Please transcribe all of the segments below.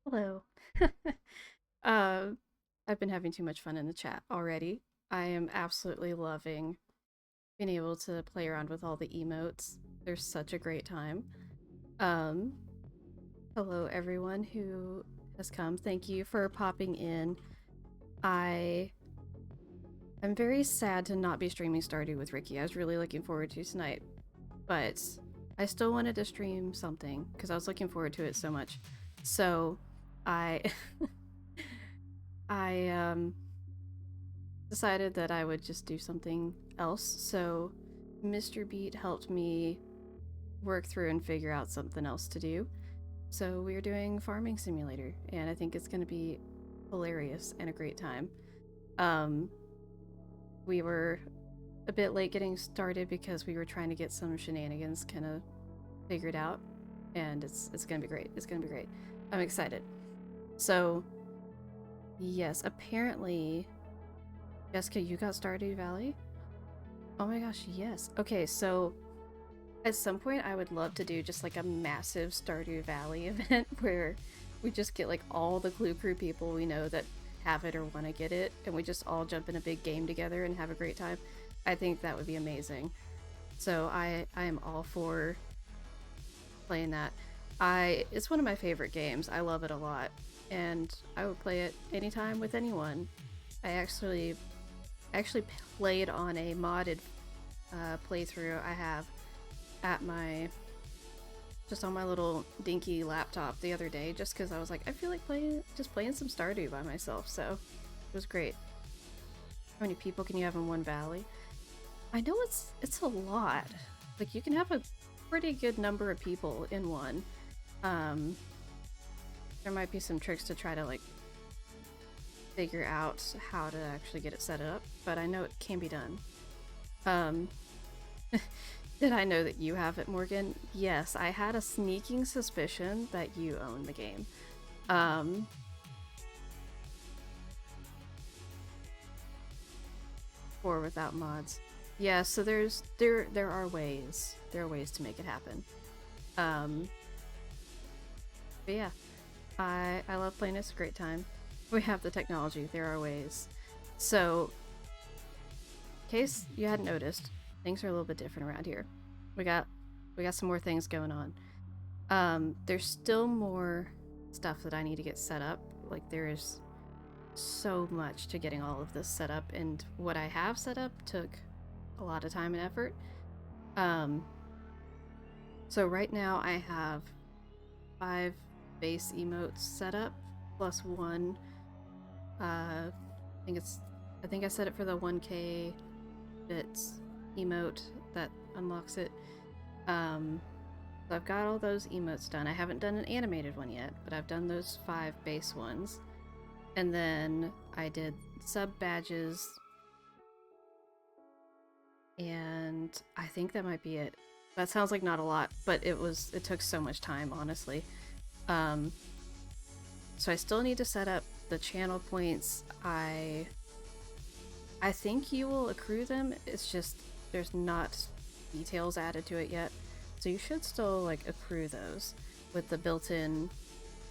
Hello. uh, I've been having too much fun in the chat already. I am absolutely loving being able to play around with all the emotes. They're such a great time. Um, Hello everyone who has come. Thank you for popping in. I am very sad to not be streaming Stardew with Ricky. I was really looking forward to tonight, but I still wanted to stream something because I was looking forward to it so much. So I I decided that I would just do something else. So Mr. Beet helped me work through and figure out something else to do. So we're doing Farming Simulator, and I think it's going to be hilarious and a great time. Um, we were a bit late getting started because we were trying to get some shenanigans kind of figured out, and it's going to be great. It's going to be great. I'm excited. So yes, apparently, Jessica, you got Stardew Valley? Oh my gosh, yes. Okay, so at some point I would love to do just like a massive Stardew Valley event where we just get like all the Glue Crew people we know that have it or want to get it, and we just all jump in a big game together and have a great time. I think that would be amazing. So I am all for playing that. It's one of my favorite games. I love it a lot, and I would play it anytime with anyone. I actually played on a modded playthrough I have at my just on my little dinky laptop the other day, just because I was like, I feel like playing some Stardew by myself. So it was great. How many people can you have in one valley? I know it's a lot. Like you can have a pretty good number of people in one. Um, there might be some tricks to try to like figure out how to actually get it set up, but I know it can be done. Um, Did I know that you have it, Morgan? Yes, I had a sneaking suspicion that you own the game. Um, or without mods. Yeah, so there are ways. There are ways to make it happen. Um, but yeah, I love playing. It's a great time. We have the technology. There are ways. So, in case you hadn't noticed, things are a little bit different around here. We got we got some more things going on. There's still more stuff that I need to get set up. Like there's so much to getting all of this set up, and what I have set up took a lot of time and effort. Um, so right now I have 5 base emotes set up, plus one. I think it's. I think I set it for the 1K bits emote that unlocks it. So I've got all those emotes done. I haven't done an animated one yet, but I've done those 5 base ones. And then I did sub badges, and I think that might be it. That sounds like not a lot, but it took so much time, honestly. Um, so I still need to set up the channel points. I think you will accrue them. It's just there's not details added to it yet. So you should still like accrue those with the built-in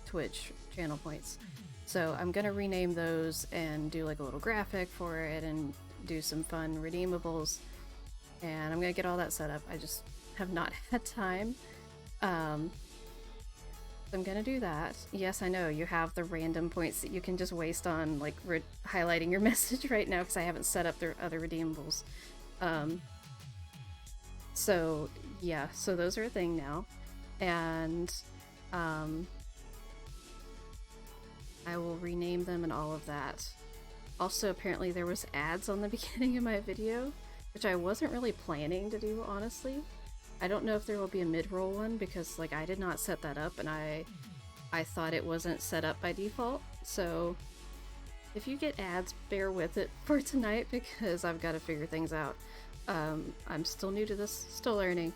Twitch channel points. So I'm gonna rename those and do like a little graphic for it and do some fun redeemables. And I'm gonna get all that set up. I just have not had time. So I'm gonna do that. Yes, I know you have the random points that you can just waste on like highlighting your message right now because I haven't set up their other redeemables. Um, so yeah, so those are a thing now, and I will rename them and all of that. Also, apparently there was ads on the beginning of my video, which I wasn't really planning to do, honestly. I don't know if there will be a mid-roll one because like I did not set that up, and I thought it wasn't set up by default. So if you get ads, bear with it for tonight because I've got to figure things out. I'm still new to this, still learning.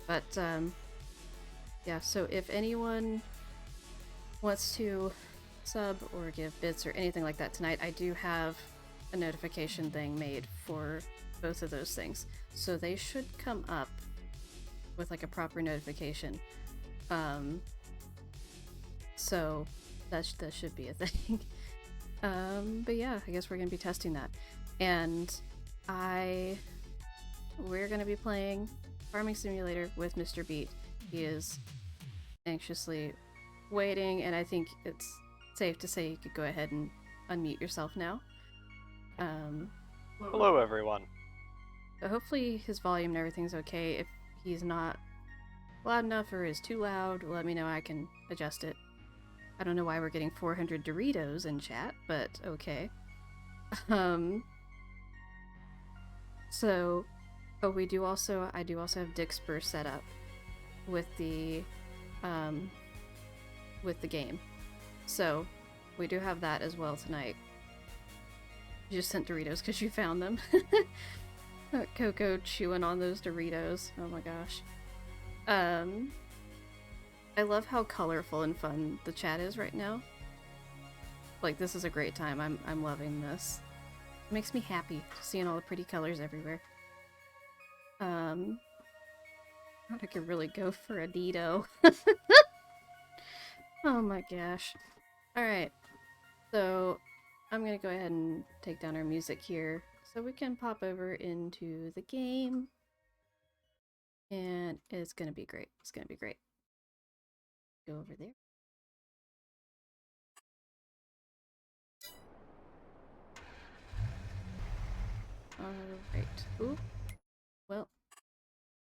But yeah, so if anyone wants to sub or give bits or anything like that tonight, I do have a notification thing made for both of those things. So they should come up with like a proper notification. So that should be a thing. But yeah, I guess we're gonna be testing that, and we're gonna be playing Farming Simulator with Mr. Beet. He is anxiously waiting, and I think it's safe to say you could go ahead and unmute yourself now. Hello, everyone. But hopefully his volume and everything's okay. If he's not loud enough or is too loud, let me know. I can adjust it. I don't know why we're getting 400 Doritos in chat, but okay. So, oh, I do also have Dixper set up with the game. So, we do have that as well tonight. You just sent Doritos because you found them. Coco chewing on those Doritos. Oh my gosh. I love how colorful and fun the chat is right now. Like, this is a great time. I'm loving this. It makes me happy seeing all the pretty colors everywhere. I could really go for a Dito. Oh my gosh. Alright. So, I'm gonna go ahead and take down our music here so we can pop over into the game. And it's gonna be great. It's gonna be great. Go over there. Alright. Ooh. Well,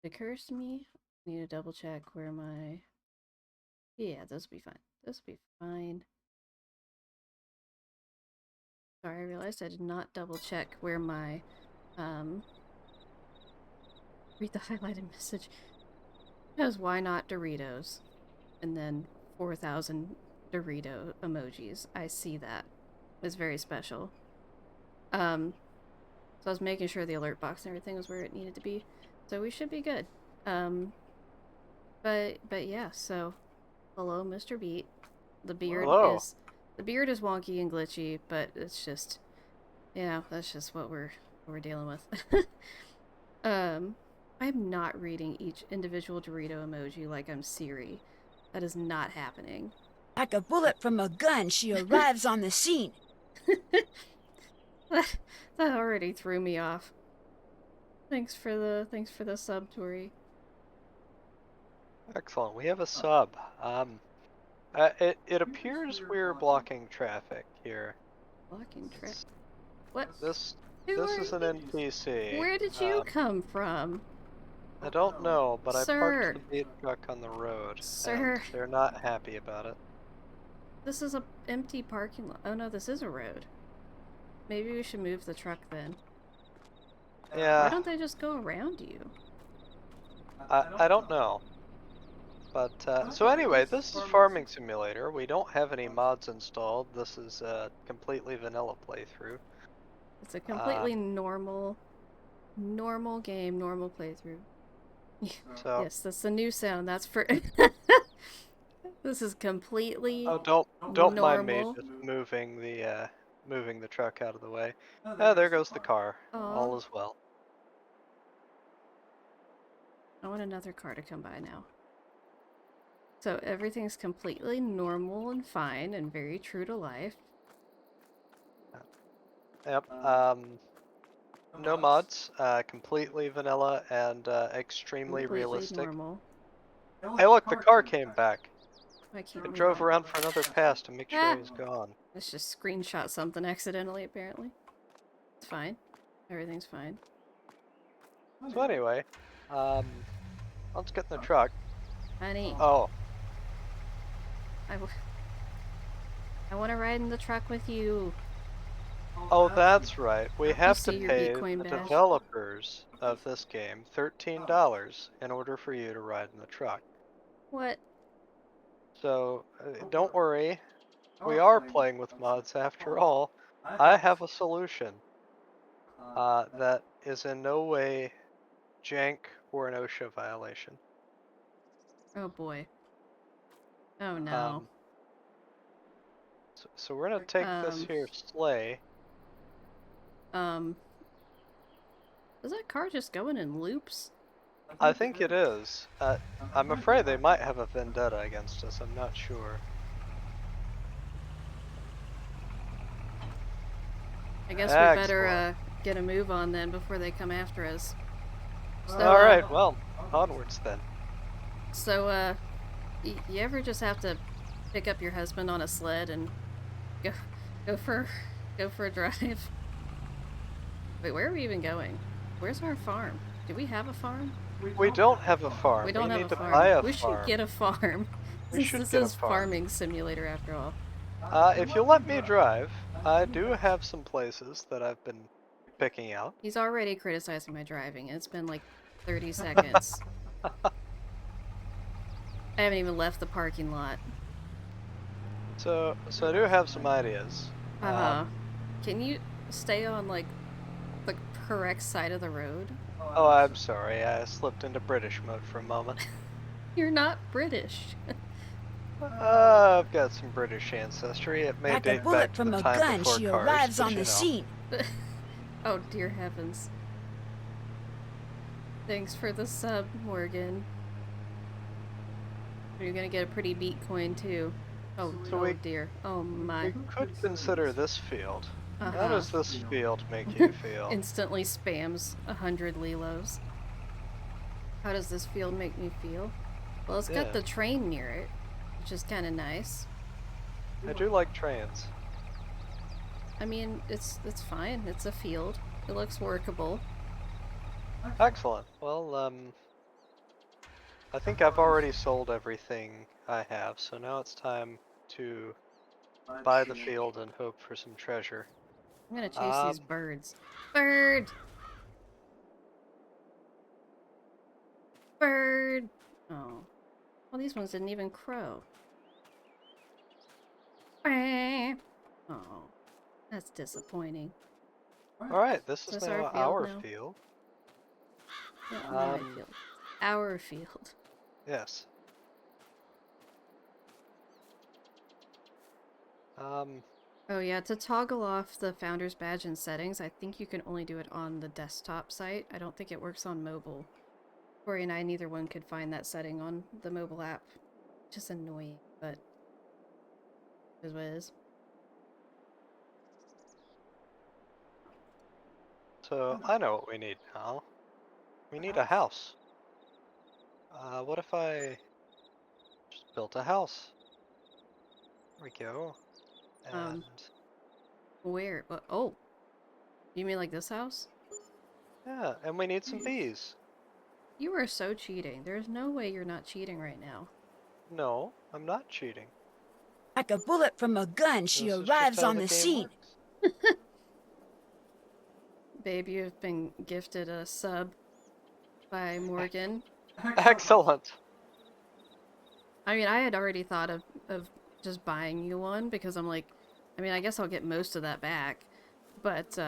it occurs to me, I need to double check where my... Yeah, this will be fine. This will be fine. Sorry, I realized I did not double check where my, read the highlighted message. Because why not Doritos? And then 4,000 Dorito emojis. I see that. It's very special. So I was making sure the alert box and everything was where it needed to be. So we should be good. But yeah, so hello, Mr. Beet. The beard Hello. is wonky and glitchy, but it's just, that's just what we're dealing with. I'm not reading each individual Dorito emoji like I'm Siri. That is not happening. Like a bullet from a gun, she arrives on the scene. that already threw me off. Thanks for the sub, Tori. Excellent. We have a sub. It appears we're blocking traffic here. Blocking traffic. What? This is an NPC. Where did you come from? I don't know, but I Sir. parked the Beet truck on the road. Sir. And they're not happy about it. This is a empty parking lot. Oh no, this is a road. Maybe we should move the truck then. Yeah. Why don't they just go around you? I don't know. But, so anyway, this is Farming Simulator. We don't have any mods installed. This is a completely vanilla playthrough. It's a completely normal game, normal playthrough. So, yes, that's the new sound. That's for... This is completely don't mind me normal. just moving the truck out of the way. Oh, there goes the car. Aww. All is well. I want another car to come by now. So everything's completely normal and fine and very true to life. Yep. No mods. Completely vanilla and extremely Completely realistic. normal. Hey, look, the car came back. I can't. It drove around for another pass to make sure he's gone. Let's just screenshot something accidentally, apparently. It's fine. Everything's fine. So anyway, let's get in the truck. Honey. Oh. I want to ride in the truck with you. Oh, that's right. We have to your pay Bitcoin the badge. developers of this game $13 in order for you to ride in the truck. What? So, don't worry. We are playing with mods after all. I have a solution that is in no way jank or an OSHA violation. Oh boy. Oh no. So we're gonna take this here sleigh. Is that car just going in loops? I think it is. I'm afraid they might have a vendetta against us. I'm not sure. I guess we better Excellent. get a move on then before they come after us. So All right, well, onwards then. so you ever just have to pick up your husband on a sled and go go for go for a drive? Wait, where are we even going? Where's our farm? Do we have a farm? We don't have a We farm. don't We have need a to buy farm. a We should farm. get a farm. We Since should this get a is farm. farming simulator after all. If you'll let me drive, I do have some places that I've been picking out. He's already criticizing my driving. It's been like 30 seconds. I haven't even left the parking lot. So I do have some ideas. Uh-huh. Can you stay on like the correct side of the road? Oh, I'm sorry. I slipped into British mode for a moment. You're not British. I've got some British ancestry. It may Like a date back bullet to the from a time gun, before she cars, arrives but on you the know. scene. Oh, dear heavens. Thanks for the sub, Morgan. You're gonna get a pretty beat coin too. Oh, So oh dear. Oh my. we could consider this field. How Uh-huh. does this field make you feel? Instantly spams 100 Lilos. How does this field make me feel? Well, it's got Yeah, the train near it, which is kind of nice. I do like trains. I mean, it's fine. It's a field. It looks workable. Excellent. Well, I think I've already sold everything I have, so now it's time to buy the field and hope for some treasure. I'm gonna chase these Um, birds. Bird! Bird! Oh. Well, these ones didn't even crow. Oh. That's disappointing. all right, this Is is this our now field our now? field. Not my Um, field. Our field. yes. Um, Oh yeah, to toggle off the founder's badge in settings, I think you can only do it on the desktop site. I don't think it works on mobile. Corey and I, neither one could find that setting on the mobile app. Just annoying, but it is what it is. so I know what we need now. We need a house. What if I just built a house? There we go. And Um, where? Oh, you mean like this house? yeah, and we need some bees. You are so cheating. There's no way you're not cheating right now. No, I'm not cheating. Like a bullet from a gun, she This is just arrives how on the the game scene. works. Babe, you have been gifted a sub by Morgan. Excellent. I mean, I had already thought of just buying you one because I'm like, I mean, I guess I'll get most of that back, but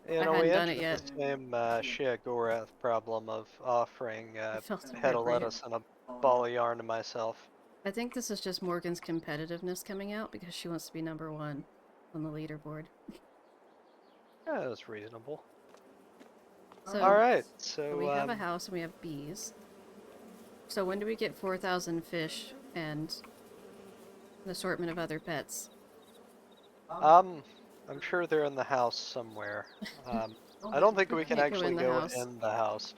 You I know, hadn't we done it entered the yet. same Shia-Gorath problem of offering It a felt head of appropriate. lettuce and a ball of yarn to myself. I think this is just Morgan's competitiveness coming out because she wants to be number one on the leaderboard. Yeah, that's reasonable. All So, right, so we so have a house and we have bees. So when do we get 4,000 fish and an assortment of other pets? um, I'm sure they're in the house somewhere. I don't think We we can can't go in actually the go house. in the house.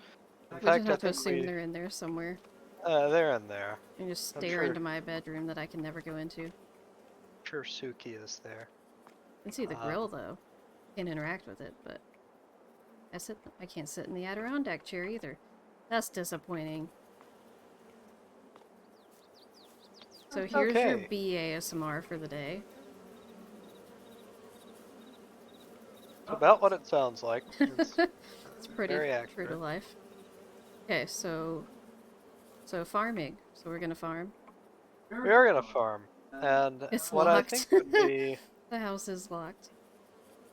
In We just fact, I have to think assume they're in there somewhere they're in there. and just I'm stare sure, into my bedroom that I can never go into. sure Suki is there. I can see the Um, grill though. Can't interact with it, but I can't sit in the Adirondack chair either. That's disappointing. So here's your okay. BASMR for the day. It's about what it sounds like. It's It's pretty very true to accurate. life. Okay, so farming. So we're gonna farm. We are gonna farm, and It's what I think locked. would be The house is locked.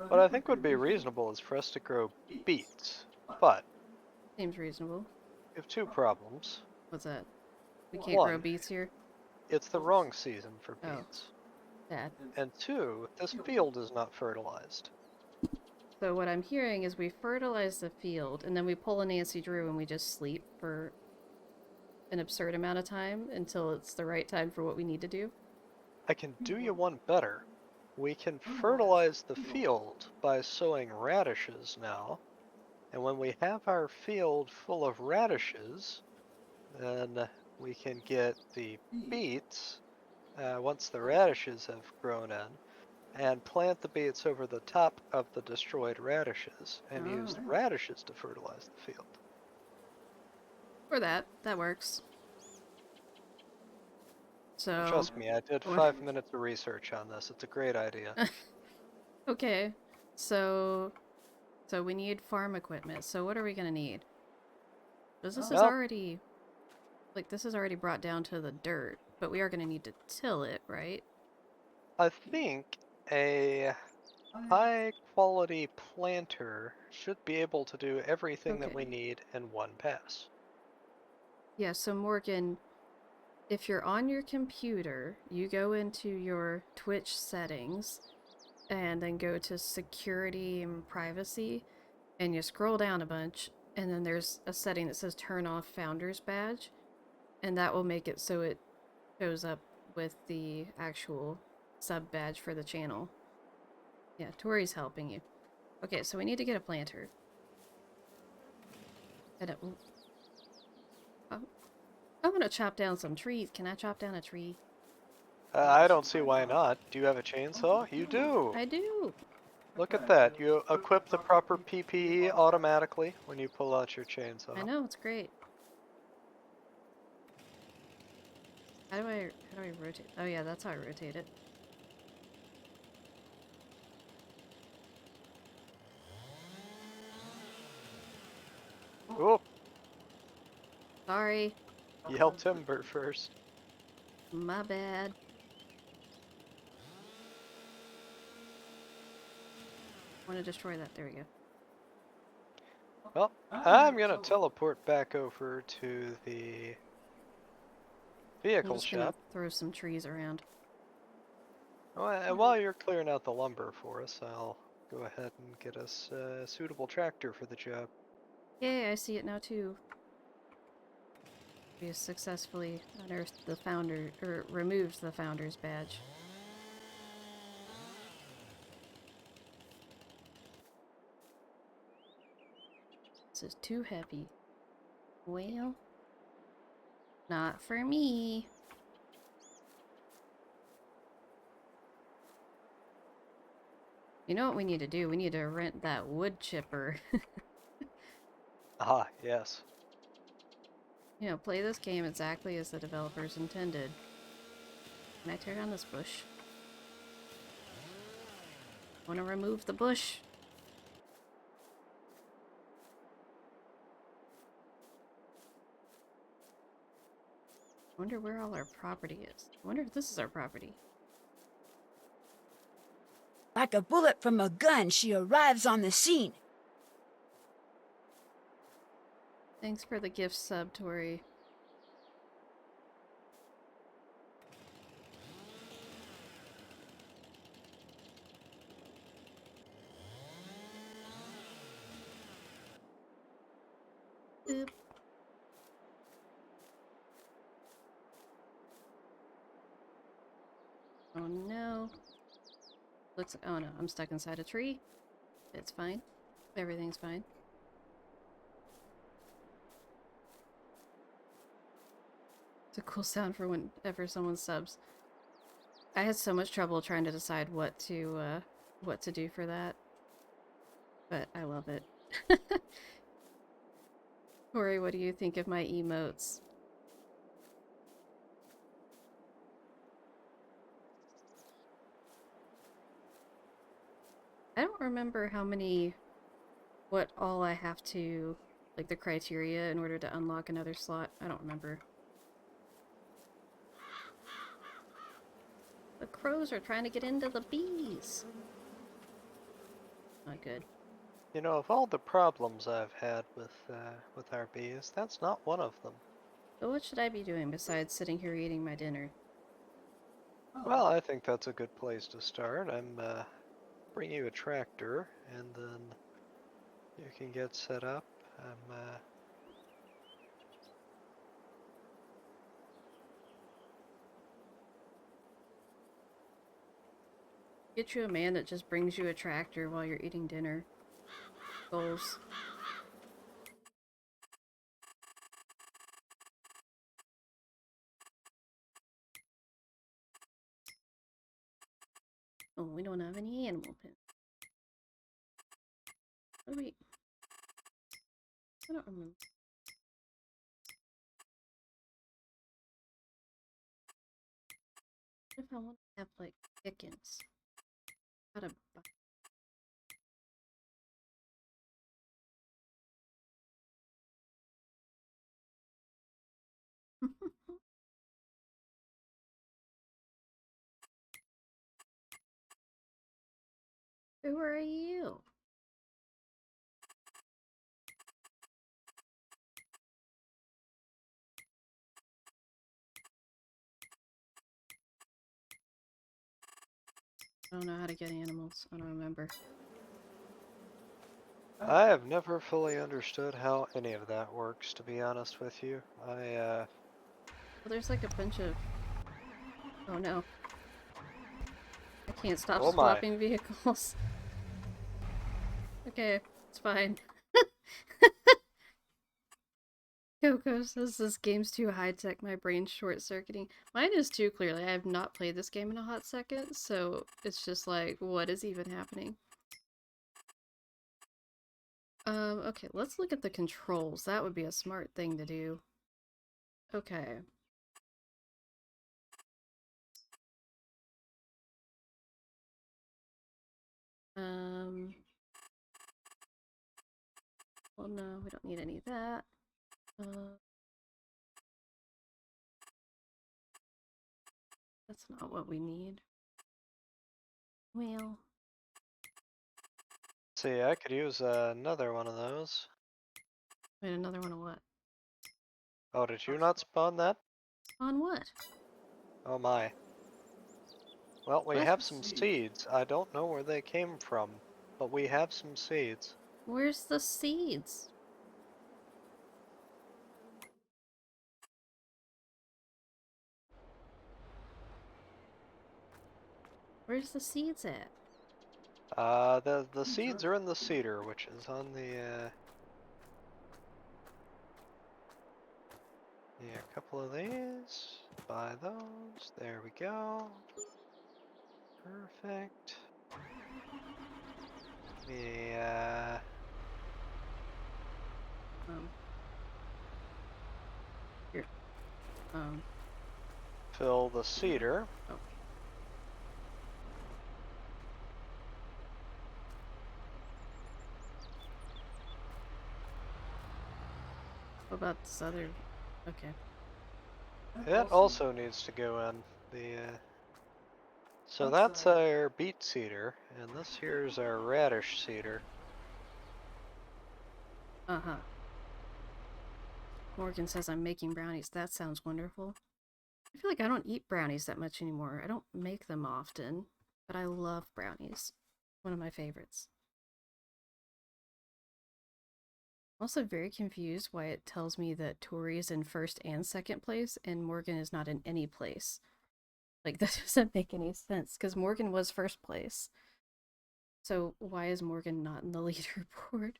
what I think would be reasonable is for us to grow beets. But Seems reasonable. we have two problems. What's that? We can't grow One, beets here? it's the wrong season for Oh, beets. bad. And two, this field is not fertilized. So what I'm hearing is we fertilize the field and then we pull a Nancy Drew and we just sleep for an absurd amount of time until it's the right time for what we need to do. I can do you one better. we can fertilize the field by sowing radishes now. And when we have our field full of radishes, then we can get the beets once the radishes have grown in, and plant the beets over the top of the destroyed radishes and use the Oh. radishes to fertilize the field. For that works. So, Trust me, I did what- 5 minutes of research on this. It's a great idea. okay. So, we need farm equipment. So what are we gonna need? Because this is Well, already, like, this is already brought down to the dirt, but we are gonna need to till it, right? I think a high quality planter should be able to do everything that we Okay. need in one pass. Yeah, so Morgan, if you're on your computer, you go into your Twitch settings and then go to security and privacy and you scroll down a bunch and then there's a setting that says turn off founder's badge and that will make it so it shows up with the actual sub badge for the channel. Yeah, Tori's helping you. Okay, so we need to get a planter. And oh, I want to chop down some trees. Can I chop down a tree? I don't see why not. Do you have a chainsaw? You do! I do! Look at that. You equip the proper PPE automatically when you pull out your I chainsaw. know, it's great. How do I rotate? Oh yeah, that's how I rotate it. Oh, Sorry, yell timber first. my bad. I want to destroy that. There we go. Well, I'm gonna teleport back over to the I'm vehicle just gonna shop. throw some trees around. And while you're clearing out the lumber for us, I'll go ahead and get us a suitable tractor for the job. Yay, I see it now too. We have successfully unearthed the founder, or removed the founder's badge. This is too heavy. Well, not for me. You know what we need to do? We need to rent that wood chipper. Ah, yes. You know, play this game exactly as the developers intended. Can I tear down this bush? I want to remove the bush. I wonder where all our property is. I wonder if this is our property. Like a bullet from a gun, she arrives on the scene. Thanks for the gift sub, Tori. Oop. Oh no. Looks. Oh no, I'm stuck inside a tree. It's fine. Everything's fine. It's a cool sound for whenever someone subs. I had so much trouble trying to decide what to do for that, but I love it. Tori, what do you think of my emotes? I don't remember what all I have to, like the criteria in order to unlock another slot. I don't remember. The crows are trying to get into the bees. Not good. You know, of all the problems I've had with our bees, that's not one of them. So what should I be doing besides sitting here eating my dinner? Well, I think that's a good place to start. I'm bring you a tractor, and then you can get set up. I'm Get you a man that just brings you a tractor while you're eating dinner. Goals. Oh, we don't have any animal pins. What do we... I don't remember. What if I want to have, like, chickens? Gotta buy... Who are you? I don't know how to get animals. I don't remember. I have never fully understood how any of that works, to be honest with you. Well, there's like a bunch of... Oh no. I can't stop Oh my. swapping vehicles. Okay, it's fine. Coco says this game's too high-tech, my brain's short-circuiting. Mine is too, clearly. I have not played this game in a hot second, so it's just like, what is even happening? Okay, let's look at the controls. That would be a smart thing to do. Okay. Well, no, we don't need any of that. That's not what we need. Well... See, I could use another one of those. Wait, another one of what? Oh, did you not spawn that? On what? Oh my. Well, we What? have some seeds. I don't know where they came from, but we have some seeds. Where's the seeds? Where's the seeds at? The seeds are in the cedar, which is on the, yeah, a couple of these. Buy those. There we go. Perfect. Yeah. Here. Fill the cedar. Oh. What about this other... Okay. It also needs to go in. So that's our beet cedar, and this here's our radish cedar. Uh-huh. Morgan says I'm making brownies. That sounds wonderful. I feel like I don't eat brownies that much anymore. I don't make them often, but I love brownies. One of my favorites. I'm also very confused why it tells me that Tori is in first and second place and Morgan is not in any place. Like, that doesn't make any sense, because Morgan was first place. So why is Morgan not in the leaderboard?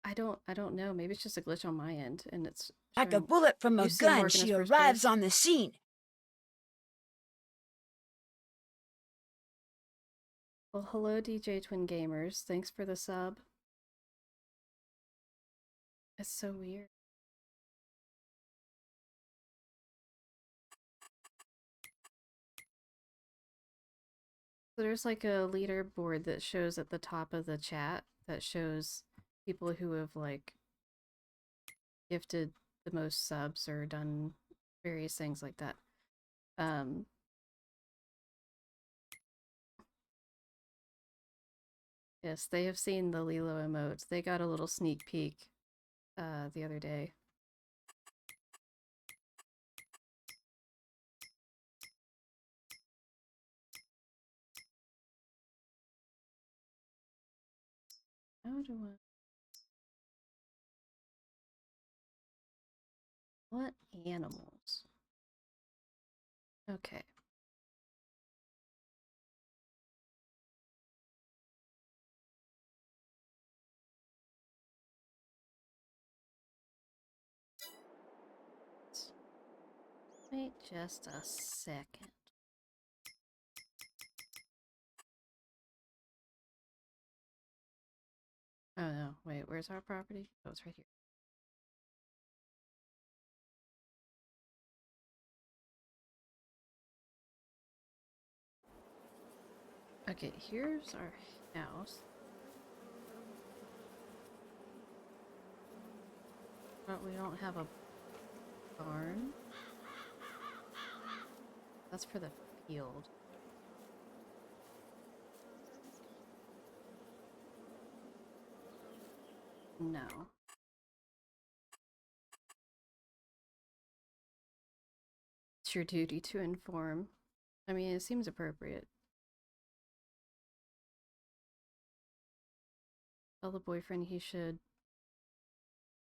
I don't know. Maybe it's just a glitch on my end, and it's Like a showing... bullet from a You see gun, Morgan as she first arrives place? on the scene. Well, hello, DJ Twin Gamers. Thanks for the sub. It's so weird. So there's like a leaderboard that shows at the top of the chat that shows people who have like gifted the most subs or done various things like that. Yes, they have seen the Lilo emotes. They got a little sneak peek the other day. How do I... What animals? Okay. Wait just a second. Oh no, wait, where's our property? Oh, it's right here. Okay, here's our house. But we don't have a barn. That's for the field. No. It's your duty to inform. I mean, it seems appropriate. Tell the boyfriend he should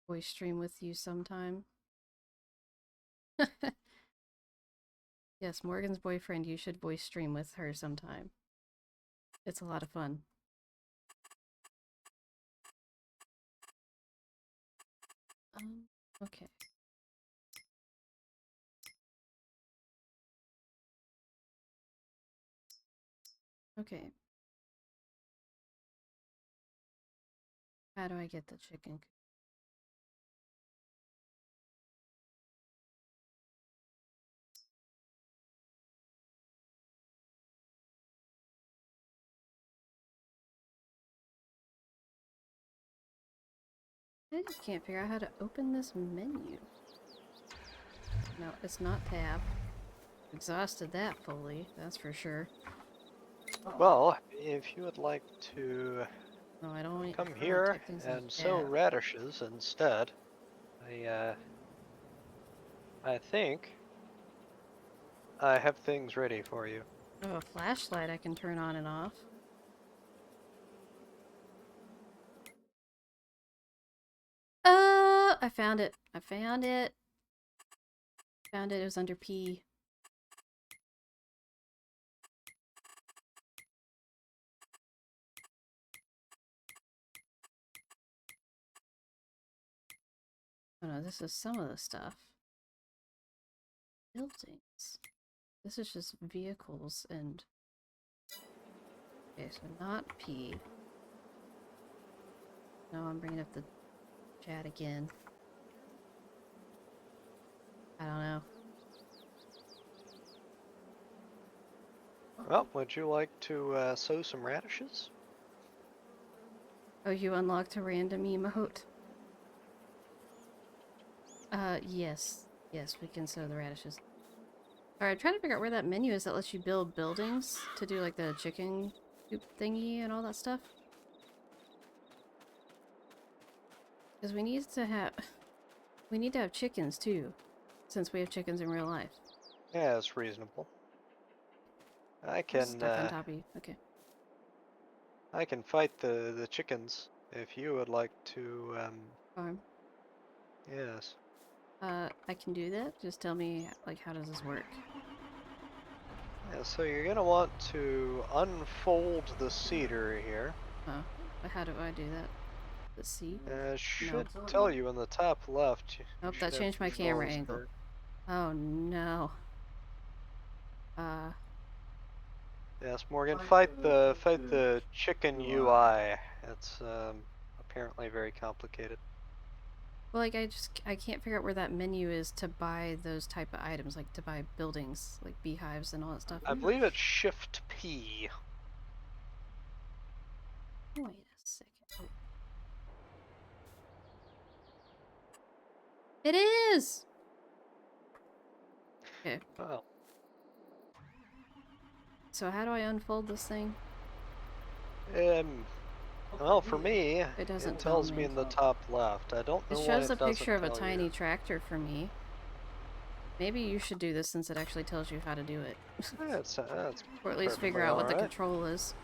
voice stream with you sometime. Yes, Morgan's boyfriend, you should voice stream with her sometime. It's a lot of fun. Okay. Okay. How do I get the chicken? I just can't figure out how to open this menu. No, it's not tab. Exhausted that fully, that's for sure. Well, if you would like to No, I don't come wanna here type things in and sow tab. radishes instead, I think I have things ready for you. Oh, a flashlight I can turn on and off. I found it. I found it. Found it. It was under P. Oh no, this is some of the stuff. Buildings. This is just vehicles and... Okay, so not P. No, I'm bringing up the chat again. I don't know. Well, would you like to sow some radishes? Oh, you unlocked a random emote. Yes. Yes, we can sow the radishes. Alright, trying to figure out where that menu is that lets you build buildings to do like the chicken coop thingy and all that stuff. Because we need to have chickens too, since we have chickens in real life. Yeah, it's reasonable. I I'm can stuck on top of you. Okay. I can fight the chickens if you would like to. Farm. Yes. I can do that. Just tell me, like, how does this work? Yeah. So you're gonna want to unfold the cedar here. Oh, but how do I do that? Let's see. Should tell you in the top left. You Nope, should that have changed my camera controls angle. for- Oh no. Yes, Morgan. Fight the chicken UI. It's apparently very complicated. Well, like, I can't figure out where that menu is to buy those type of items, like to buy buildings, like beehives and all that stuff. I believe it's Shift P. Wait a second. Oh. It is! Okay, Well, so how do I unfold this thing? well, for me, It doesn't it tell tells me me. in the top left. I don't It know why shows it a doesn't picture of a tell tiny you. tractor for me. Maybe you should do this since it actually tells you how to do it. Yeah, it's Or at least figure perfectly out what the alright. control is.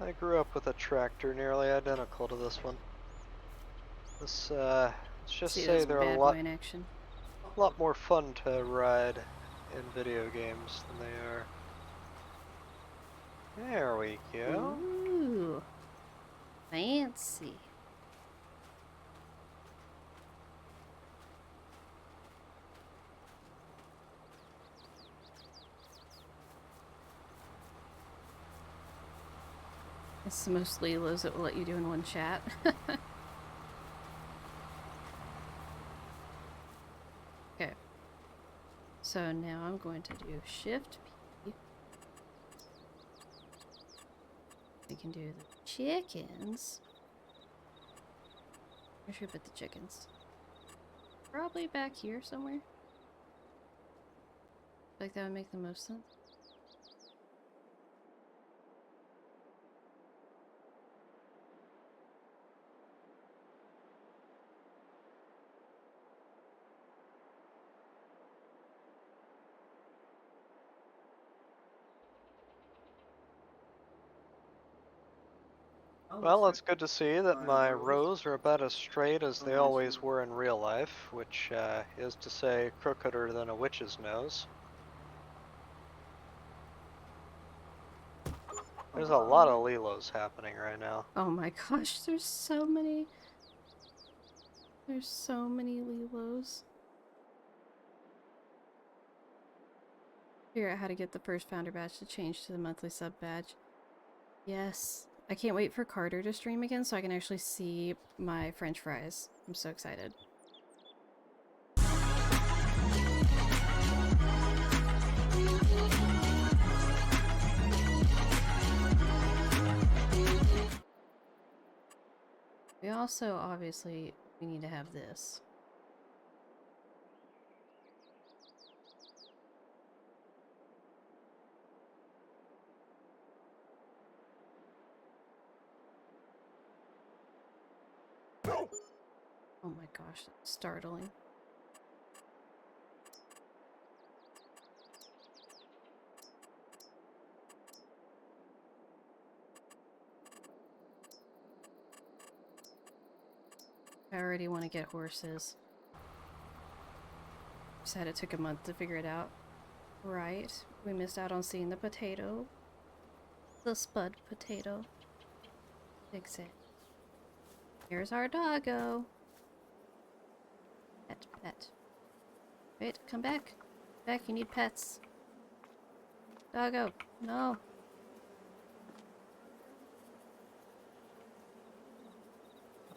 I grew up with a tractor nearly identical to this one. Let's just See, say that's they're a bad boy in action. lot more fun to ride. in video games than they are. There we go. Ooh. Fancy. It's mostly Lilos that will let you do in one chat. Okay. So now I'm going to do Shift P. We can do the chickens. Where should we put the chickens? Probably back here somewhere. Like that would make the most sense. Well, it's good to see that my rows are about as straight as they always were in real life, which is to say crookeder than a witch's nose. There's a lot of Lilos happening right now. Oh my gosh, there's so many. There's so many Lilos. Figure out how to get the first founder badge to change to the monthly sub badge. Yes. I can't wait for Carter to stream again so I can actually see my french fries. I'm so excited. We also, obviously, we need to have this. Oh my gosh, that's startling. I already want to get horses. Said it took a month to figure it out. Right. We missed out on seeing the potato. The spud potato. Fix it. Here's our doggo. Pet, pet. Wait, come back. Back, you need pets. Doggo, no.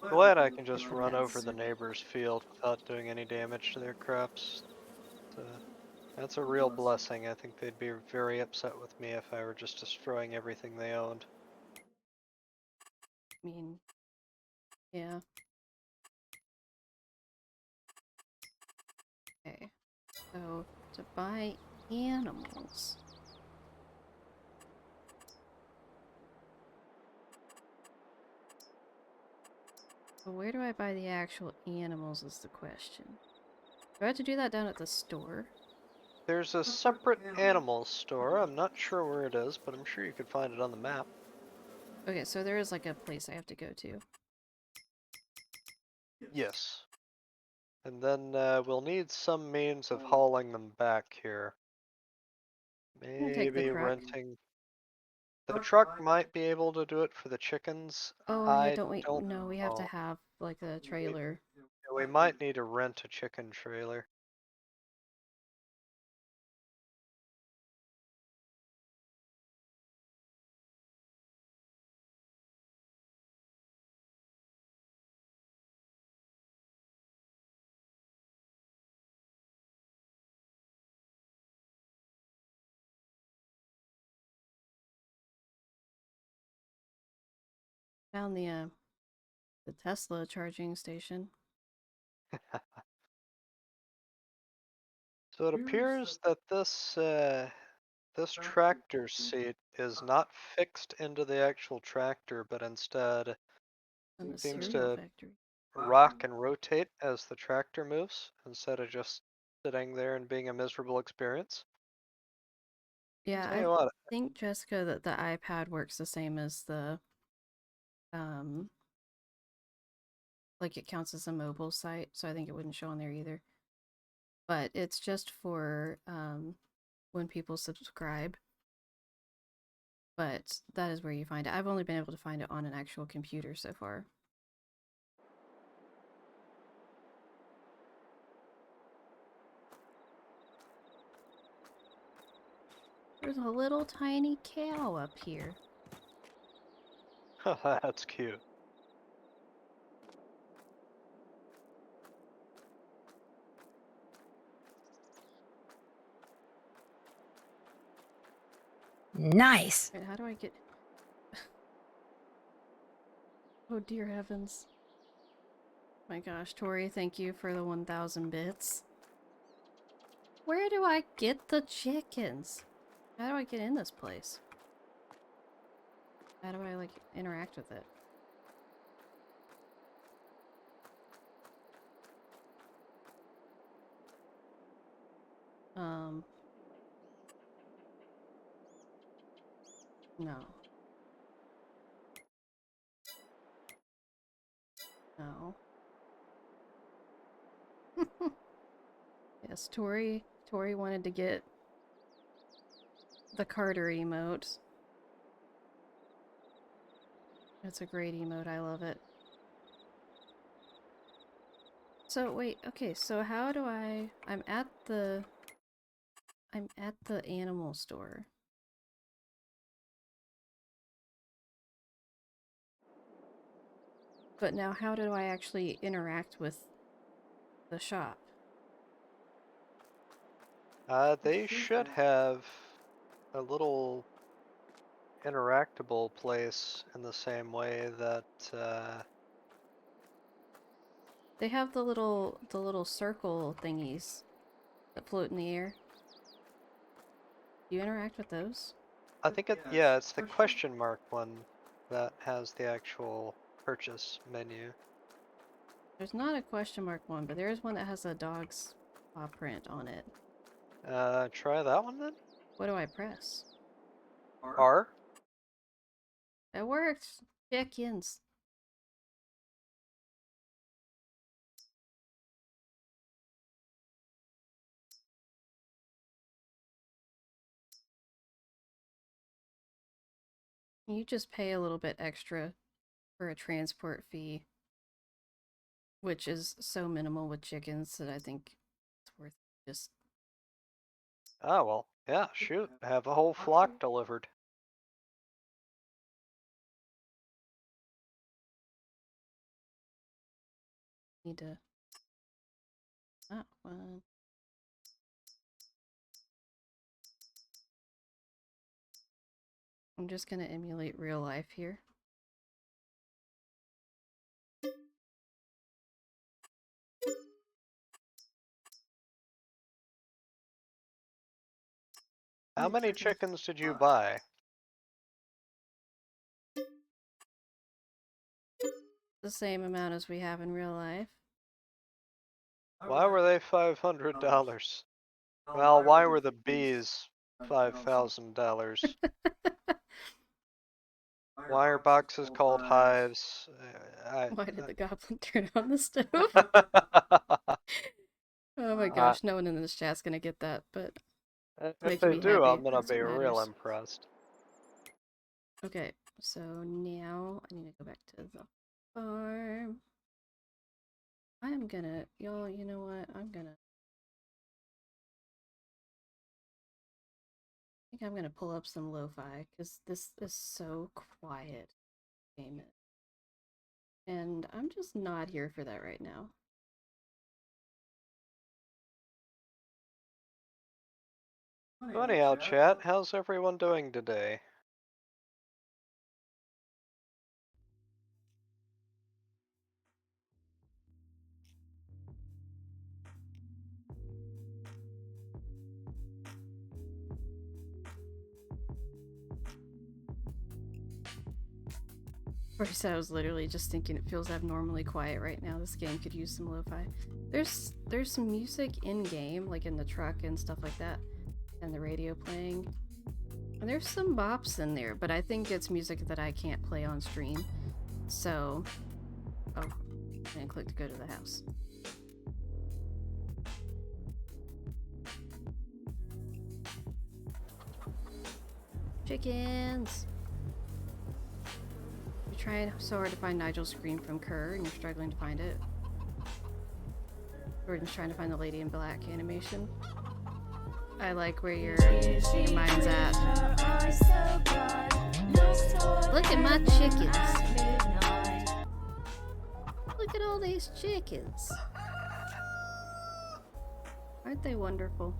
Glad I can just run over the neighbor's field without doing any damage to their crops. That's a real blessing. I think they'd be very upset with me if I were just destroying everything they owned. I mean, yeah. Okay. So, to buy animals. But where do I buy the actual animals is the question. Do I have to do that down at the store? There's a separate animal store. I'm not sure where it is, but I'm sure you could find it on the map. Okay, so there is like a place I have to go to. Yes. And then we'll need some means of hauling them back here. I'm gonna take the Maybe truck. renting. The truck might be able to do it for the chickens. Oh yeah, I don't we? don't No, we have to know. have like a trailer. We might need to rent a chicken trailer. Found the Tesla charging station. So it appears that this tractor seat is not fixed into the actual tractor, but instead And the seems cereal to factory. rock and rotate as the tractor moves instead of just sitting there and being a miserable experience. Yeah, Tell I you what, think, Jessica, that the iPad works the same as the um like it counts as a mobile site, so I think it wouldn't show on there either. but it's just for when people subscribe. But that is where you find it. I've only been able to find it on an actual computer so far. There's a little tiny cow up here. That's cute. Nice. Wait, how do I get... Oh dear heavens. My gosh, Tori, thank you for the 1,000 bits. Where do I get the chickens? How do I get in this place? How do I, like, interact with it? No. No. Yes, Tori wanted to get the Carter emote. That's a great emote, I love it. So wait, okay, so how do I'm at the animal store. But now how do I actually interact with the shop? They should have a little interactable place in the same way that They have the little circle thingies that float in the air. Do you interact with those? I think yeah, it's the question mark one that has the actual purchase menu. There's not a question mark one, but there is one that has a dog's paw print on it. Try that one then. What do I press? R. That worked! Chickens! You just pay a little bit extra for a transport fee, which is so minimal with chickens that I think it's worth just... Oh well, yeah. Shoot, have a whole flock delivered. Need to... Oh, well... I'm just gonna emulate real life here. How many chickens did you buy? The same amount as we have in real life. Why were they $500? Well, why were the bees $5,000? Why are boxes called hives? Why did the goblin turn on the stove? Oh my Uh, gosh, no one in this chat's gonna get that, but if making they me do, happy, I'm gonna that's be what real matters. impressed. Okay, so now I need to go back to the farm. I am gonna, y'all, you know what? I think I'm gonna pull up some lo-fi, because this is so quiet. Game it. And I'm just not here for that right now. So anyhow, chat, how's everyone doing today? First, I was literally just thinking it feels abnormally quiet right now. This game could use some lo-fi. There's some music in game, like in the truck and stuff like that, and the radio playing. And there's some bops in there, but I think it's music that I can't play on stream. So, oh, and click to go to the house. Chickens! You're trying so hard to find Nigel's scream from Kerr, and you're struggling to find it. Jordan's trying to find the Lady in Black animation. I like where your mind's at. Look at my chickens. Look at all these chickens. Aren't they wonderful?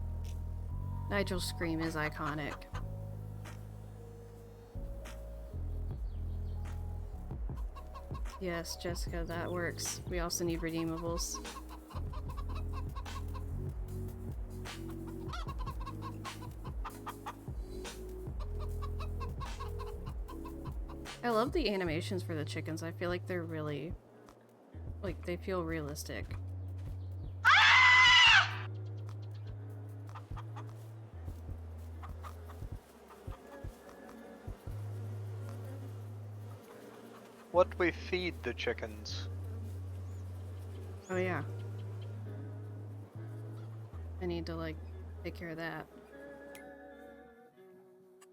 Nigel's scream is iconic. Yes, Jessica, that works. We also need redeemables. I love the animations for the chickens. I feel like they're really... like, they feel realistic. What do we feed the chickens? Oh yeah. I need to, like, take care of that.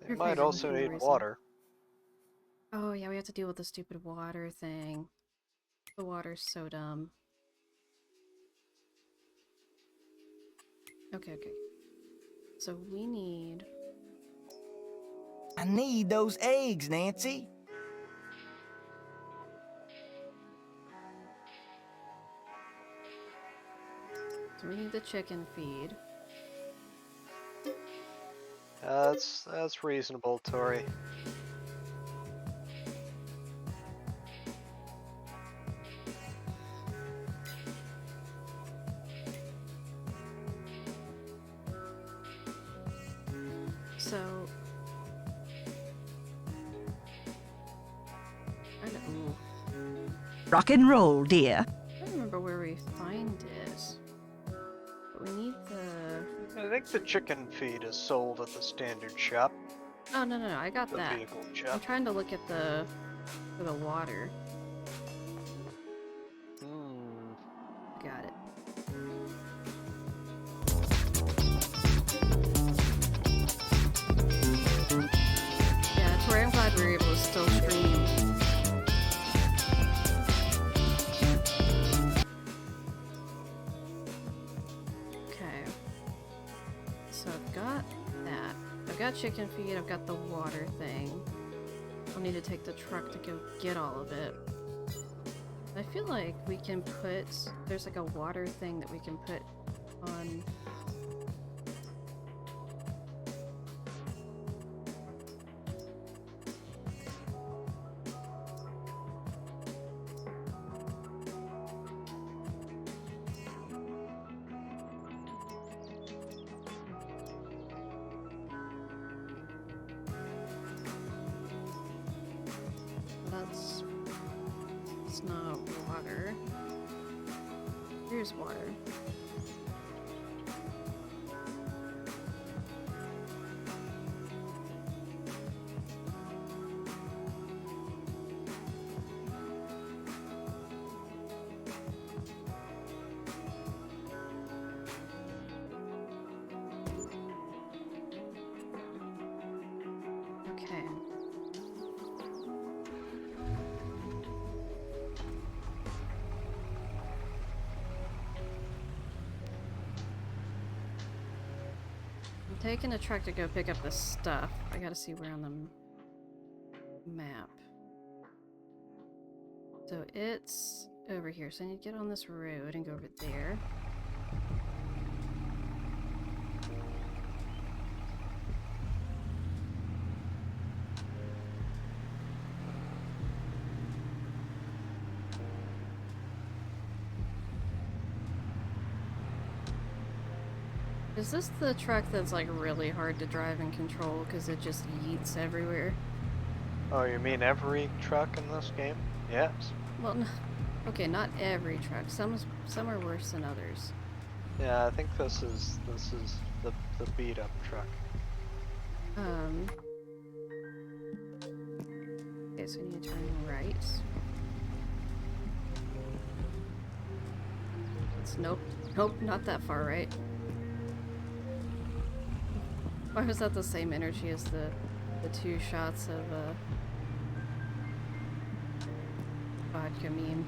They Your might favorite also machine need reason. water. Oh yeah, we have to deal with the stupid water thing. The water's so dumb. Okay, okay. So we need... I need those eggs, Nancy. So we need the chicken feed. That's reasonable, Tori. So... I don't, ooh. Rock and roll, dear. I don't remember where we find it. But we need the... I think the chicken feed is sold at the standard shop. Oh, no, no, no, I got The that. vehicle I'm shop. trying to look at the... for the water. Got it. Yeah, Tori, I'm glad we were able to still stream. Okay. So I've got that. I've got chicken feed, I've got the water thing. I'll need to take the truck to go get all of it. I feel like we can put... there's like a water thing that we can put on... That's... it's not water. Here's water. Okay. I'm taking a truck to go pick up the stuff. I gotta see where on the map. So it's over here. So I need to get on this road and go over there. Is this the truck that's like really hard to drive and control because it just yeets everywhere? Oh, you mean every truck in this game? Yes. Well, no, okay, not every truck. Some are worse than others. Yeah, I think this is the beat up truck. Okay, so we need to turn right. It's nope, not that far right. Why was that the same energy as the the 2 shots of vodka meme.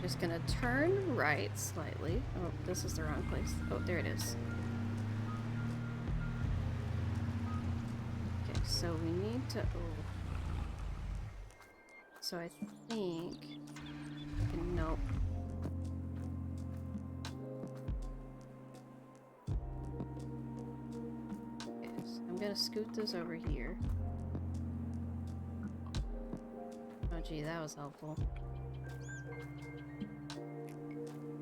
Just gonna turn right slightly. Oh, this is the wrong place. Oh, there it is. Okay, so we need to... Oh. So I think... Nope. Okay, so I'm gonna scoot this over here. Oh gee, that was helpful.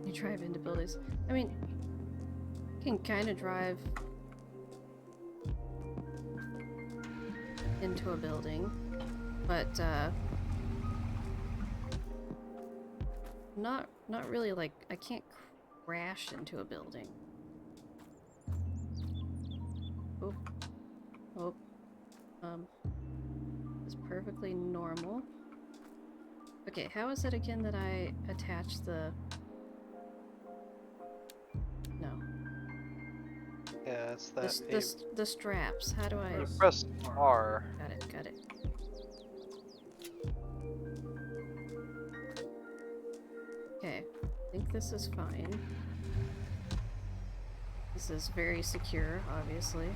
You drive into buildings. I mean, you can kind of drive into a building, but not really. Like, I can't crash into a building. Oh, oh, it's perfectly normal. Okay, how is it again that I attach the? No. Yeah, it's that. The straps. How do I? Press R. Got it. Got it. Okay, I think this is fine. This is very secure, obviously.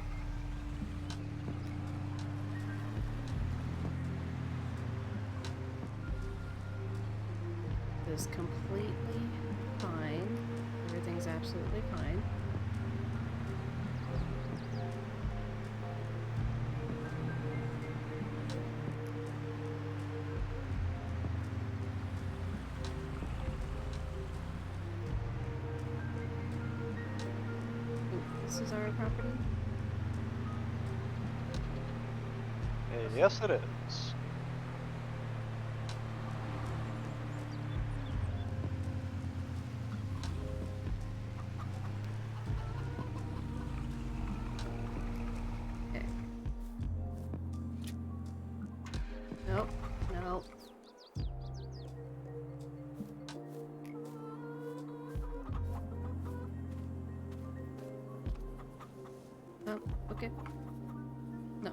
This is completely fine. Everything's absolutely fine. This is our property? Yes, it is. Okay. Nope. Nope. Oh, okay. No.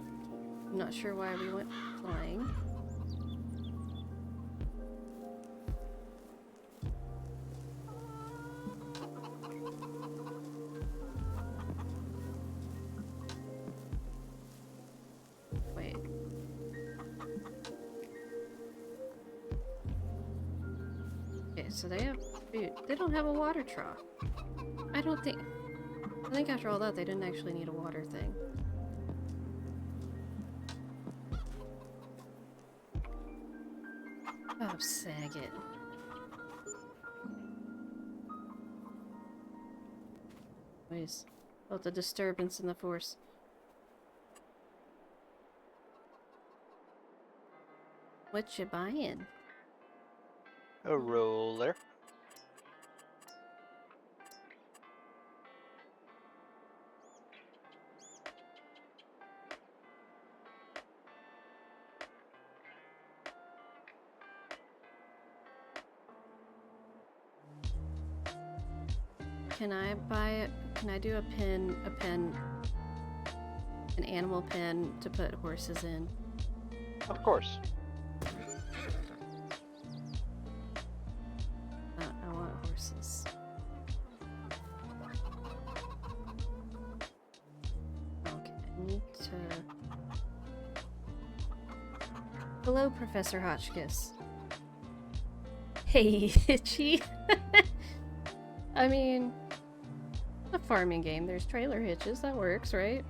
I'm not sure why we went flying. Wait. Okay, so they have food. They don't have a water trough. I think after all that, they didn't actually need a water thing. Oh, Saget. Anyways, oh, the disturbance in the force. What you buying? A roller. Can I do an animal pen to put horses in? Of course. I want horses. Okay, I need to... Hello, Professor Hotchkiss. Hey, Hitchy. I mean, a farming game. There's trailer hitches. That works, right?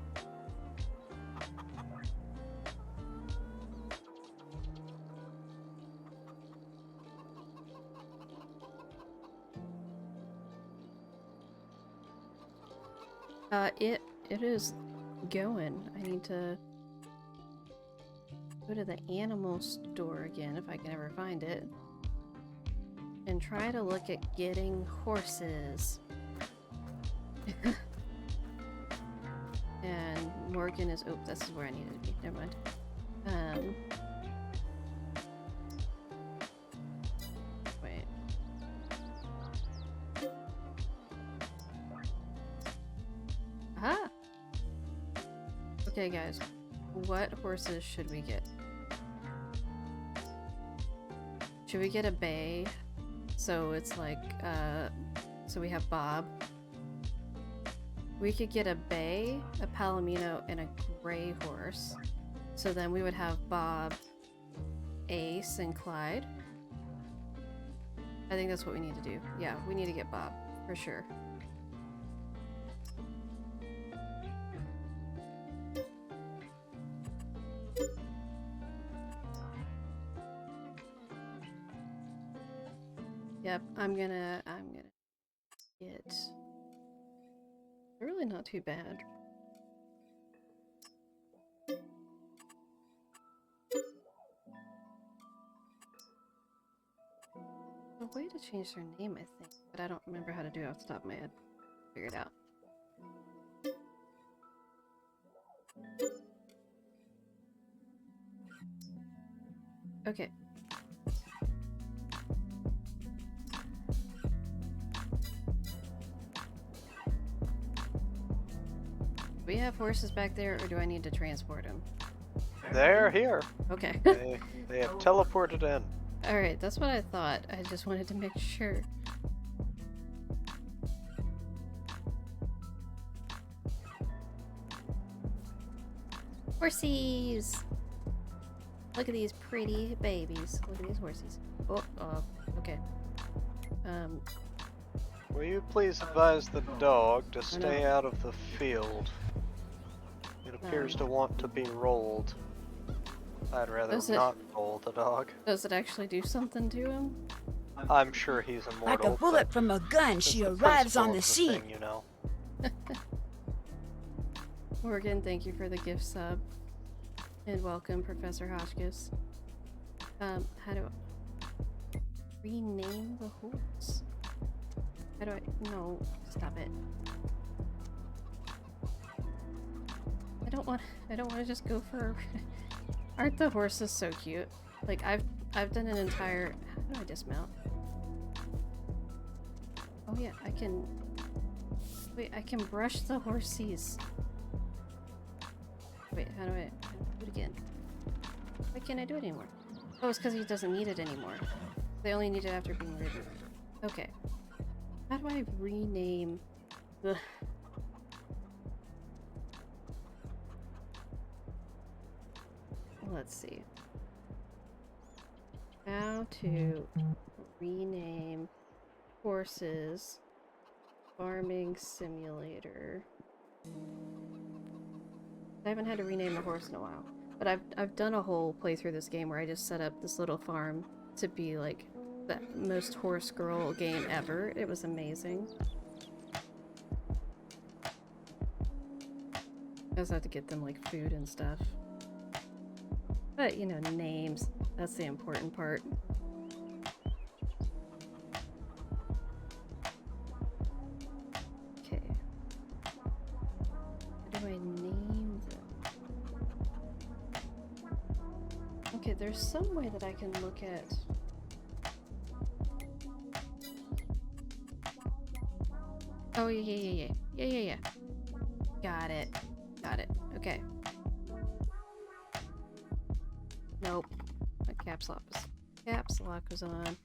It is going. I need to go to the animal store again if I can ever find it. And try to look at getting horses. And Morgan is... Oh, this is where I needed to be. Never mind. Wait. Aha! Okay, guys. What horses should we get? Should we get a bay? So it's like, so we have Bob. We could get a bay, a palomino, and a gray horse. So then we would have Bob, Ace, and Clyde. I think that's what we need to do. Yeah, we need to get Bob, for sure. Yep, I'm gonna get... They're really not too bad. A way to change their name, I think, but I don't remember how to do it off the top of my head. Figure it out. Okay. Do we have horses back there, or do I need to transport them? They're here. Okay. They have teleported in. Alright, that's what I thought. I just wanted to make sure. Horsies! Look at these pretty babies. Look at these horsies. Oh, okay. Will you please advise the dog to stay out of the field? It appears to want to be rolled. I'd rather not roll the dog. Does it actually do something to him? I'm sure he's immortal. Like a bullet from a gun, it's she the arrives on principle the of scene. thing, you know. Morgan, thank you for the gift sub. And welcome, Professor Hotchkiss. How do I rename the horse? How do I... No, stop it. I don't want to just go for... Aren't the horses so cute? Like, I've done an entire... How do I dismount? Oh yeah, I can... Wait, I can brush the horsies. Wait, how do I do it again? Why can't I do it anymore? Oh, it's because he doesn't need it anymore. They only need it after being ridden. Okay. How do I rename the... Let's see. How to rename horses farming simulator. I haven't had to rename a horse in a while, but I've done a whole playthrough of this game where I just set up this little farm to be like the most horse girl game ever. It was amazing. I just had to get them like food and stuff. But, you know, names, that's the important part. Okay. How do I name them? Okay, there's some way that I can look at... Oh, yeah. Got it. Okay. Nope. My caps lock was on.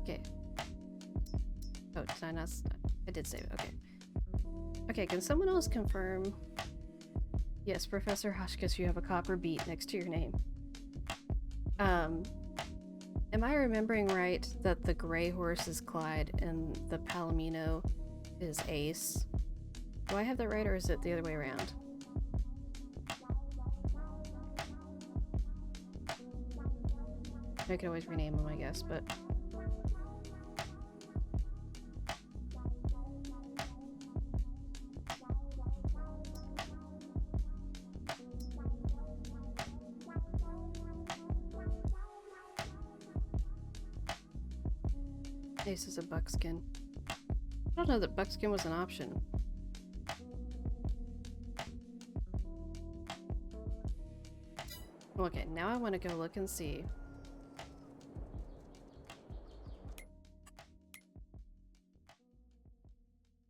Okay. Oh, did I not? I did save it. Okay. Okay, can someone else confirm? Yes, Professor Hotchkiss, you have a copper beet next to your name. Am I remembering right that the gray horse is Clyde and the palomino is Ace? Do I have that right, or is it the other way around? I could always rename them, I guess, but... Ace is a buckskin. I don't know that buckskin was an option. Okay, now I want to go look and see.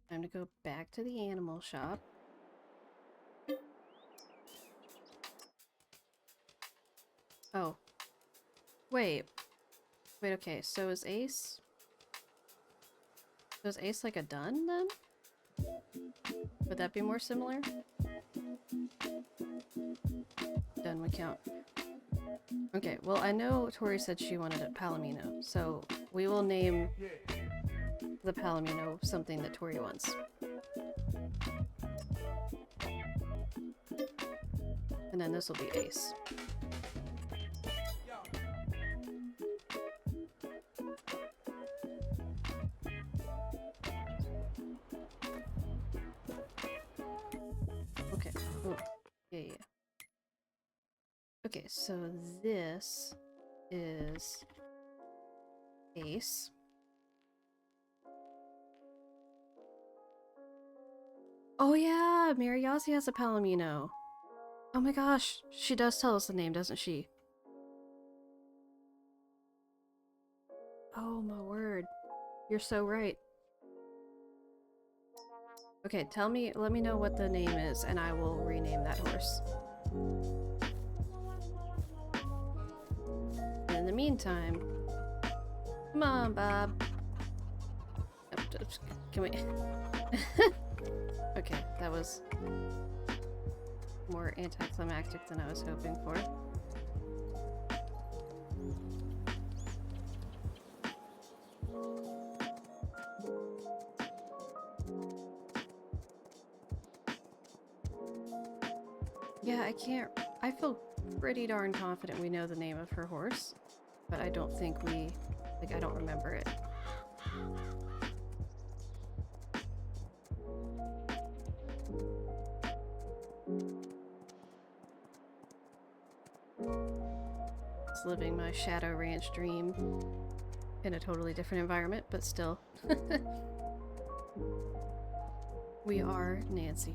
Time to go back to the animal shop. wait. Wait, okay, so is Ace... So is Ace like a dun, then? Would that be more similar? Dun would count. Okay, well, I know Tori said she wanted a Palomino, so we will name the Palomino something that Tori wants. And then this will be Ace. Okay. Oh, yeah, yeah. Okay, so this is Ace. Oh yeah, Mary Yossi has a Palomino. Oh my gosh, she does tell us the name, doesn't she? Oh my word. You're so right. Okay, let me know what the name is, and I will rename that horse. In the meantime, come on, Bob. Can we... Okay, that was more anticlimactic than I was hoping for. Yeah, I feel pretty darn confident we know the name of her horse, but I don't think I don't remember it. Just living my Shadow Ranch dream in a totally different environment, but still. We are Nancy.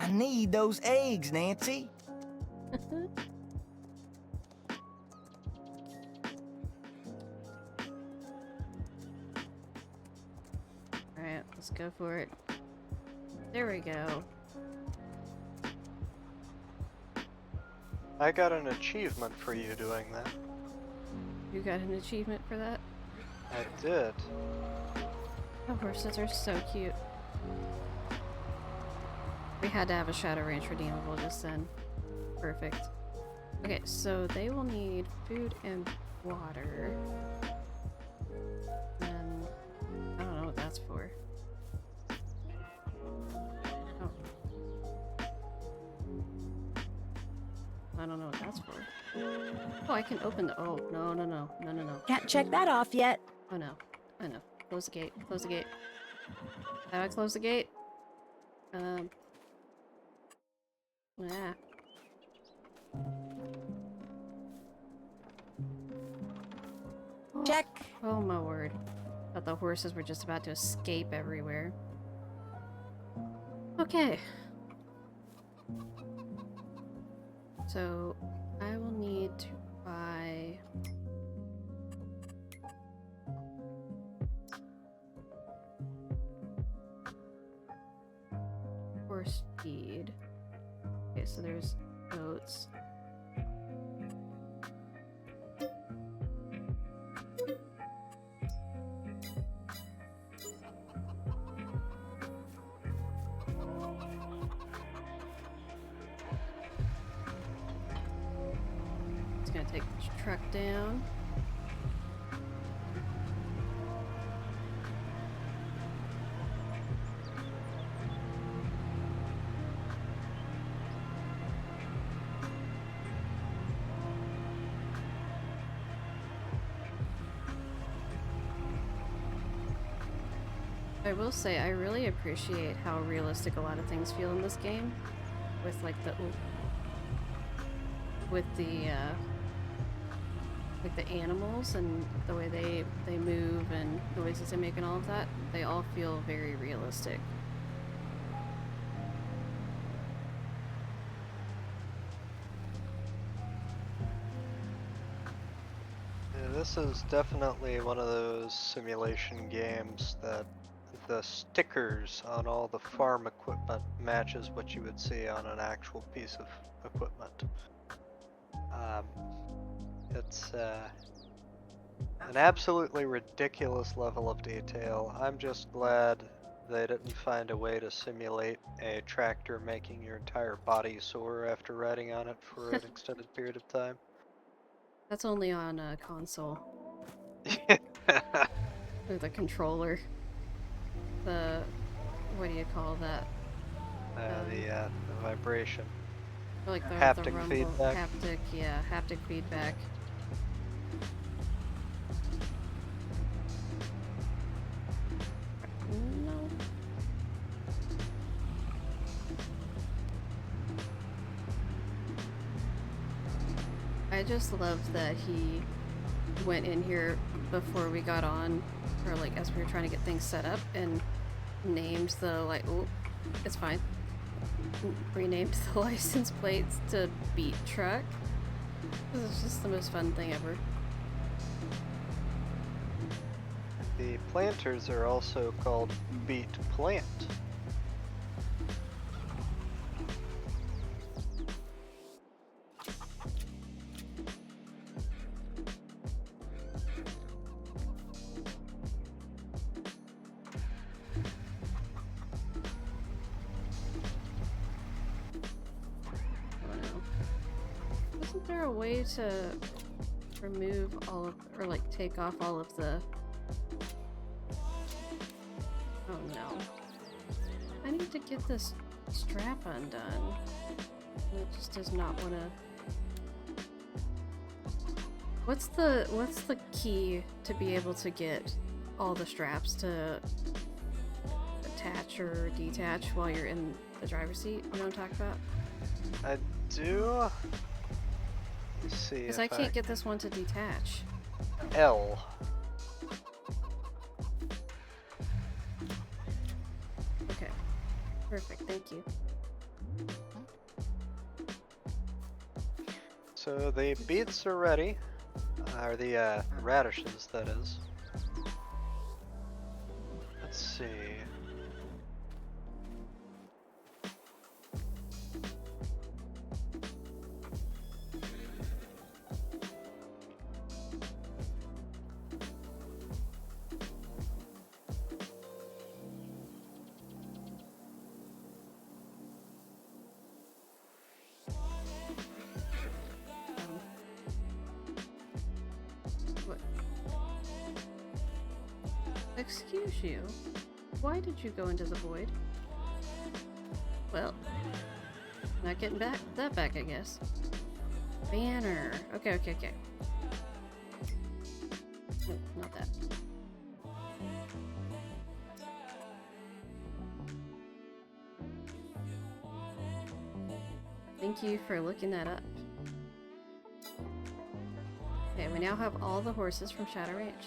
I need those eggs, Nancy. Alright, let's go for it. There we go. I got an achievement for you doing that. You got an achievement for that? I did. The horses are so cute. We had to have a Shadow Ranch redeemable just then. Perfect. Okay, so they will need food and water. And I don't know what that's for. Oh. I don't know what that's for. Oh, I can open the... Oh, no, no, no. No, no, no. Can't check that off yet. Oh, no. Oh, no. Close the gate. Close the gate. How do I close the gate? Ah. Check. Oh my word. Thought the horses were just about to escape everywhere. Okay. So, I will need to buy... horse feed. Okay, so there's oats. It's gonna take the truck down. I will say, I really appreciate how realistic a lot of things feel in this game. With like the... with the animals and the way they move and noises they make and all of that. They all feel very realistic. Yeah, This is definitely one of those simulation games that the stickers on all the farm equipment matches what you would see on an actual piece of equipment. It's an absolutely ridiculous level of detail. I'm just glad they didn't find a way to simulate a tractor making your entire body sore after riding on it for an extended period of time. That's only on a console. Or the controller. The... what do you call that? The vibration. Like the Haptic rumble... feedback. haptic, yeah, haptic feedback. No. I just love that he went in here before we got on, or like as we were trying to get things set up, and named the, like, oh, it's fine. Renamed the license plates to Beet Truck. This is just the most fun thing ever. The planters are also called beet plant. Oh no. Isn't there a way to remove all of, or like take off all of the... oh no. I need to get this strap undone. And it just does not want to... What's the key to be able to get all the straps to attach or detach while you're in the driver's seat? You know what I'm talking about? I do. Let's see. Because If I can't get this one to detach. L. Okay. Perfect, thank you. So the beets are ready. Or the radishes, that is. Let's see. What? Excuse you? Why did you go into the void? Well, not getting that back, I guess. Banner. Okay. No, not that. Thank you for looking that up. Okay, we now have all the horses from Shadow Ranch.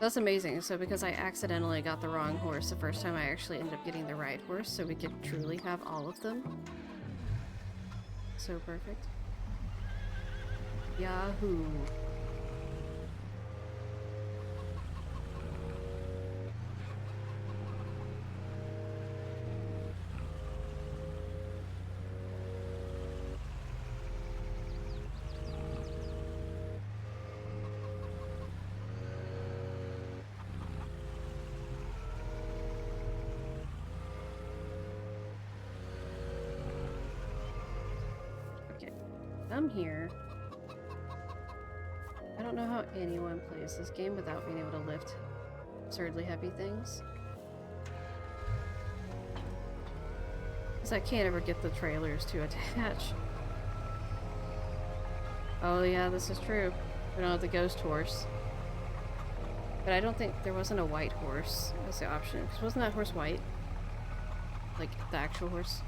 That's amazing. So because I accidentally got the wrong horse the first time, I actually ended up getting the right horse, so we could truly have all of them. So perfect. Yahoo! I'm here. I don't know how anyone plays this game without being able to lift absurdly heavy things. Because I can't ever get the trailers to attach. Oh yeah, this is true. We don't have the ghost horse. But I don't think there wasn't a white horse as the option. Because wasn't that horse white? Like, the actual horse?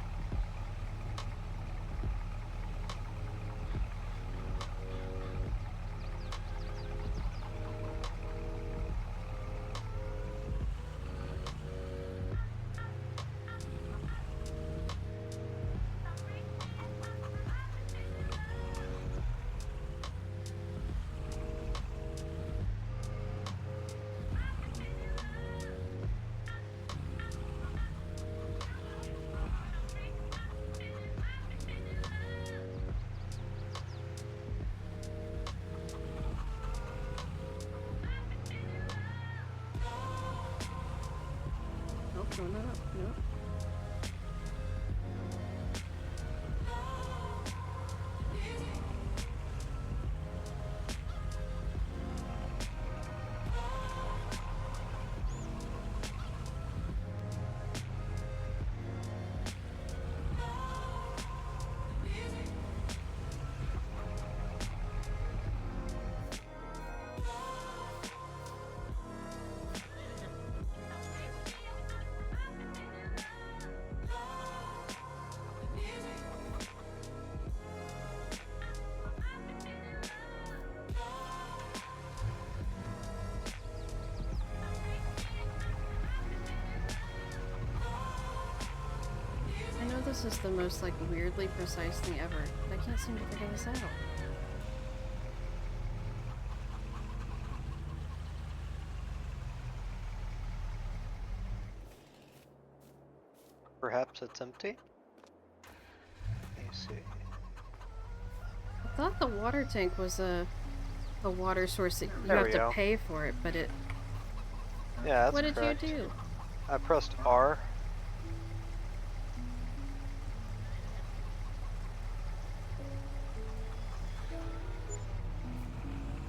going up. Nope. I know this is the most, like, weirdly precise thing ever, but I can't seem to figure this out. Perhaps it's empty? Let me see. I thought the water tank was a water source that you There have we to go. pay for it, but it... Yeah, that's What did correct. you do? I pressed R.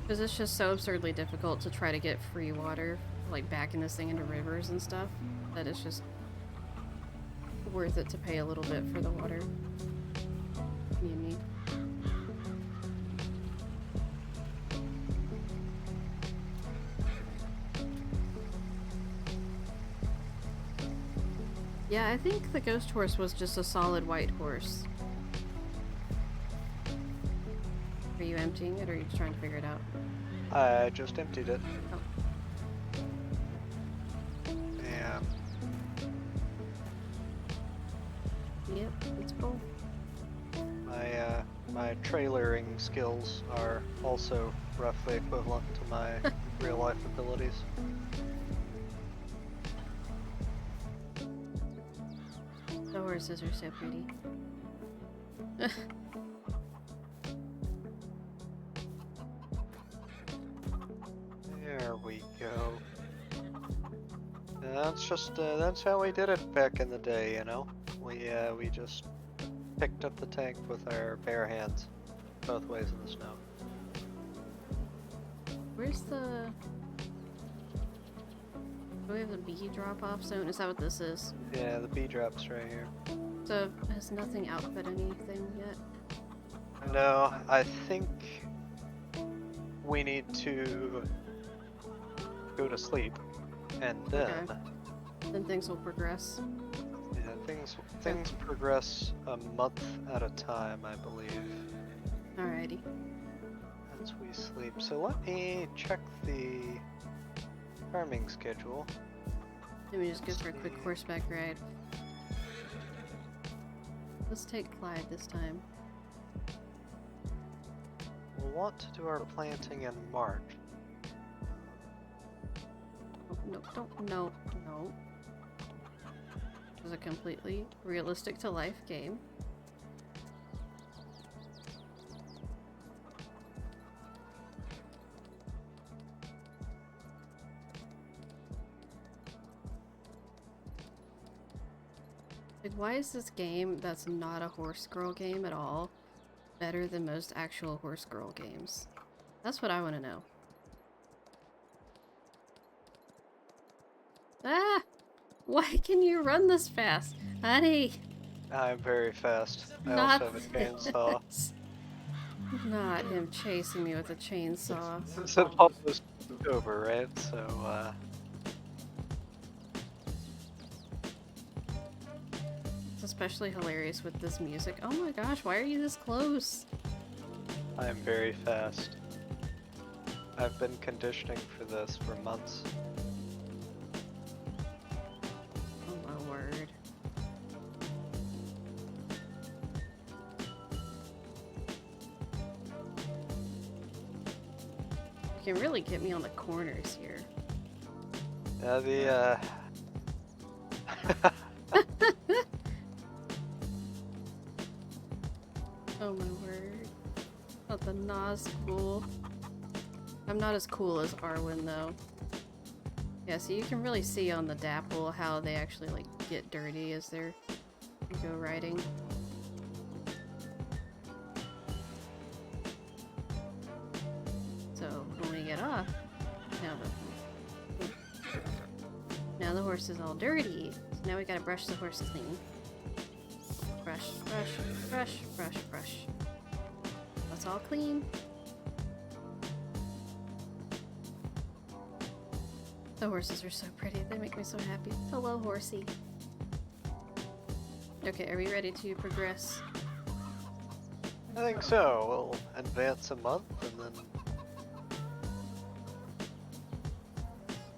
Because it's just so absurdly difficult to try to get free water, like backing this thing into rivers and stuff, that it's just worth it to pay a little bit for the water you need. Yeah, I think the ghost horse was just a solid white horse. Are you emptying it, or are you just trying to figure it out? I just emptied it. Oh. Yeah. Yep, it's cool. My trailering skills are also roughly equivalent to my real life abilities. The horses are so pretty. There we go. That's how we did it back in the day, you know. We just picked up the tank with our bare hands, both ways in the snow. Where's the... Do we have the bee drop-off zone? Is that what this is? Yeah, the bee drop's right here. So, has nothing output anything yet? No, I think we need to go to sleep, and then Then things will progress. yeah, things progress a month at a time, I believe, Alrighty. as we sleep. So let me check the farming schedule. Let me just go for a quick horseback ride. Let's take Clyde this time. We'll want to do our planting in March. Oh, no, don't, no. This is a completely realistic to life game. Like, why is this game that's not a horse girl game at all better than most actual horse girl games? That's what I want to know. Ah! Why can you run this fast? Honey! I'm very fast. I Not also have a chainsaw. this. Not him chasing me with a chainsaw. It's almost over, right? So, It's especially hilarious with this music. Oh my gosh, why are you this close? I'm very fast. I've been conditioning for this for months. Oh my word. You can really get me on the corners here. Yeah, Oh my word. Not the Nas cool. I'm not as cool as Arwen though. Yeah, so you can really see on the dapple how they actually like get dirty as you go riding. So when we get off, now the horse is all dirty. So now we gotta brush the horse clean. Brush, brush, brush, brush, brush. That's all clean. The horses are so pretty. They make me so happy. Hello, horsey. Okay, are we ready to progress? I think so. We'll advance a month and then...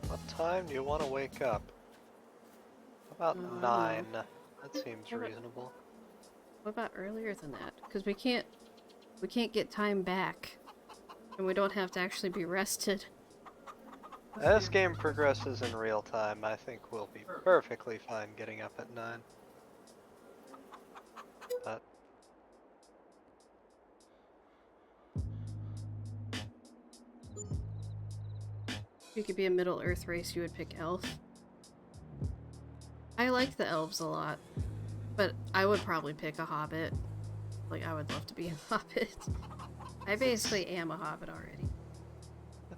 What time do you want to wake up? About 9. That seems reasonable. What about earlier than that? Because we can't get time back. And we don't have to actually be rested. As this game progresses in real time, I think we'll be perfectly fine getting up at 9. But If you could be a Middle Earth race, you would pick elf. I like the elves a lot, but I would probably pick a hobbit. Like, I would love to be a hobbit. I basically am a hobbit already.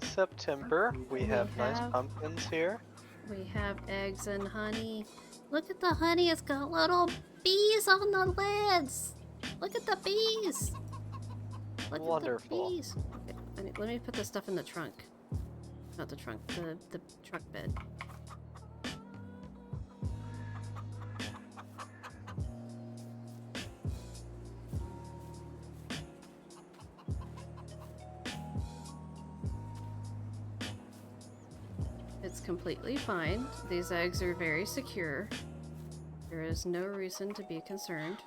it's September. We have nice pumpkins here. We have eggs and honey. Look at the honey, it's got little bees on the lids! Look at the bees! Look Wonderful. at the bees! Okay, let me put the stuff in the trunk. Not the trunk, the truck bed. It's completely fine. These eggs are very secure. There is no reason to be concerned.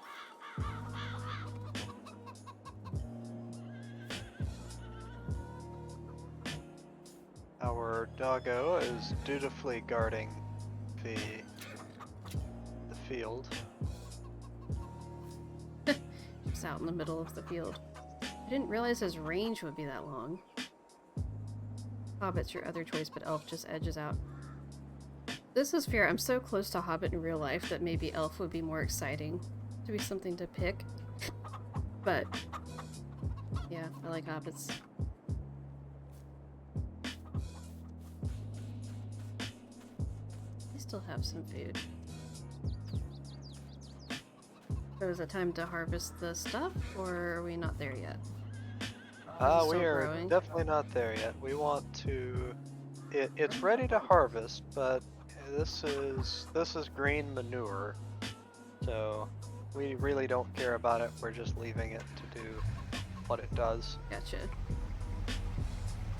Our doggo is dutifully guarding the field. Just out in the middle of the field. I didn't realize his range would be that long. Hobbit's your other choice, but elf just edges out. This is fair. I'm so close to Hobbit in real life that maybe elf would be more exciting to be something to pick. But yeah, I like hobbits. I still have some food. So is it time to harvest the stuff, or are we not there yet? We are growing? definitely not there yet. We want to... It's ready to harvest, but this is green manure. So we really don't care about it. We're just leaving it to do what it does. Gotcha.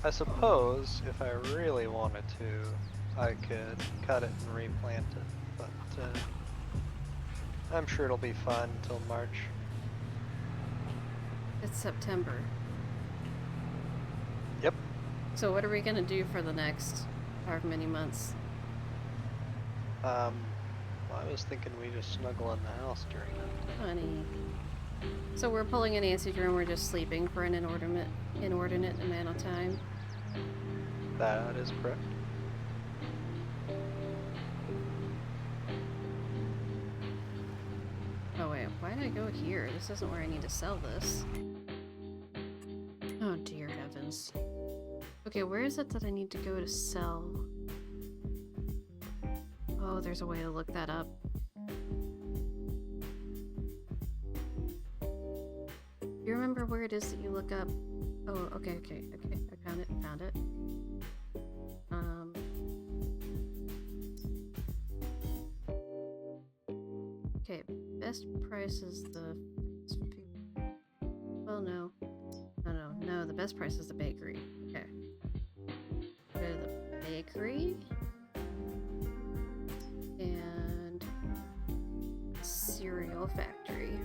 I suppose if I really wanted to, I could cut it and replant it, but I'm sure it'll be fine until March. It's September. Yep. So what are we gonna do for the next however many months? Well, I was thinking we just snuggle in the house during that time. Honey. So we're pulling a Nancy Drew and we're just sleeping for an inordinate amount of time. That is correct. Oh wait, why did I go here? This isn't where I need to sell this. Oh dear heavens. Okay, where is it that I need to go to sell? Oh, there's a way to look that up. You remember where it is that you look up? Oh, okay. I found it. Okay, best price is the... Well, no, the best price is the bakery. Okay. Go to the bakery. And... cereal factory.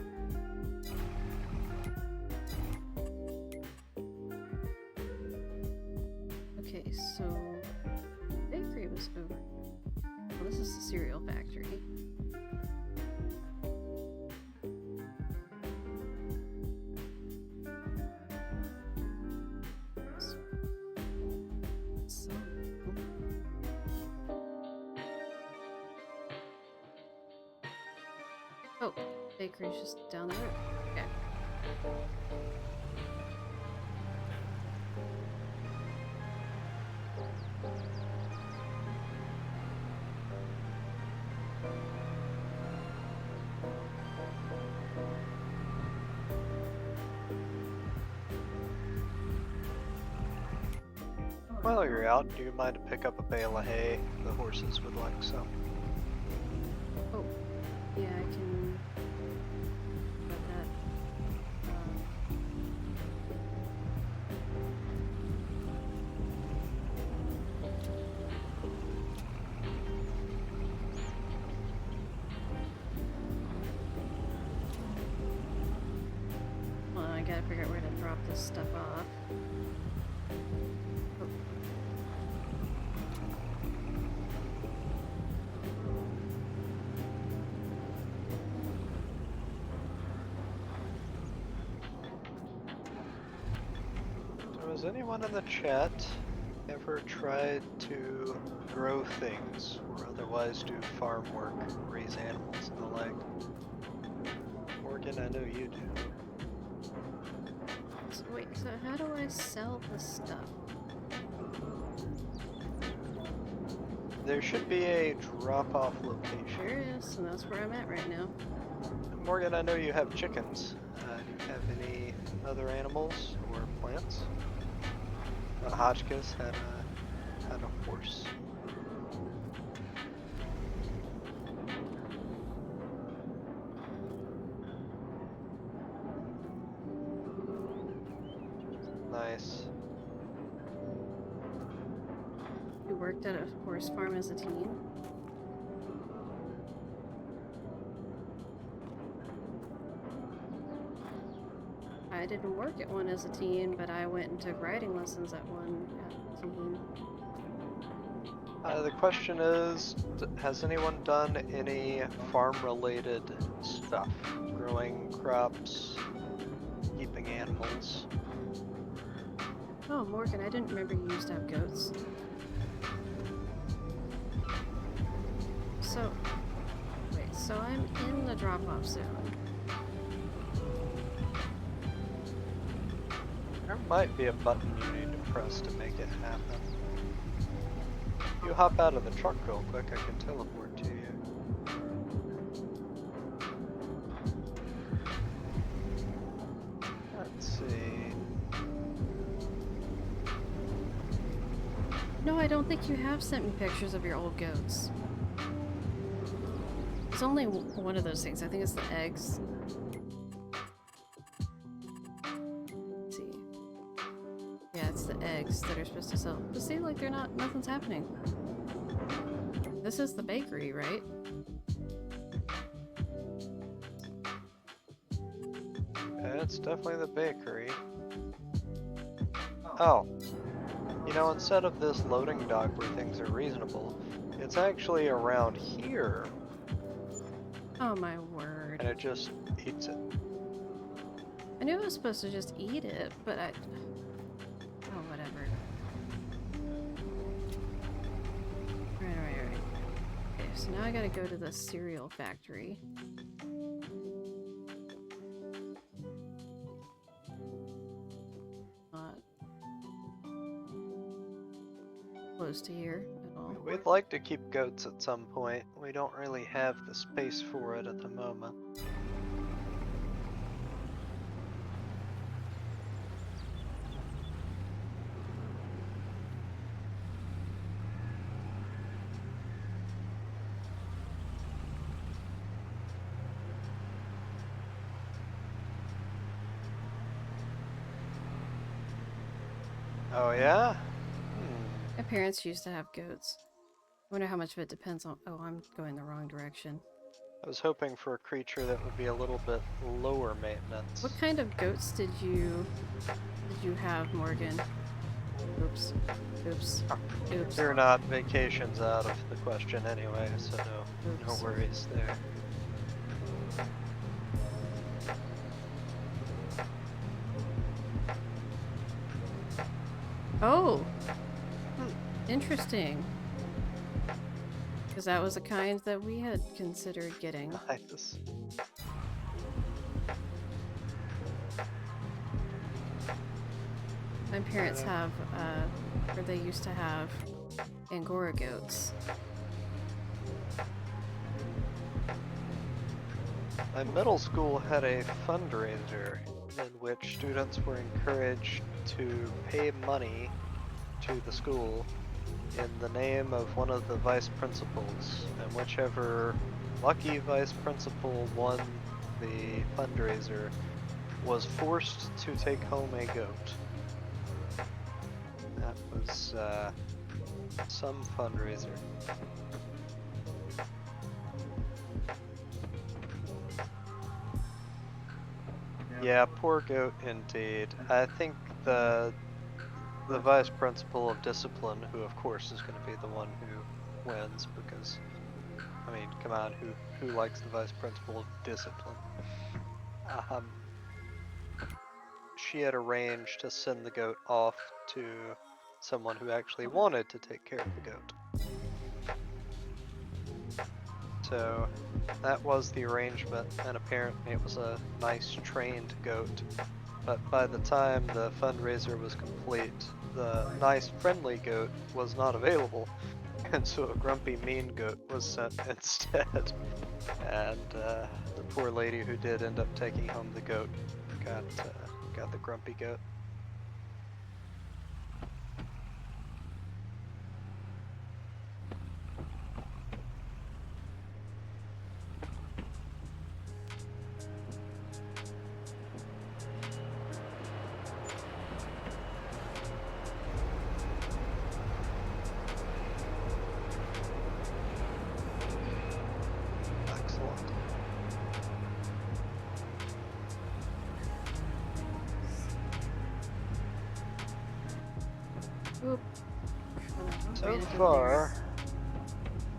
Okay, so... bakery was over. Well, this is the cereal factory. Oh, bakery's just down the road. Okay. While you're out, do you mind to pick up a bale of hay? The horses would like some. Oh, yeah, I can. Got that. Well, I gotta figure out where to drop this stuff off. Oh. So has anyone in the chat ever tried to grow things or otherwise do farm work, raise animals and the like? Morgan, I know you do. So wait, so how do I sell this stuff? There should be a drop-off location. There is, and that's where I'm at right now. Morgan, I know you have chickens. Do you have any other animals or plants? Hotchkiss had a horse. Nice. You worked at a horse farm as a teen? I didn't work at one as a teen, but I went and took riding lessons at one as a teen. The question is, has anyone done any farm-related stuff? Growing crops, keeping animals? Oh, Morgan, I didn't remember you used to have goats. So, wait, so I'm in the drop-off zone. There might be a button you need to press to make it happen. You hop out of the truck real quick, I can teleport to you. Let's see. No, I don't think you have sent me pictures of your old goats. It's only one of those things. I think it's the eggs. Let's see. Yeah, it's the eggs that are supposed to sell. But see, like, nothing's happening. This is the bakery, right? Yeah, it's definitely the bakery. Oh. You know, instead of this loading dock where things are reasonable, it's actually around here, Oh my word. and it just eats it. I knew I was supposed to just eat it, but I... Oh, whatever. Right. Okay, so now I gotta go to the cereal factory. Not close to here at all. We'd like to keep goats at some point. We don't really have the space for it at the moment. Oh yeah? My parents used to have goats. I wonder how much of it depends on... Oh, I'm going the wrong direction. I was hoping for a creature that would be a little bit lower maintenance. What kind of goats did you have, Morgan? Oops. Oops. Oops. They're not vacations out of the question anyway, so no Oops. worries there. Oh! Interesting. Because that was a kind that we had considered getting. Nice. My parents have, or they used to have, Angora goats. My middle school had a fundraiser in which students were encouraged to pay money to the school in the name of one of the vice principals, and whichever lucky vice principal won the fundraiser was forced to take home a goat. That was some fundraiser. Yeah, poor goat indeed. I think the vice principal of discipline, who of course is going to be the one who wins, because I mean, come on, who likes the vice principal of discipline? She had arranged to send the goat off to someone who actually wanted to take care of the goat. So that was the arrangement, and apparently it was a nice trained goat. But by the time the fundraiser was complete, the nice friendly goat was not available, and so a grumpy mean goat was sent instead. And the poor lady who did end up taking home the goat got the grumpy goat. Excellent. Oop. So Ran into far,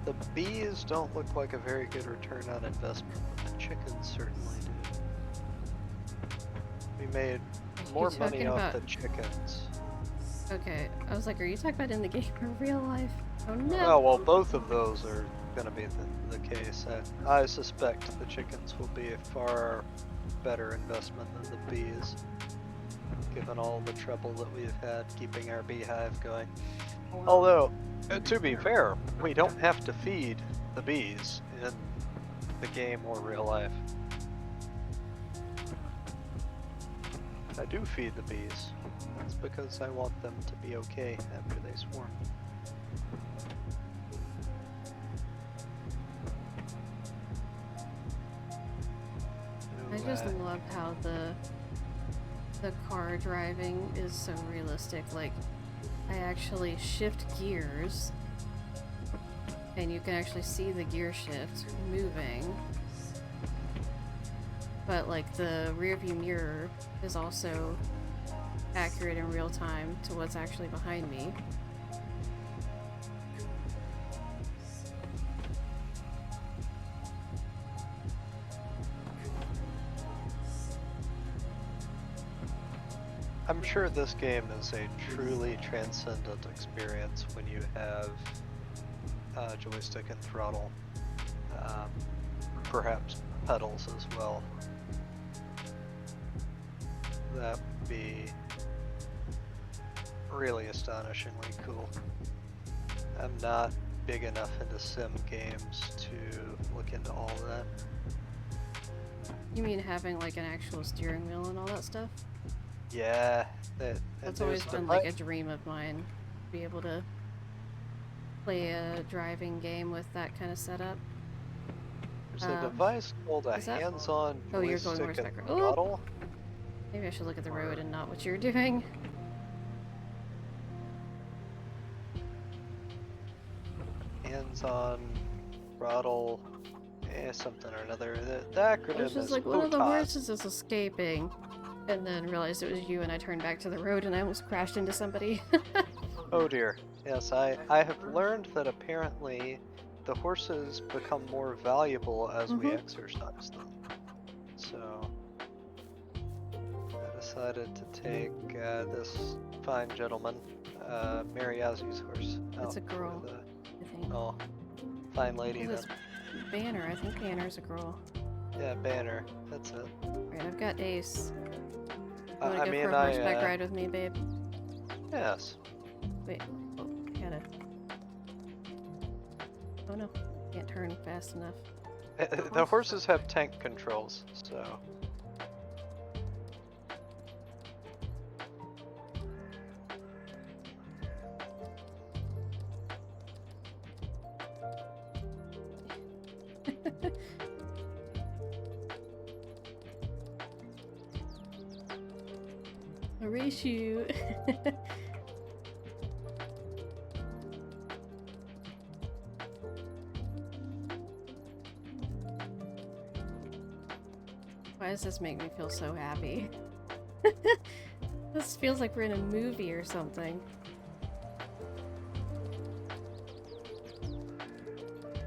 the bees don't look like a very good return on investment, but the chickens certainly do. We made more money talking off about- the chickens. Okay, I was like, are you talking about in the game or real life? Oh no! Oh, well, both of those are going to be the case. I suspect the chickens will be a far better investment than the bees, given all the trouble that we've had keeping our beehive going. Although, to be fair, we don't have to feed the bees in the game or real life. I do feed the bees. That's because I want them to be okay after they swarm. I just love how the car driving is so realistic. Like, I actually shift gears, and you can actually see the gear shift moving. But like the rear view mirror is also accurate in real time to what's actually behind me. I'm sure this game is a truly transcendent experience when you have joystick and throttle, perhaps pedals as well. That would be really astonishingly cool. I'm not big enough into sim games to look into all of that. You mean having like an actual steering wheel and all that stuff? Yeah, That's always been like a dream of mine, to be able to play a driving game with that kind of setup. There's a device called a is that- hands-on Oh, you're going joystick horseback. and Oh! throttle. Maybe I should look at the road and not what you're doing. Hands-on throttle, something or another. The acronym I was just is like, one of the HOTAS. horses is escaping. And then realized it was you, and I turned back to the road and I almost crashed into somebody. Oh dear. Yes, I have learned that apparently the horses become more valuable as we exercise them. So I decided to take this fine gentleman, Mariazi's horse, out It's a girl, for I think. the fine lady Oh, then. that's Banner. I think Banner's a girl. Yeah, Banner. That's it. Alright, I've got Ace. You wanna I go mean, for a horseback ride with me, babe? Yes. Wait. Oh, I gotta. Oh no. Can't turn fast enough. The horses have tank controls, so. A reshoot. Why does this make me feel so happy? This feels like we're in a movie or something.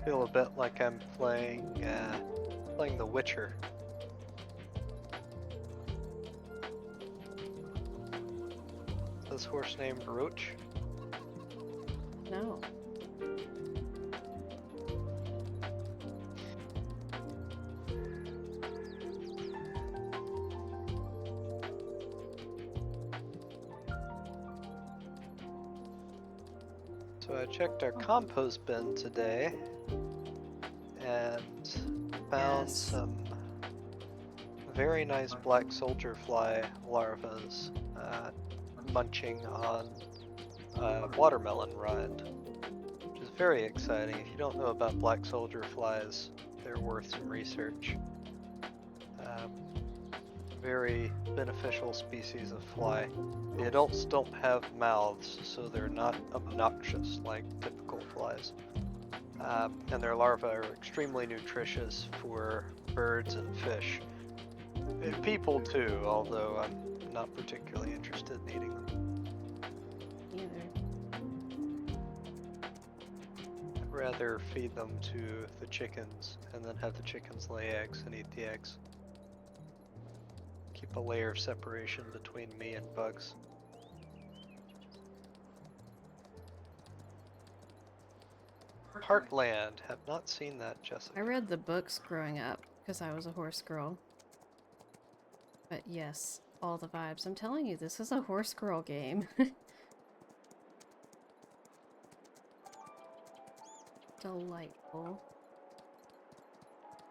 Feel a bit like I'm playing The Witcher. Is this horse named Roach? No. So I checked our compost bin today and found Yes. some very nice black soldier fly larvas munching on a watermelon rind, which is very exciting. If you don't know about black soldier flies, they're worth some research. Very beneficial species of fly. The adults don't have mouths, so they're not obnoxious like typical flies. And their larvae are extremely nutritious for birds and fish. And people too, although I'm not particularly interested in eating them. Either. I'd rather feed them to the chickens and then have the chickens lay eggs and eat the eggs. Keep a layer of separation between me and bugs. Heartland. Have not seen that, Jessica. I read the books growing up because I was a horse girl. But yes, all the vibes. I'm telling you, this is a horse girl game. Delightful.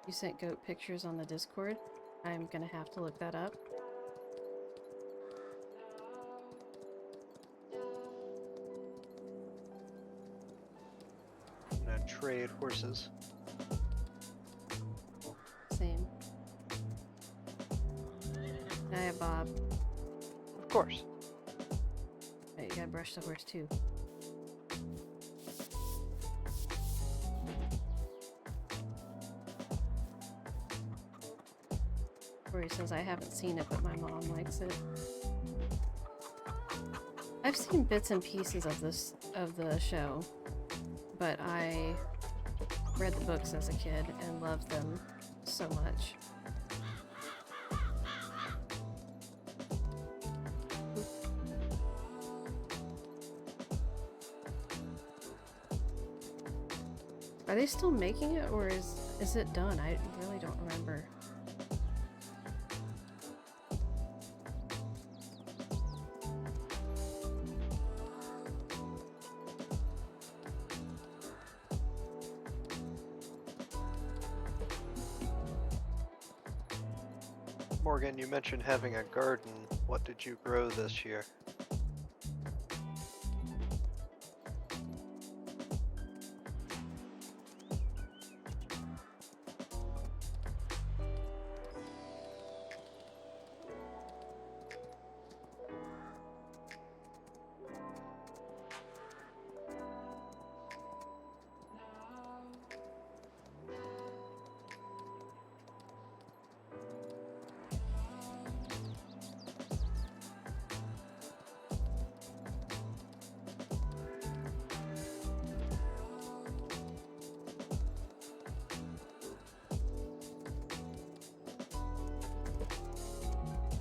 You sent goat pictures on the Discord? I'm gonna have to look that up. I'm gonna trade horses. Same. I have Bob. Of course. Wait, you gotta brush the horse too. Corey says I haven't seen it, but my mom likes it. I've seen bits and pieces of the show, but I read the books as a kid and loved them so much. Are they still making it, or is it done? I really don't remember. Morgan, you mentioned having a garden. What did you grow this year?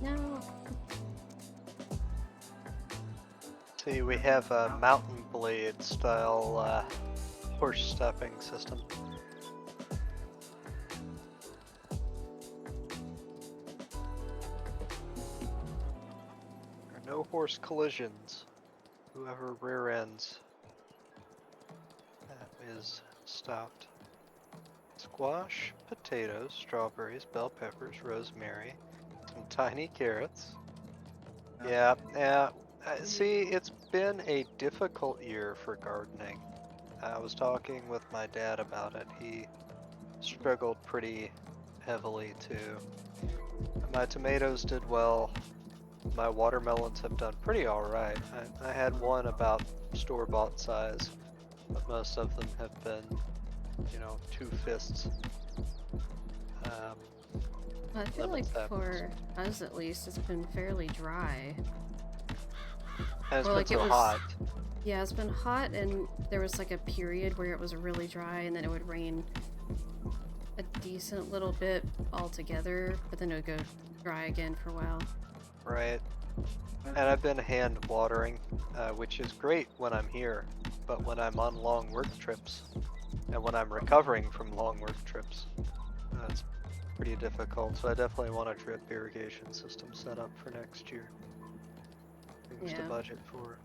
No. See, we have a mountain blade style horse stopping system. There are no horse collisions. whoever rear ends that is stopped. Squash, potatoes, strawberries, bell peppers, rosemary, some tiny carrots. Yeah, yeah. See, it's been a difficult year for gardening. I was talking with my dad about it. He struggled pretty heavily too. My tomatoes did well. My watermelons have done pretty alright. I had one about store-bought size, but most of them have been, you know, 2 fists. I feel like Lemons have for us at least, it's been fairly dry. and it's Or been like it so was, hot. yeah, it's been hot, and there was like a period where it was really dry, and then it would rain a decent little bit altogether, but then it would go dry again for a while. Right. And I've been hand watering, which is great when I'm here, but when I'm on long work trips, and when I'm recovering from long work trips, it's pretty difficult. So I definitely want a drip irrigation system set up for next year. Things to Yeah. budget for.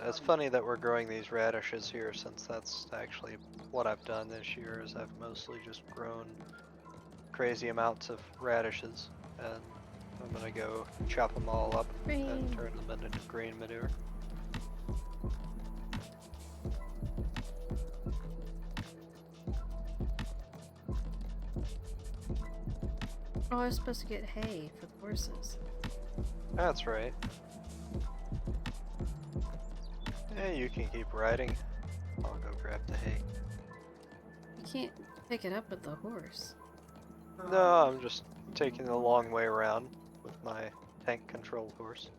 It's funny that we're growing these radishes here, since that's actually what I've done this year. Is I've mostly just grown crazy amounts of radishes, and I'm gonna go chop them all up and Green. turn them into green manure. Oh, I was supposed to get hay for the horses. That's right. Yeah, you can keep riding. I'll go grab the hay. You can't pick it up with the horse. No, I'm just taking the long way around with my tank-controlled horse.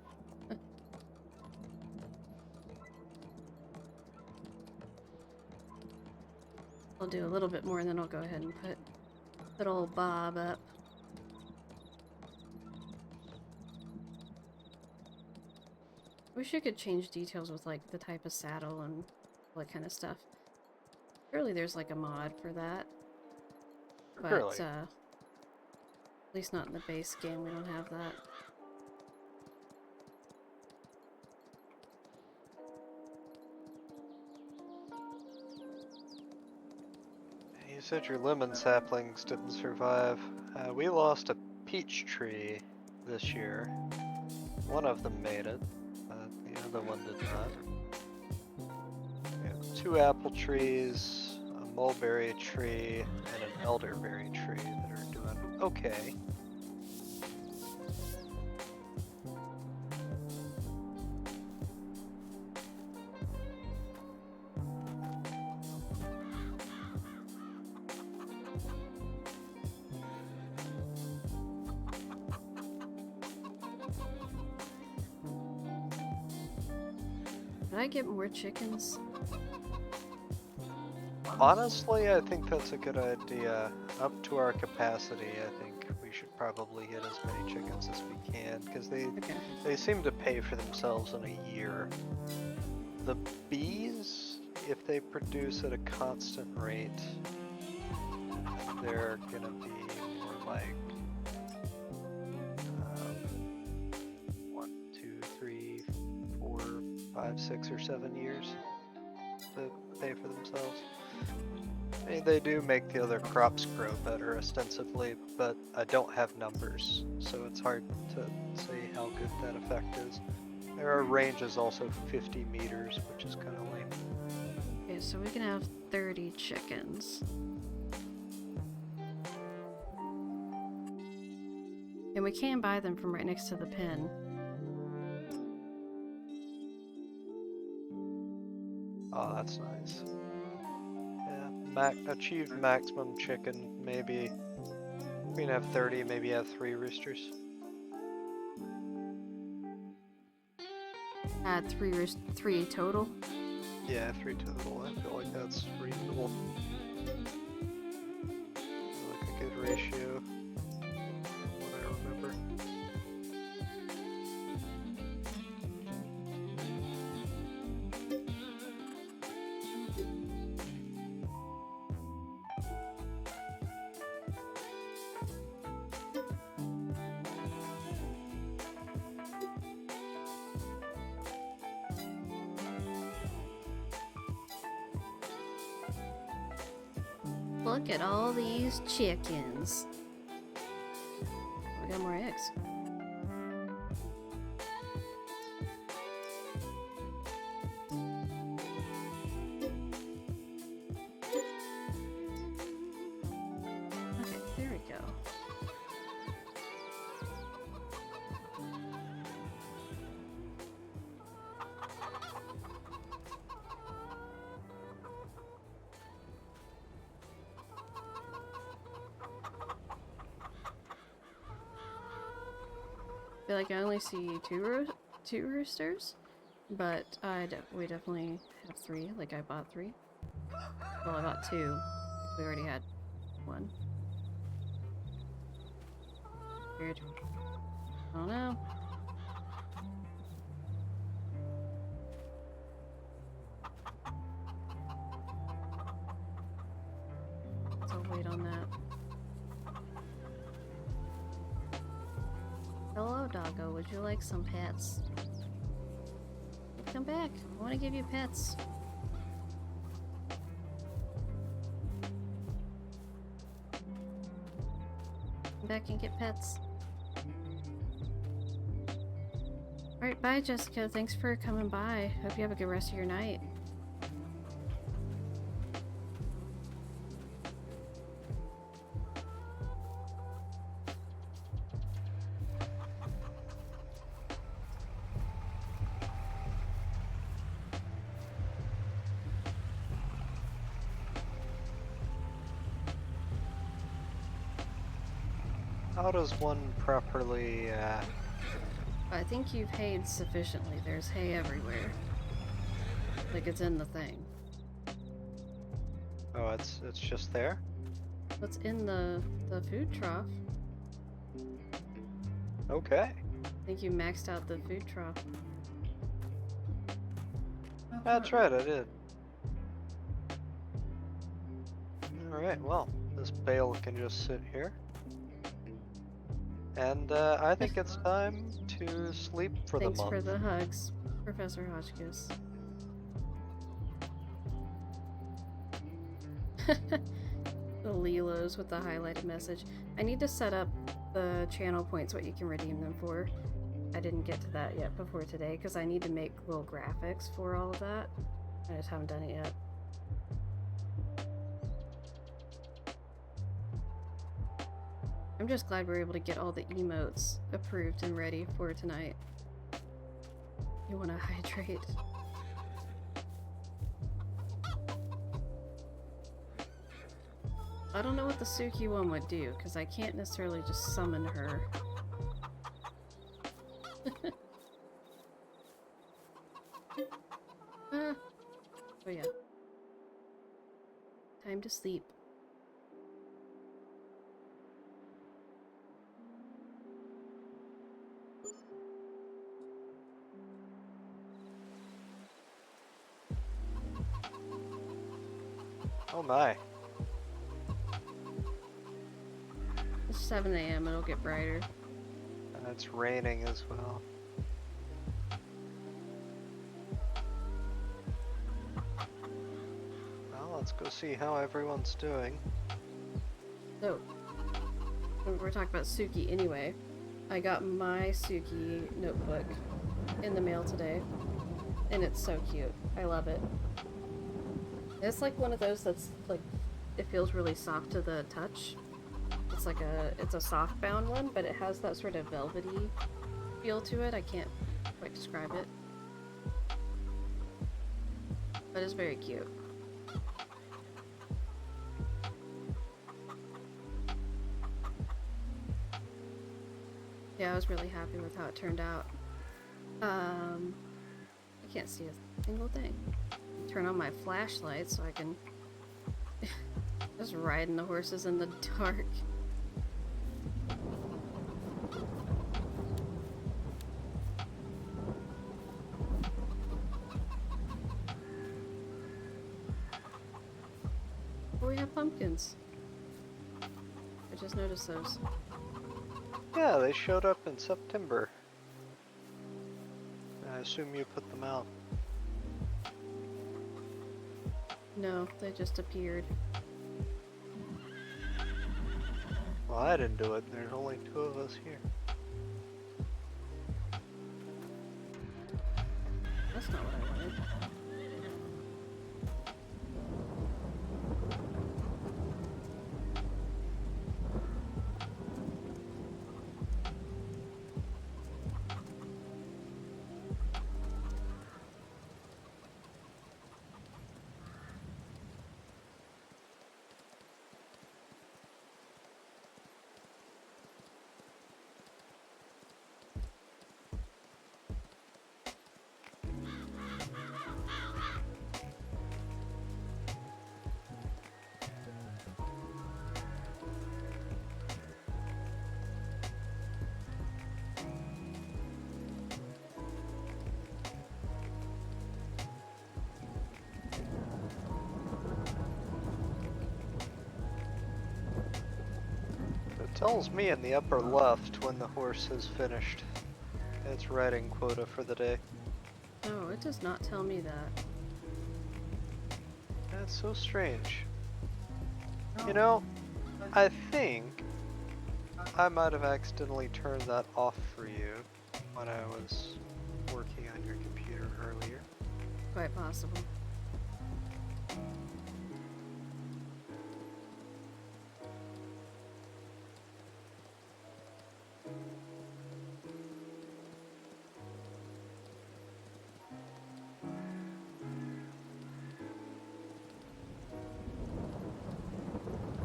I'll do a little bit more and then I'll go ahead and put old Bob up. Wish you could change details with like the type of saddle and all that kind of stuff. Surely there's like a mod for that. But Really? at least not in the base game, we don't have that. You said your lemon saplings didn't survive. We lost a peach tree this year. One of them made it, the other one did not. We have 2 apple trees, a mulberry tree, and an elderberry tree that are doing okay. Did I get more chickens? Honestly, I think that's a good idea. Up to our capacity, I think we should probably get as many chickens as we can, because Okay. they seem to pay for themselves in a year. The bees, if they produce at a constant rate, they're gonna be more like 1, 2, 3, 4, 5, 6, or 7 years to pay for themselves. I mean, they do make the other crops grow better ostensibly, but I don't have numbers, so it's hard to say how good that effect is. Their range is also 50 meters, which is kind of lame. Okay, so we can have 30 chickens. And we can buy them from right next to the pen. Oh, that's nice. Yeah, achieve maximum chicken, maybe. We can have 30, maybe have 3 roosters. Add three total. Yeah, 3 total. I feel like that's reasonable. Like a good ratio. What I remember. Look at all these chickens. We got more eggs. Okay, there we go. I feel like I only see two roosters, but we definitely have 3. Like I bought 3. Well, I bought 2. We already had 1. Weird. I don't know. So I'll wait on that. Hello, doggo. Would you like some pets? Come back. I want to give you pets. Come back and get pets. Alright, bye, Jessica. Thanks for coming by. Hope you have a good rest of your night. How does one properly, I think you've hayed sufficiently. There's hay everywhere. Like it's in the thing. oh, it's just there? What's in the food trough? Okay. I think you maxed out the food trough. That's right, I did. Alright, well, this bale can just sit here. And I think it's time to sleep for Thanks the month. for the hugs, Professor Hotchkiss. The Lilos with the highlighted message. I need to set up the channel points, what you can redeem them for. I didn't get to that yet before today because I need to make little graphics for all of that. I just haven't done it yet. I'm just glad we were able to get all the emotes approved and ready for tonight. You want to hydrate? I don't know what the Suki one would do, because I can't necessarily just summon her. Oh yeah. Time to sleep. Oh my. It's 7 a.m. It'll get brighter. And it's raining as well. Well, let's go see how everyone's doing. So, we're talking about Suki anyway. I got my Suki notebook in the mail today, and it's so cute. I love it. It's like one of those that's like, it feels really soft to the touch. It's like it's a soft bound one, but it has that sort of velvety feel to it. I can't quite describe it. But it's very cute. Yeah, I was really happy with how it turned out. I can't see a single thing. Turn on my flashlight so I can just riding the horses in the dark. Oh, we have pumpkins. I just noticed those. Yeah, they showed up in September. I assume you put them out. No, they just appeared. Well, I didn't do it. There's only 2 of us here. That's not what I wanted. It tells me in the upper left when the horse has finished its riding quota for the day. Oh, it does not tell me that. That's so strange. You know, I think I might have accidentally turned that off for you when I was working on your computer earlier. Quite possible.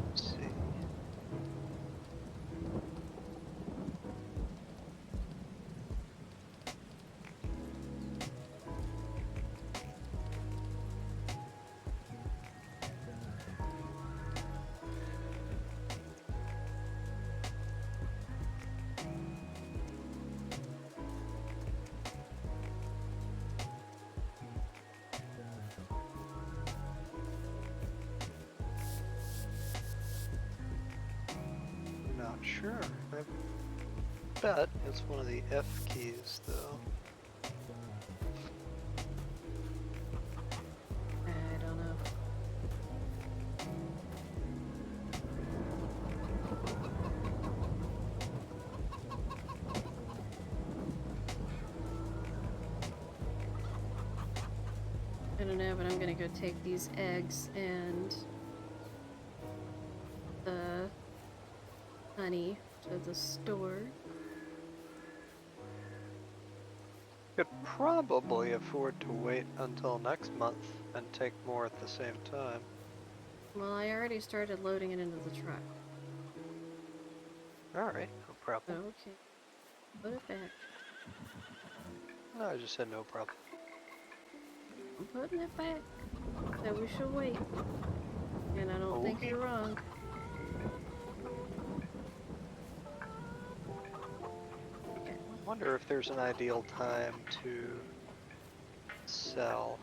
Let's see. Not sure. I bet it's one of the F keys, though. I don't know. I don't know, but I'm gonna go take these eggs and the honey to the store. Could probably afford to wait until next month and take more at the same time. Well, I already started loading it into the truck. Alright, no problem. Okay. Put it back. No, I just said no problem. I'm putting it back. So we should wait. And I don't think Okay. you're wrong. Okay. Wonder if there's an ideal time to sell.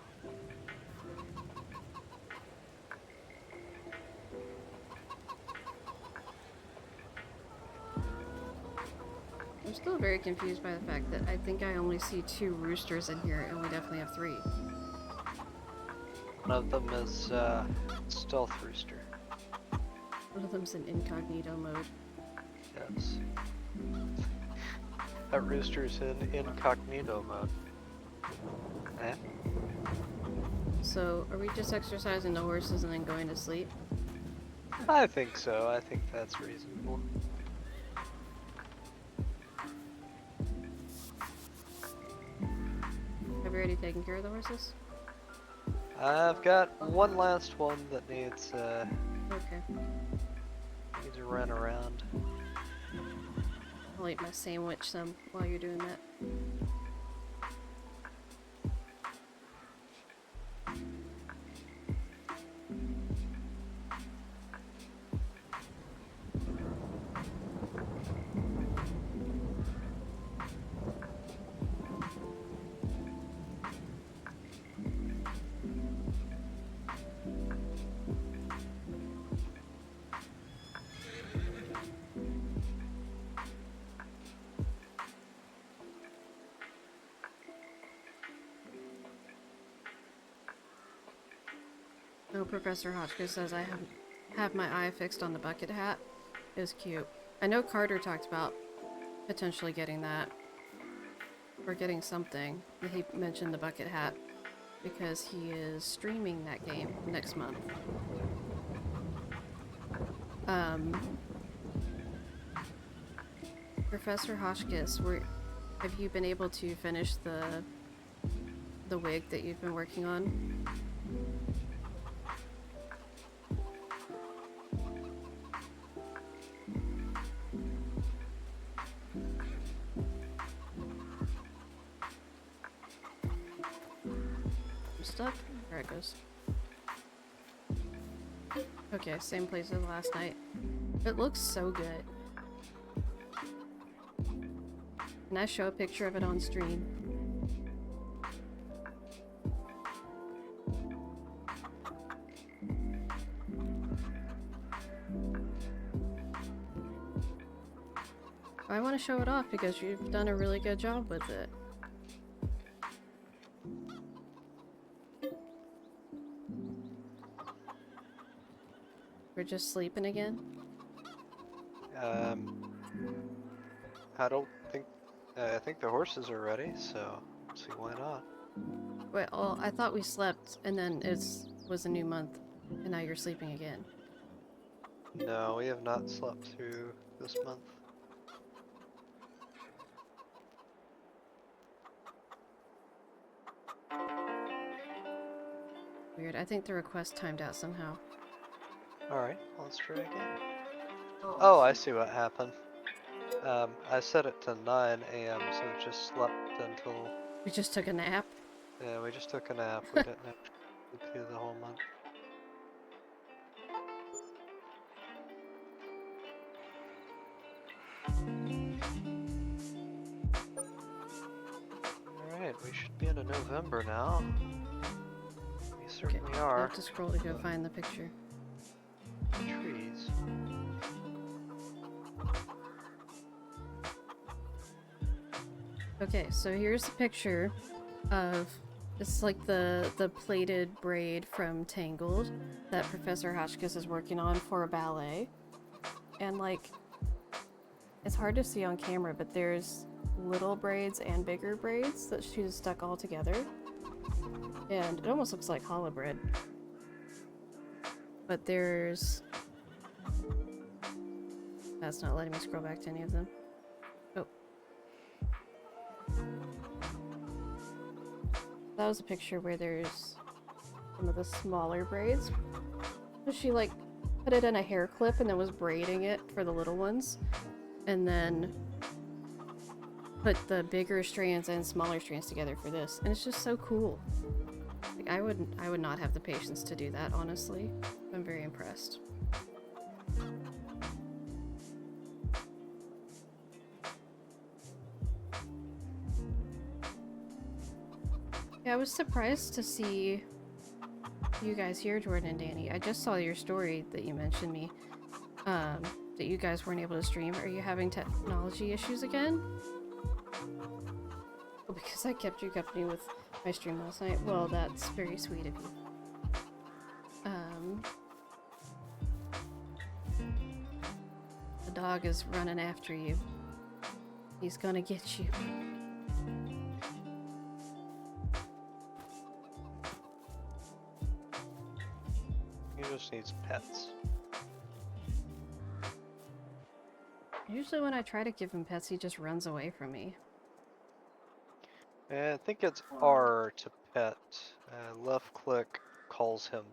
I'm still very confused by the fact that I think I only see 2 roosters in here and we definitely have 3. One of them is Stealth Rooster. One of them's in incognito mode. Yes. That rooster's in incognito mode. Eh? So, are we just exercising the horses and then going to sleep? I think so. I think that's reasonable. Have you already taken care of the horses? I've got one last one that needs Okay. to run around. I'll eat my sandwich some while you're doing that. Oh, Professor Hotchkiss says I have my eye fixed on the bucket hat. It was cute. I know Carter talked about potentially getting that. Or getting something. He mentioned the bucket hat. Because he is streaming that game next month. Professor Hotchkiss, have you been able to finish the wig that you've been working on? I'm stuck? There it goes. Okay, same place as last night. It looks so good. Can I show a picture of it on stream? I want to show it off because you've done a really good job with it. We're just sleeping again? I don't think. I think the horses are ready, so let's see why not. Wait, oh, I thought we slept and then it was a new month and now you're sleeping again. No, we have not slept through this month. Weird. I think the request timed out somehow. Alright, let's try again. Oh, I see what happened. I set it to 9 a.m., so it just slept until... We just took a nap. Yeah, we just took a nap. We didn't have to sleep through the whole month. Alright, we should be into November now. We certainly I are. have to scroll to go find the picture. Trees. Okay, so here's a picture of it's like the plaited braid from Tangled that Professor Hotchkiss is working on for a ballet. And like it's hard to see on camera, but there's little braids and bigger braids that she's stuck all together. And it almost looks like challah bread. But there's... That's not letting me scroll back to any of them. Oh. That was a picture where there's some of the smaller braids. So she like put it in a hair clip and then was braiding it for the little ones. And then put the bigger strands and smaller strands together for this. And it's just so cool. Like I would not have the patience to do that, honestly. I'm very impressed. Yeah, I was surprised to see you guys here, Jordan and Danny. I just saw your story that you mentioned me. That you guys weren't able to stream. Are you having technology issues again? Oh, because I kept you company with my stream last night. Well, that's very sweet of you. The dog is running after you. He's gonna get you. He just needs pets. Usually when I try to give him pets, he just runs away from me. I think it's R to pet. Left click calls him.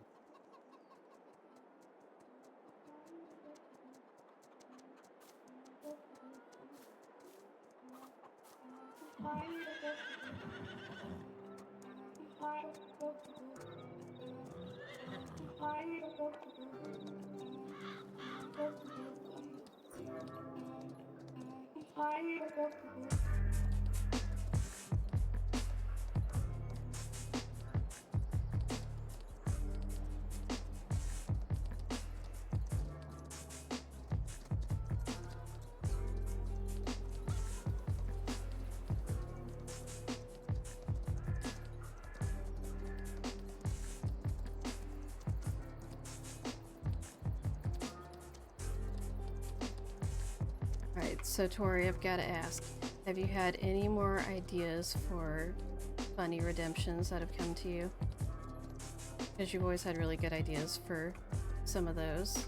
So Tori, I've got to ask, have you had any more ideas for funny redemptions that have come to you? Because you've always had really good ideas for some of those.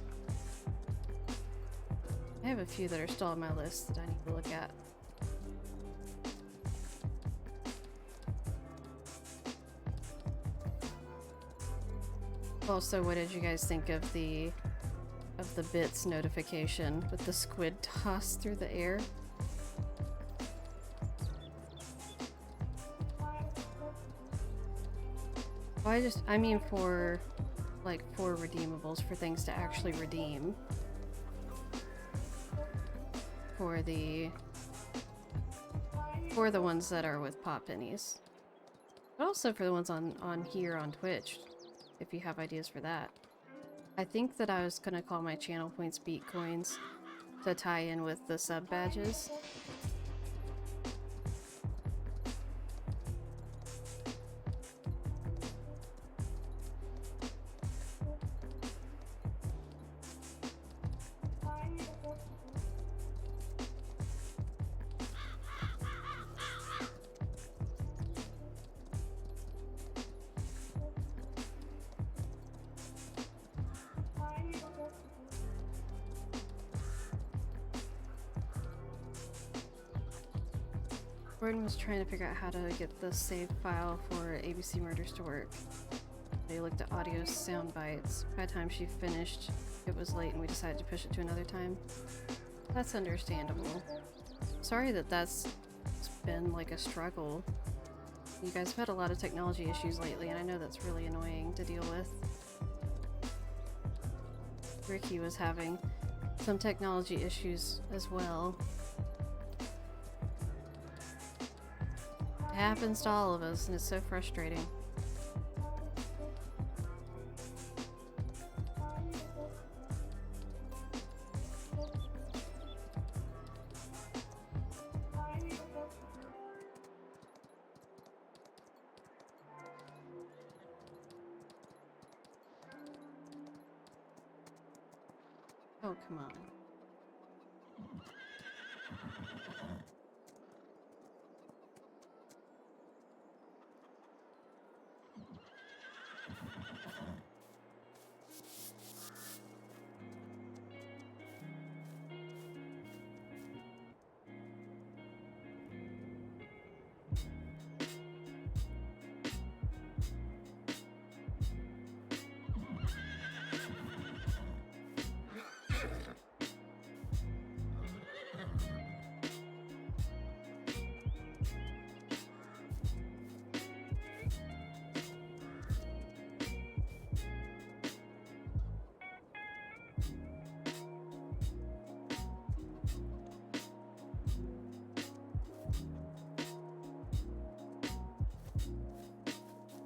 I have a few that are still on my list that I need to look at. Also, what did you guys think of the bits notification with the squid tossed through the air? Well, I mean for redeemables, for things to actually redeem. For the ones that are with pop pennies. But also for the ones on here on Twitch, if you have ideas for that. I think that I was gonna call my channel points Beet coins to tie in with the sub badges. Gordon was trying to figure out how to get the save file for ABC Murders to work. They looked at audio sound bites. By the time she finished, it was late and we decided to push it to another time. That's understandable. Sorry that that's been like a struggle. You guys have had a lot of technology issues lately, and I know that's really annoying to deal with. Ricky was having some technology issues as well. It happens to all of us, and it's so frustrating. Oh, come on.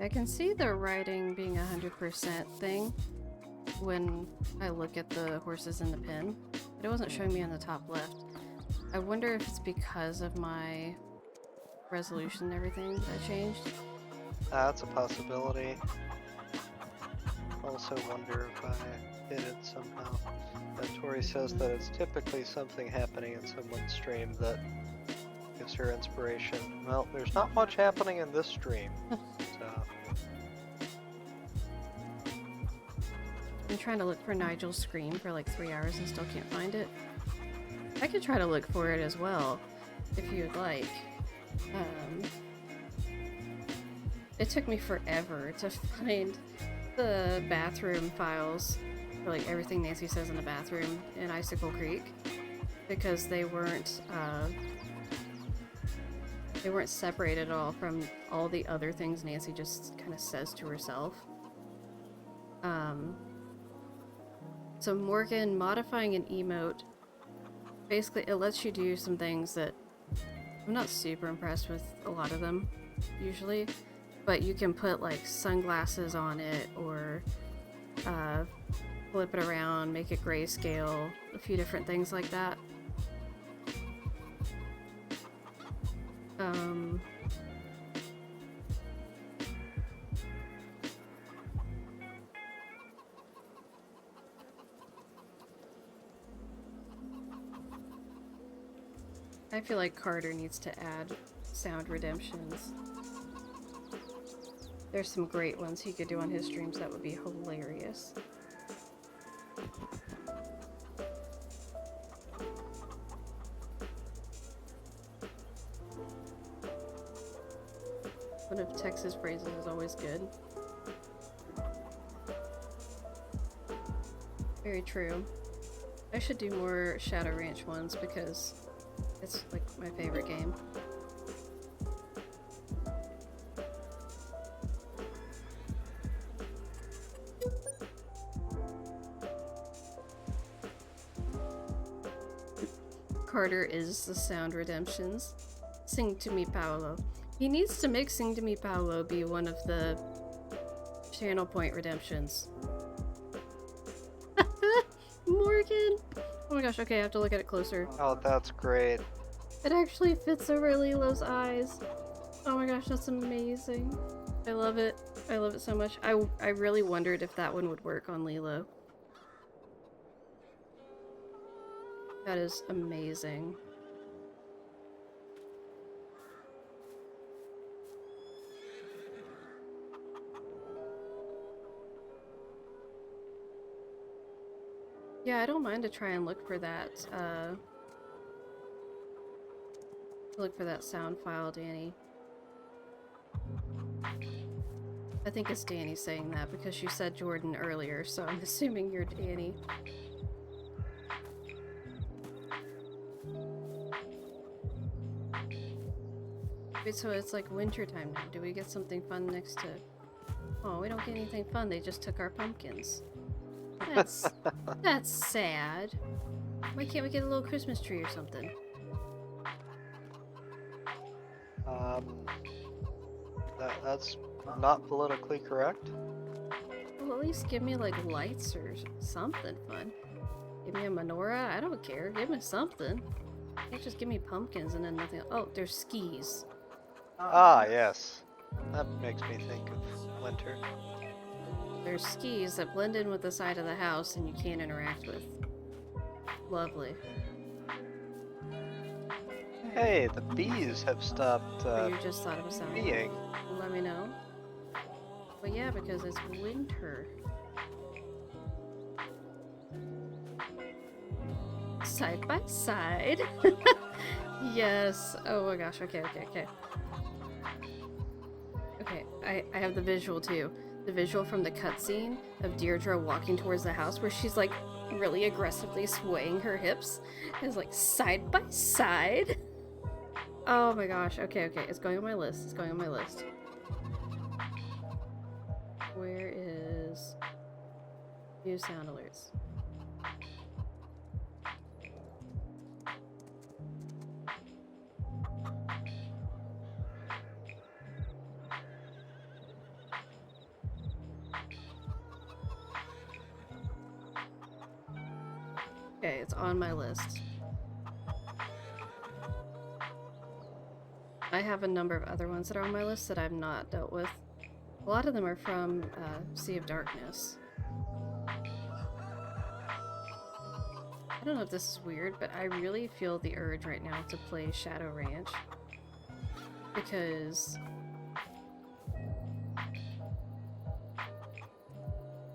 I can see the writing being 100% thing when I look at the horses in the pen, but it wasn't showing me on the top left. I wonder if it's because of my resolution and everything that changed. That's a possibility. Also wonder if I hit it somehow. Tori says that it's typically something happening in someone's stream that gives her inspiration. Well, there's not much happening in this stream, so... I'm trying to look for Nigel's scream for like 3 hours and still can't find it. I could try to look for it as well, if you would like. It took me forever to find the bathroom files for like everything Nancy says in the bathroom in Icicle Creek, because they weren't separated at all from all the other things Nancy just kind of says to herself. So Morgan modifying an emote, basically it lets you do some things that I'm not super impressed with a lot of them usually, but you can put like sunglasses on it or flip it around, make it grayscale, a few different things like that. I feel like Carter needs to add sound redemptions. There's some great ones he could do on his streams that would be hilarious. One of Texas phrases is always good. Very true. I should do more Shadow Ranch ones because it's like my favorite game. Carter is the sound redemptions. Sing to me, Paolo. He needs to make Sing to me, Paolo be one of the channel point redemptions. Morgan! Oh my gosh, okay, I have to look at it closer. Oh, that's great. It actually fits over Lilo's eyes. Oh my gosh, that's amazing. I love it. I love it so much. I really wondered if that one would work on Lilo. That is amazing. Yeah, I don't mind to try and look for that, sound file, Danny. I think it's Danny saying that because you said Jordan earlier, so I'm assuming you're Danny. Wait, so it's like wintertime now. Do we get something fun next to... Oh, we don't get anything fun. They just took our pumpkins. That's sad. Why can't we get a little Christmas tree or something? That's not politically correct. Well, at least give me like lights or something fun. Give me a menorah. I don't care. Give me something. You can't just give me pumpkins and then nothing else. Oh, there's skis. Ah, yes. That makes me think of winter. There's skis that blend in with the side of the house and you can't interact with. Lovely. Hey, the bees have stopped Or you just thought of a sound. being. Let me know. But yeah, because it's winter. Side by side. Yes. Oh my gosh. Okay. Okay, I have the visual too. The visual from the cutscene of Deirdre walking towards the house where she's like really aggressively swaying her hips. It's like side by side. Oh my gosh. Okay. It's going on my list. Where is new sound alerts? Okay, it's on my list. I have a number of other ones that are on my list that I've not dealt with. A lot of them are from Sea of Darkness. I don't know if this is weird, but I really feel the urge right now to play Shadow Ranch. Because...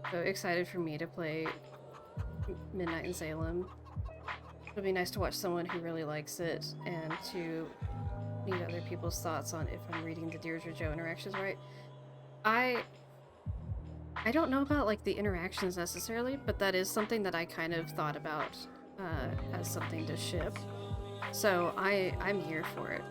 so excited for me to play Midnight in Salem. It'll be nice to watch someone who really likes it and to need other people's thoughts on if I'm reading the Deirdre Joe interactions right. I don't know about like the interactions necessarily, but that is something that I kind of thought about as something to ship. So I'm here for it.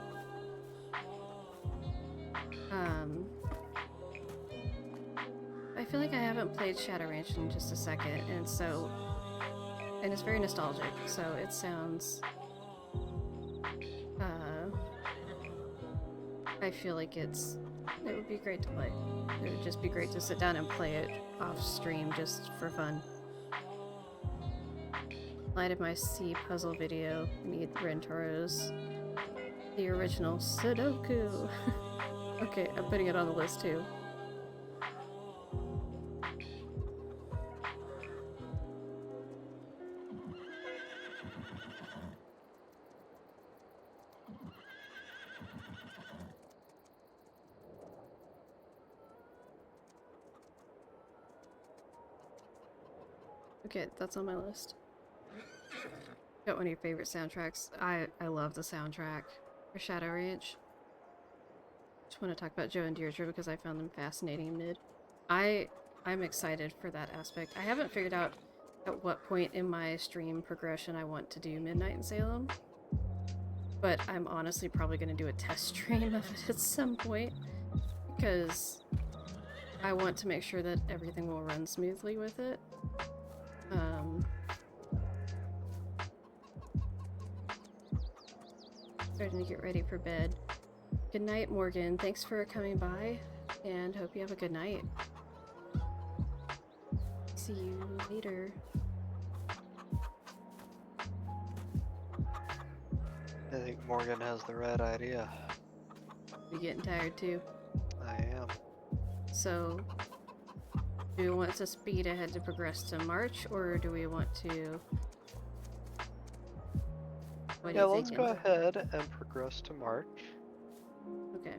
I feel like I haven't played Shadow Ranch in just a second, and it's very nostalgic, so it sounds I feel like it would be great to play. It would just be great to sit down and play it off stream just for fun. Light of My Sea puzzle video, need Rentoros. The original Sudoku. Okay, I'm putting it on the list too. Okay, that's on my list. Got one of your favorite soundtracks. I love the soundtrack for Shadow Ranch. Just want to talk about Joe and Deirdre because I found them fascinating in mid. I'm excited for that aspect. I haven't figured out at what point in my stream progression I want to do Midnight in Salem, but I'm honestly probably going to do a test stream of it at some point because I want to make sure that everything will run smoothly with it. Starting to get ready for bed. Good night, Morgan. Thanks for coming by, and hope you have a good night. See you later. I think Morgan has the right idea. You're getting tired too. I am. So, do we want to speed ahead to progress to March, or do we want to... What are Yeah, you let's thinking? go ahead and progress to March. Okay.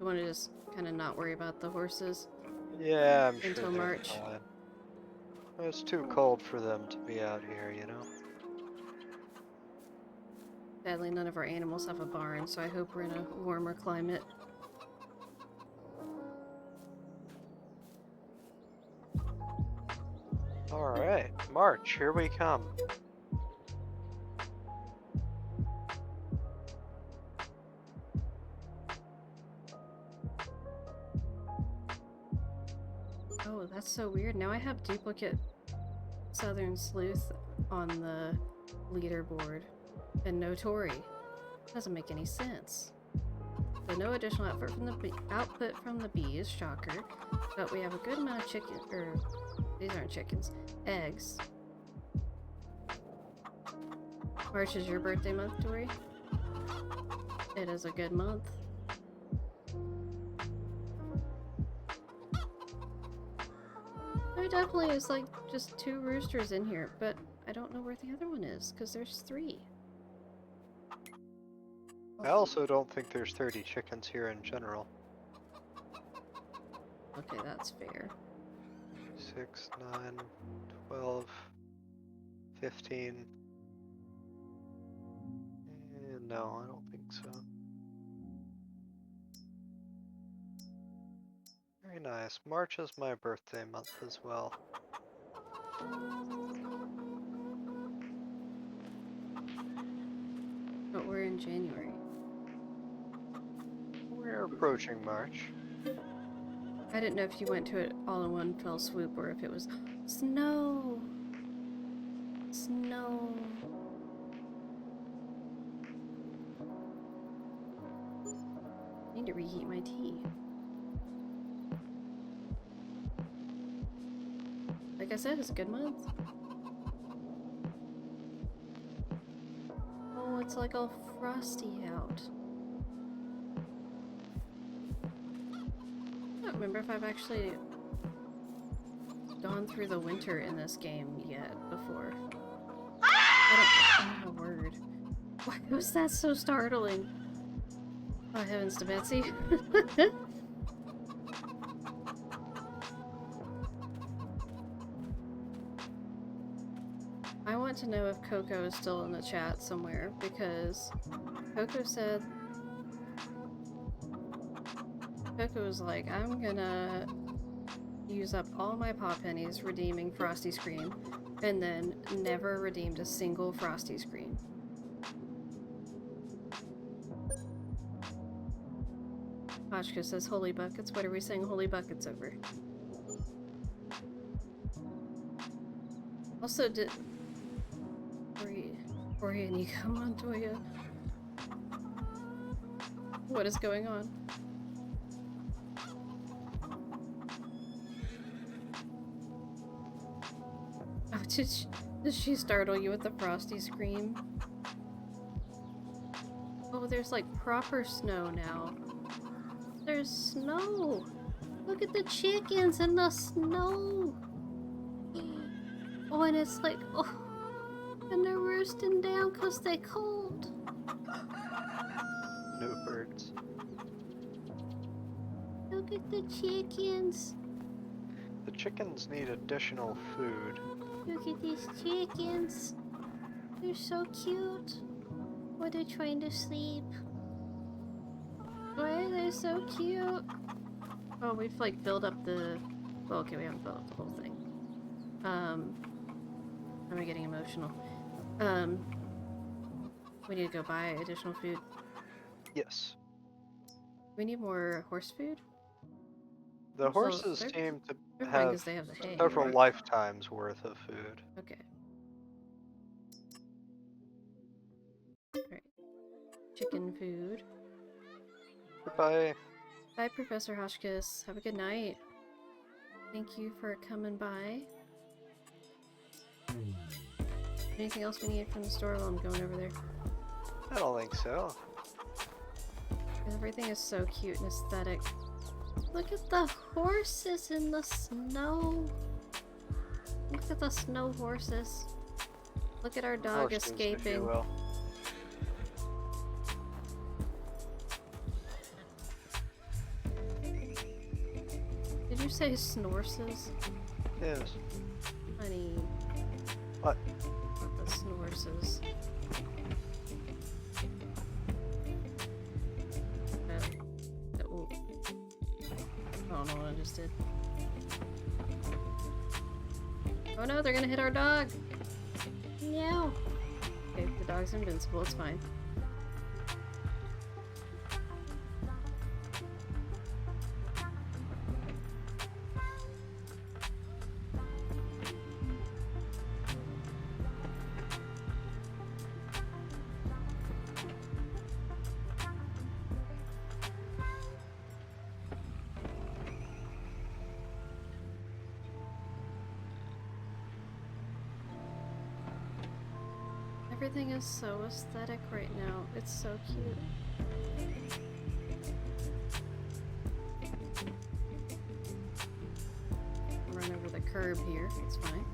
I want to just kind of not worry about the horses Yeah, I'm until sure they're March. fine. It's too cold for them to be out here, you know? Sadly, none of our animals have a barn, so I hope we're in a warmer climate. Alright, March, here we come. Oh, that's so weird. Now I have duplicate Southern Sleuth on the leaderboard and no Tory. Doesn't make any sense. So no additional output from the bees, shocker. But we have a good amount of chicken, or these aren't chickens, eggs. March is your birthday month, Tori? It is a good month. There definitely is like just 2 roosters in here, but I don't know where the other one is, because there's 3. I also don't think there's 30 chickens here in general. Okay, that's fair. 6, 9, 12, 15. No, I don't think so. Very nice. March is my birthday month as well. But we're in January. We're approaching March. I didn't know if you went to it all in one fell swoop or if it was snow. Snow. I need to reheat my tea. Like I said, it's a good month. Oh, it's like all frosty out. I don't remember if I've actually gone through the winter in this game yet before. Oh my word. Why was that so startling? Oh heavens to Betsy. I want to know if Coco is still in the chat somewhere, because Coco said... Coco was like, I'm gonna use up all my paw pennies redeeming Frosty Scream, and then never redeemed a single Frosty Scream. Hotchka says holy buckets. What are we saying holy buckets over? Also, did Nico Montoya? What is going on? Oh, did she startle you with the Frosty Scream? Oh, there's like proper snow now. There's snow! Look at the chickens in the snow! Oh, and it's like, oh, and they're roosting down because they're cold. No birds. Look at the chickens. The chickens need additional food. Look at these chickens. They're so cute. Why they're trying to sleep. Why are they so cute? Oh, we've like filled up the... Well, okay, we haven't filled up the whole thing. I'm getting emotional. We need to go buy additional food. Yes. We need more horse food? The So horses they're seem to fine have because they have the hay, several right? lifetimes worth of food. Okay. Alright. Chicken food. Goodbye. Bye, Professor Hotchkiss. Have a good night. Thank you for coming by. Anything else we need from the store while I'm going over there? I don't think so. Everything is so cute and aesthetic. Look at the horses in the snow. Look at the snow horses. Look at our dog Horses, if you escaping. will. Did you say snorses? Yes. Honey. What? Not the snorses. Oh. I don't know what I just did. Oh no, they're gonna hit our dog! Meow! Okay, the dog's invincible, it's fine. Everything is so aesthetic right now. It's so cute. Run over the curb here. It's fine.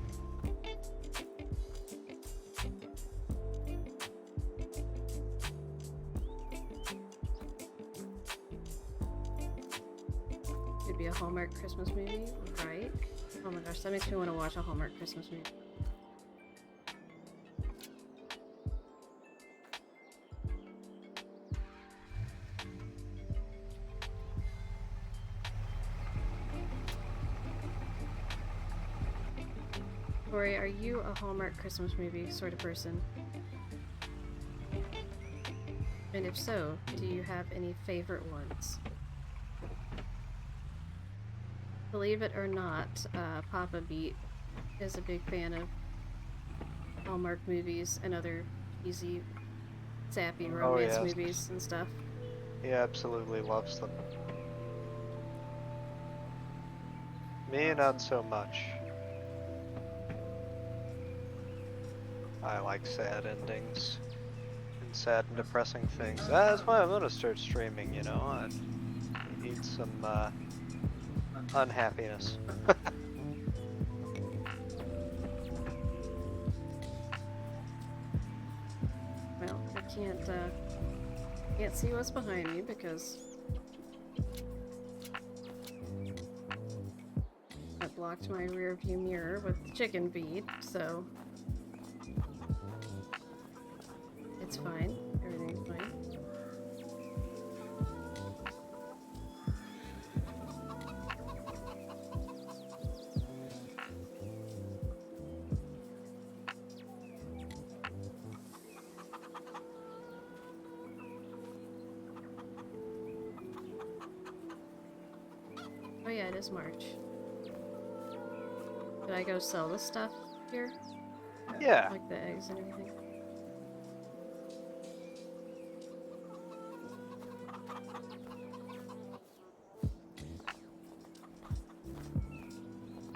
Could be a Hallmark Christmas movie, right? Oh my gosh, that makes me want to watch a Hallmark Christmas movie. Tori, are you a Hallmark Christmas movie sort of person? And if so, do you have any favorite ones? Believe it or not, Papa Beet is a big fan of Hallmark movies and other easy, sappy romance yes. movies and stuff. He absolutely loves them. Me, not so much. I like sad endings and sad and depressing things. That's why I'm gonna start streaming, you know. I need some unhappiness. Well, I can't see what's behind me because I blocked my rear view mirror with chicken feed, so it's fine. Everything's fine. Oh yeah, it is March. Did I go sell the stuff here? Yeah. Like the eggs and everything?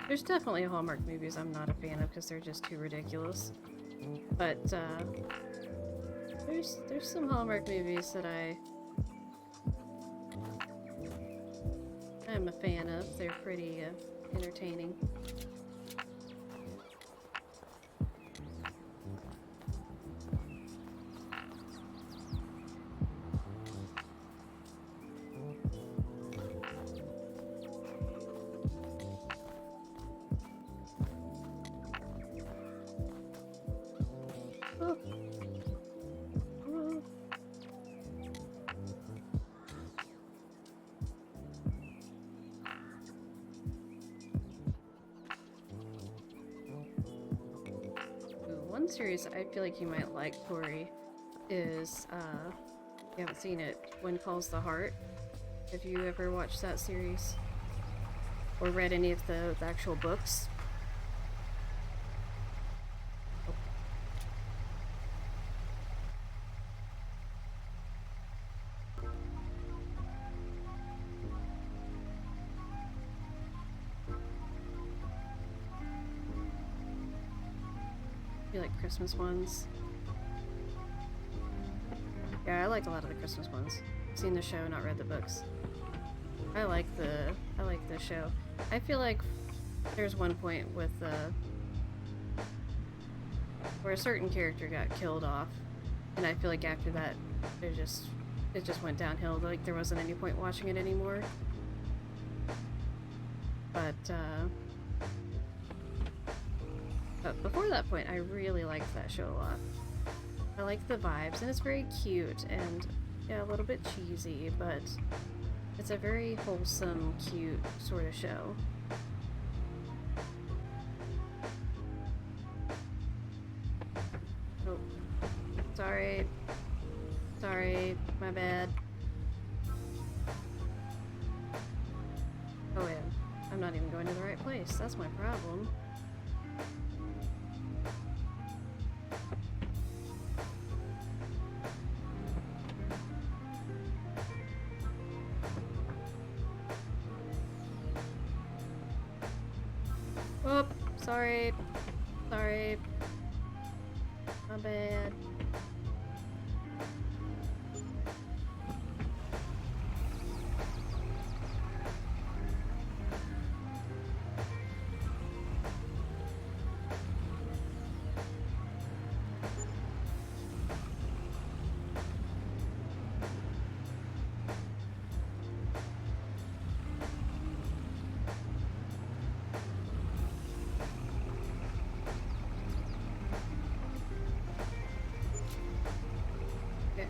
There's definitely Hallmark movies I'm not a fan of because they're just too ridiculous. But there's some Hallmark movies that I'm a fan of. They're pretty entertaining. one series I feel like you might like, Tori, is, you haven't seen it, When Calls the Heart. Have you ever watched that series? Or read any of the actual books? You like Christmas ones? Yeah, I like a lot of the Christmas ones. Seen the show, not read the books. I like the show. I feel like there's one point with where a certain character got killed off, and I feel like after that, it just went downhill. Like there wasn't any point watching it anymore. But before that point, I really liked that show a lot. I like the vibes, and it's very cute and yeah, a little bit cheesy, but it's a very wholesome, cute sort of show. Oh, sorry. Sorry, my bad. Oh yeah, I'm not even going to the right place. That's my problem. Oh, sorry. Sorry. My bad. Okay.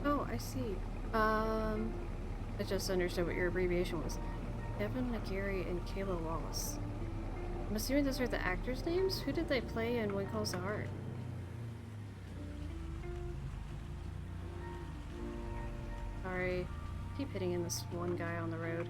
Oh, I see. I just understood what your abbreviation was. Evan McGarry and Kayla Wallace. I'm assuming those are the actors' names? Who did they play in When Calls the Heart? Sorry. Keep hitting in this one guy on the road.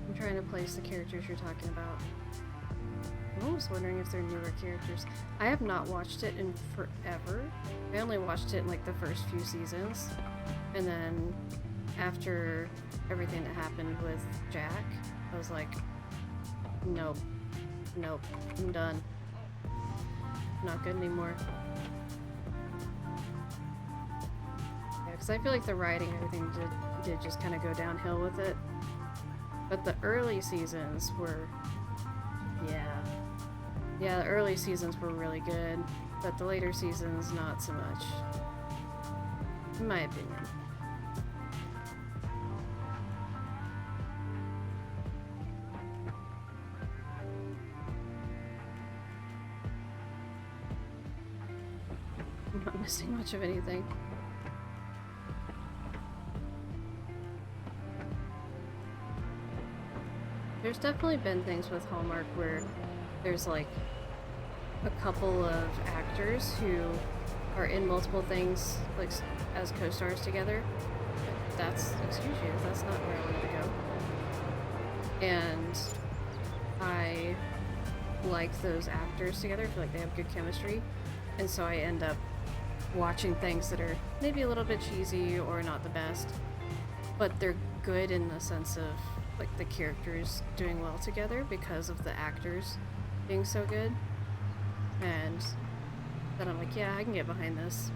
I'm trying to place the characters you're talking about. I'm almost wondering if they're newer characters. I have not watched it in forever. I only watched it in like the first few seasons. And then after everything that happened with Jack, I was like, nope. Nope. I'm done. Not good anymore. Yeah, because I feel like the writing and everything did just kind of go downhill with it. But the early seasons were, yeah, the early seasons were really good, but the later seasons not so much, in my opinion. I'm not missing much of anything. There's definitely been things with Hallmark where there's like a couple of actors who are in multiple things, like as co-stars together. That's, excuse you, that's not where I wanted to go. And I like those actors together. I feel like they have good chemistry. And so I end up watching things that are maybe a little bit cheesy or not the best, but they're good in the sense of like the characters doing well together because of the actors being so good. And then I'm like, yeah, I can get behind this.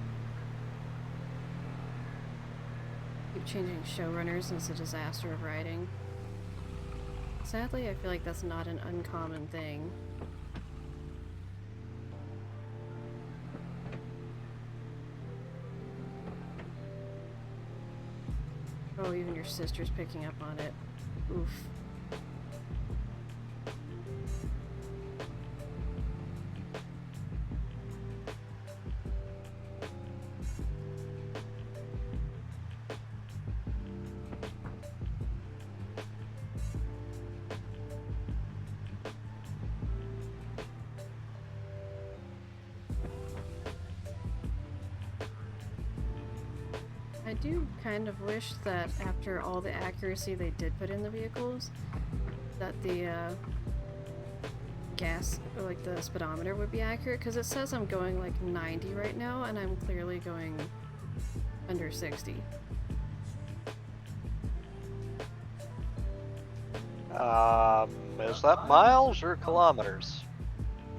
Keep changing showrunners and it's a disaster of writing. Sadly, I feel like that's not an uncommon thing. Oh, even your sister's picking up on it. Oof. I do kind of wish that after all the accuracy they did put in the vehicles, that the gas, or like the speedometer would be accurate, because it says I'm going like 90 right now and I'm clearly going under 60. Is that miles or kilometers?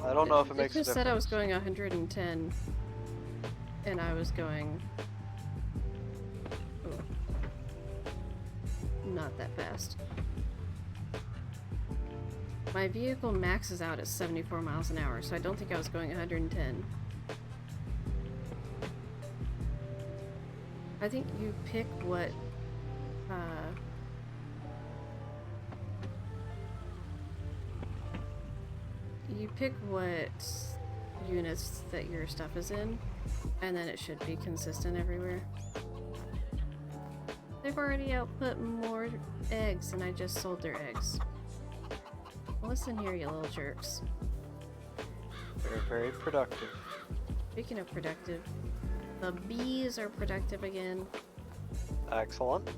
I don't know if it makes a just difference. said I was going 110 and I was going not that fast. My vehicle maxes out at 74 miles an hour, so I don't think I was going 110. I think you pick what units that your stuff is in, and then it should be consistent everywhere. They've already output more eggs, and I just sold their eggs. Listen here, you little jerks. They're very productive. Speaking of productive, the bees are productive again. Excellent.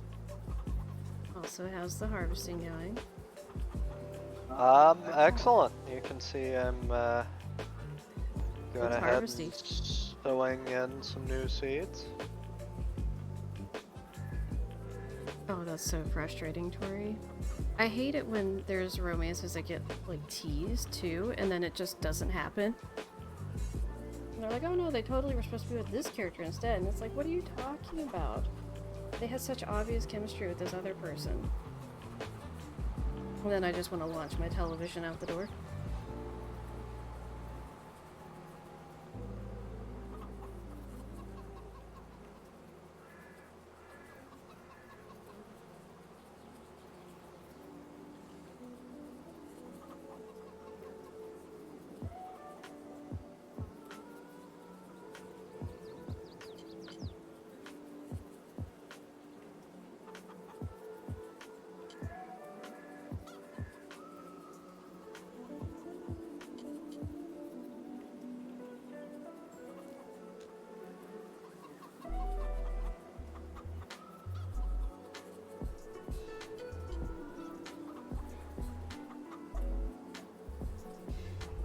Also, how's the harvesting going? Excellent. You can see I'm going It's ahead harvesting. and sowing in some new seeds. Oh, that's so frustrating, Tori. I hate it when there's romances that get, like, teased, too, and then it just doesn't happen. And they're like, oh no, they totally were supposed to be with this character instead. And it's like, what are you talking about? They had such obvious chemistry with this other person. And then I just want to launch my television out the door.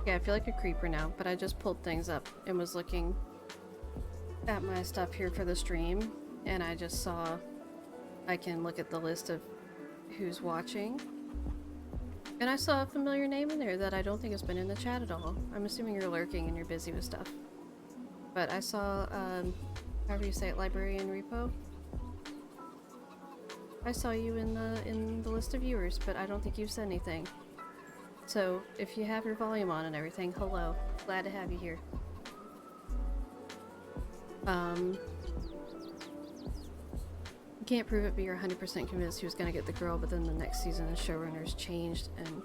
Yeah, I feel like a creeper now, but I just pulled things up and was looking at my stuff here for the stream, and I just saw I can look at the list of who's watching, and I saw a familiar name in there that I don't think has been in the chat at all. I'm assuming you're lurking and you're busy with stuff. But I saw, however you say it, Librarian Repo. I saw you in the list of viewers, but I don't think you've said anything. So, if you have your volume on and everything, hello. Glad to have you here. You can't prove it, but you're 100% convinced he was gonna get the girl, but then the next season the showrunners changed and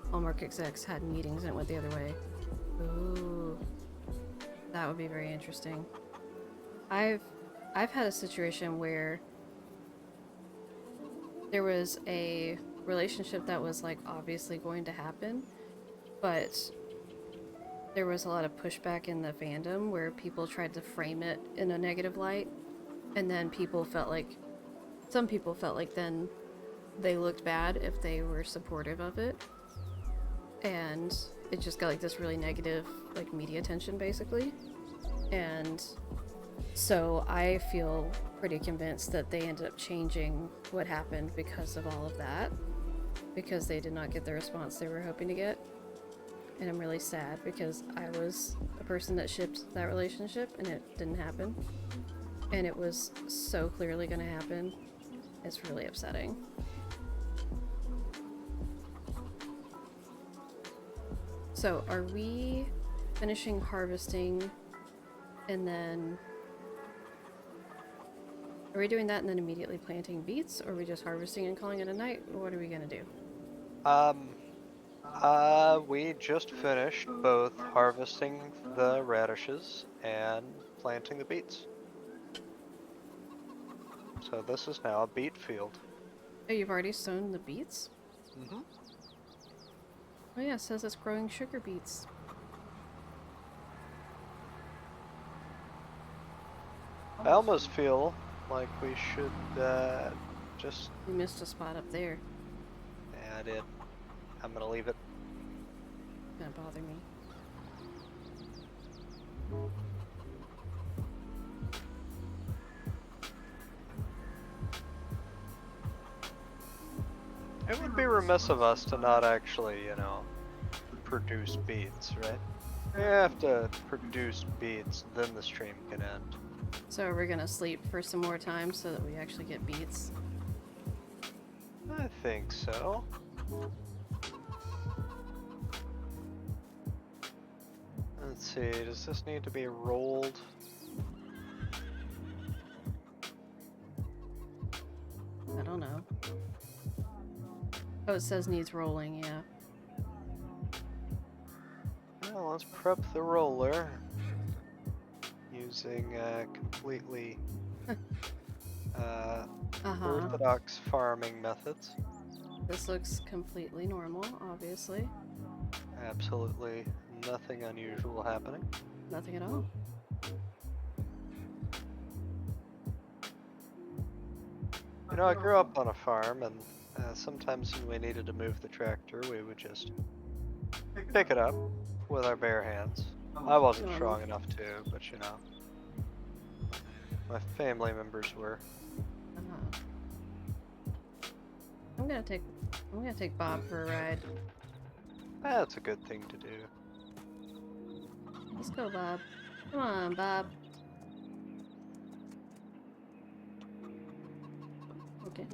Hallmark execs had meetings and it went the other way. Ooh. That would be very interesting. I've had a situation where there was a relationship that was like obviously going to happen, but there was a lot of pushback in the fandom where people tried to frame it in a negative light, and then some people felt like then they looked bad if they were supportive of it, and it just got like this really negative like media attention basically. And so I feel pretty convinced that they ended up changing what happened because of all of that, because they did not get the response they were hoping to get. And I'm really sad because I was a person that shipped that relationship and it didn't happen. And it was so clearly gonna happen. It's really upsetting. So are we finishing harvesting and then Are we doing that and then immediately planting beets, or are we just harvesting and calling it a night? What are we gonna do? We just finished both harvesting the radishes and planting the beets. So this is now a beet field. Oh, you've already sown the beets? Mm-hmm. Oh yeah, it says it's growing sugar beets. I almost feel like we should just. We missed a spot up there. Yeah, I did. I'm gonna leave it. It's gonna bother me. It would be remiss of us to not actually, produce beets, right? We have to produce beets, then the stream can end. So we're gonna sleep for some more time so that we actually get beets. I think so. Let's see, does this need to be rolled? I don't know. Oh, it says needs rolling, yeah. Well, let's prep the roller using completely orthodox farming methods. This looks completely normal, obviously. Absolutely nothing unusual happening. Nothing at all. I grew up on a farm, and sometimes when we needed to move the tractor, we would just pick it up with our bare hands. I wasn't strong enough to, but my family members were. I'm gonna take Bob for a ride. That's a good thing to do. Let's go, Bob. Come on, Bob. Okay.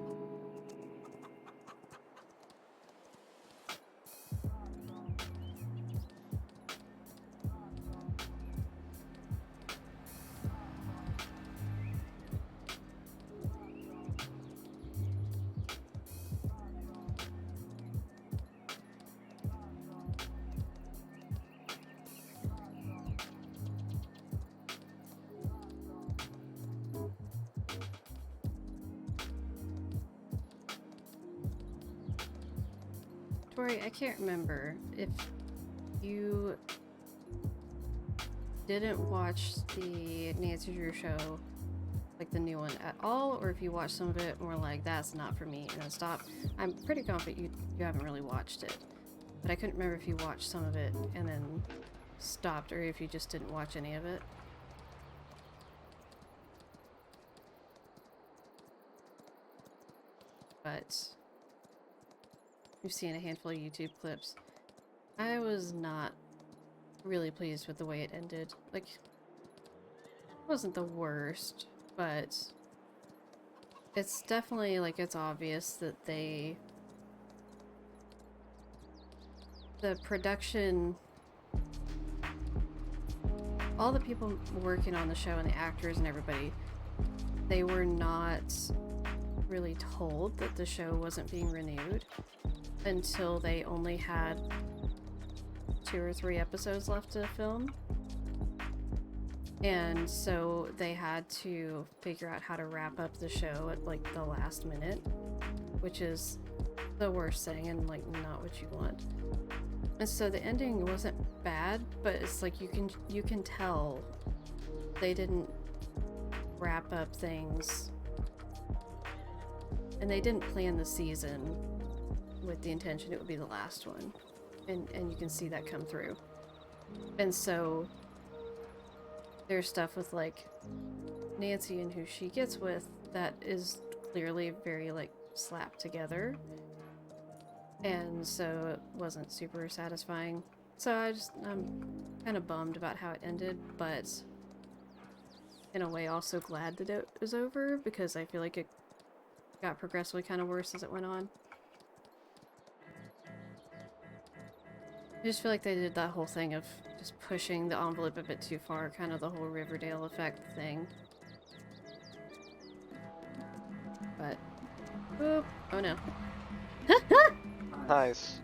Tori, I can't remember if you didn't watch the Nancy Drew show, like the new one, at all, or if you watched some of it and were like, that's not for me, and then stopped. I'm pretty confident you haven't really watched it, but I couldn't remember if you watched some of it and then stopped, or if you just didn't watch any of it. But we've seen a handful of YouTube clips. I was not really pleased with the way it ended. Like, it wasn't the worst, but it's definitely, like, it's obvious that the production, all the people working on the show and the actors and everybody, they were not really told that the show wasn't being renewed until they only had 2 or 3 episodes left to film. And so they had to figure out how to wrap up the show at like the last minute, which is the worst thing and like not what you want. And so the ending wasn't bad, but it's like you can tell they didn't wrap up things, and they didn't plan the season with the intention it would be the last one, and you can see that come through. And so there's stuff with like Nancy and who she gets with that is clearly very like slapped together, and so it wasn't super satisfying. So I'm kind of bummed about how it ended, but in a way also glad that it was over, because I feel like it got progressively kind of worse as it went on. I just feel like they did that whole thing of just pushing the envelope a bit too far, kind of the whole Riverdale effect thing. Oop. Oh no. Nice.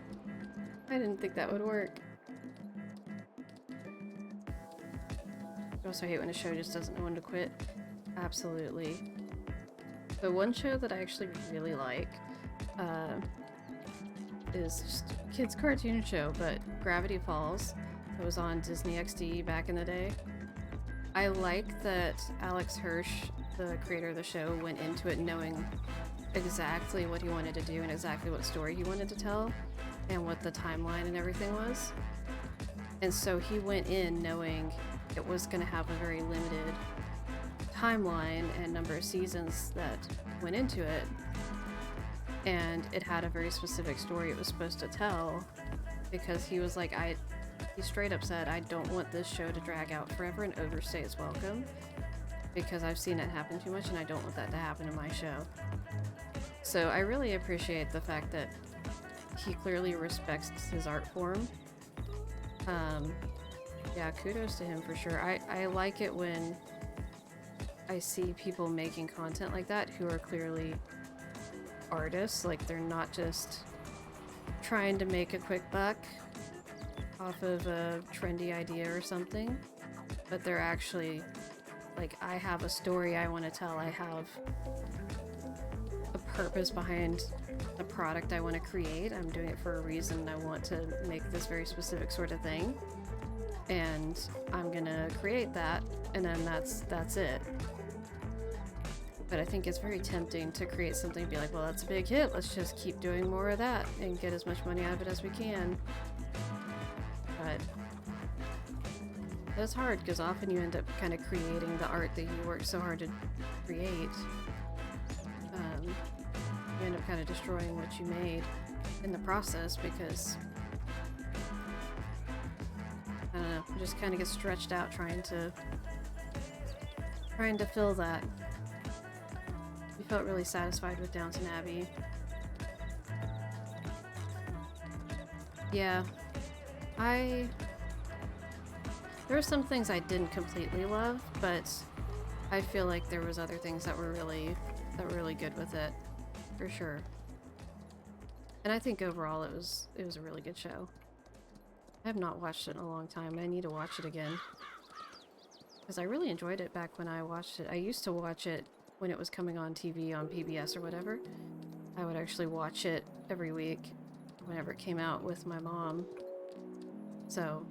I didn't think that would work. I also hate when a show just doesn't know when to quit. Absolutely. The one show that I actually really like is just a kids' cartoon show, but Gravity Falls. It was on Disney XD back in the day. I like that Alex Hirsch, the creator of the show, went into it knowing exactly what he wanted to do and exactly what story he wanted to tell and what the timeline and everything was. And so he went in knowing it was going to have a very limited timeline and number of seasons that went into it. And it had a very specific story it was supposed to tell, because he was like, he straight up said, I don't want this show to drag out forever and overstay its welcome, because I've seen it happen too much and I don't want that to happen in my show. So I really appreciate the fact that he clearly respects his art form. Yeah, kudos to him for sure. I like it when I see people making content like that who are clearly artists. Like, they're not just trying to make a quick buck off of a trendy idea or something, but they're actually like, I have a story I want to tell, I have a purpose behind the product I want to create, I'm doing it for a reason, I want to make this very specific sort of thing, and I'm gonna create that, and then that's it. But I think it's very tempting to create something and be like, well, that's a big hit, let's just keep doing more of that and get as much money out of it as we can. But it's hard, because often you end up kind of creating the art that you worked so hard to create. You end up kind of destroying what you made in the process, because I don't know, you just kind of get stretched out trying to fill that. You felt really satisfied with Downton Abbey. Yeah, there were some things I didn't completely love, but I feel like there was other things that were really good with it, for sure. And I think overall it was a really good show. I have not watched it in a long time. I need to watch it again, because I really enjoyed it back when I watched it. I used to watch it when it was coming on TV on PBS or whatever. I would actually watch it every week whenever it came out with my mom. So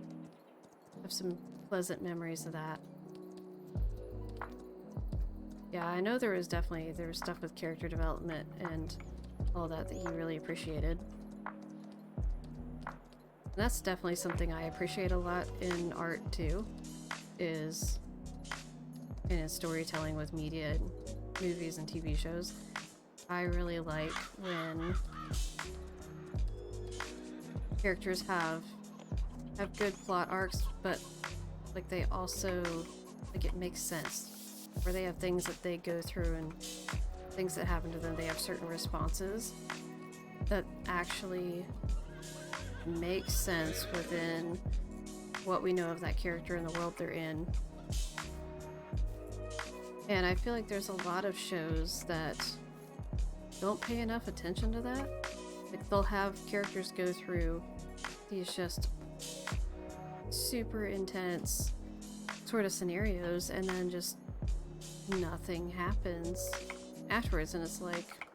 I have some pleasant memories of that. Yeah, I know there was stuff with character development and all that he really appreciated. And that's definitely something I appreciate a lot in art too, is in storytelling with media and movies and TV shows. I really like when characters have good plot arcs, but like they also, like, it makes sense, where they have things that they go through and things that happen to them. They have certain responses that actually make sense within what we know of that character and the world they're in. And I feel like there's a lot of shows that don't pay enough attention to that. Like, they'll have characters go through these just super intense sort of scenarios, and then just nothing happens afterwards, and it's like,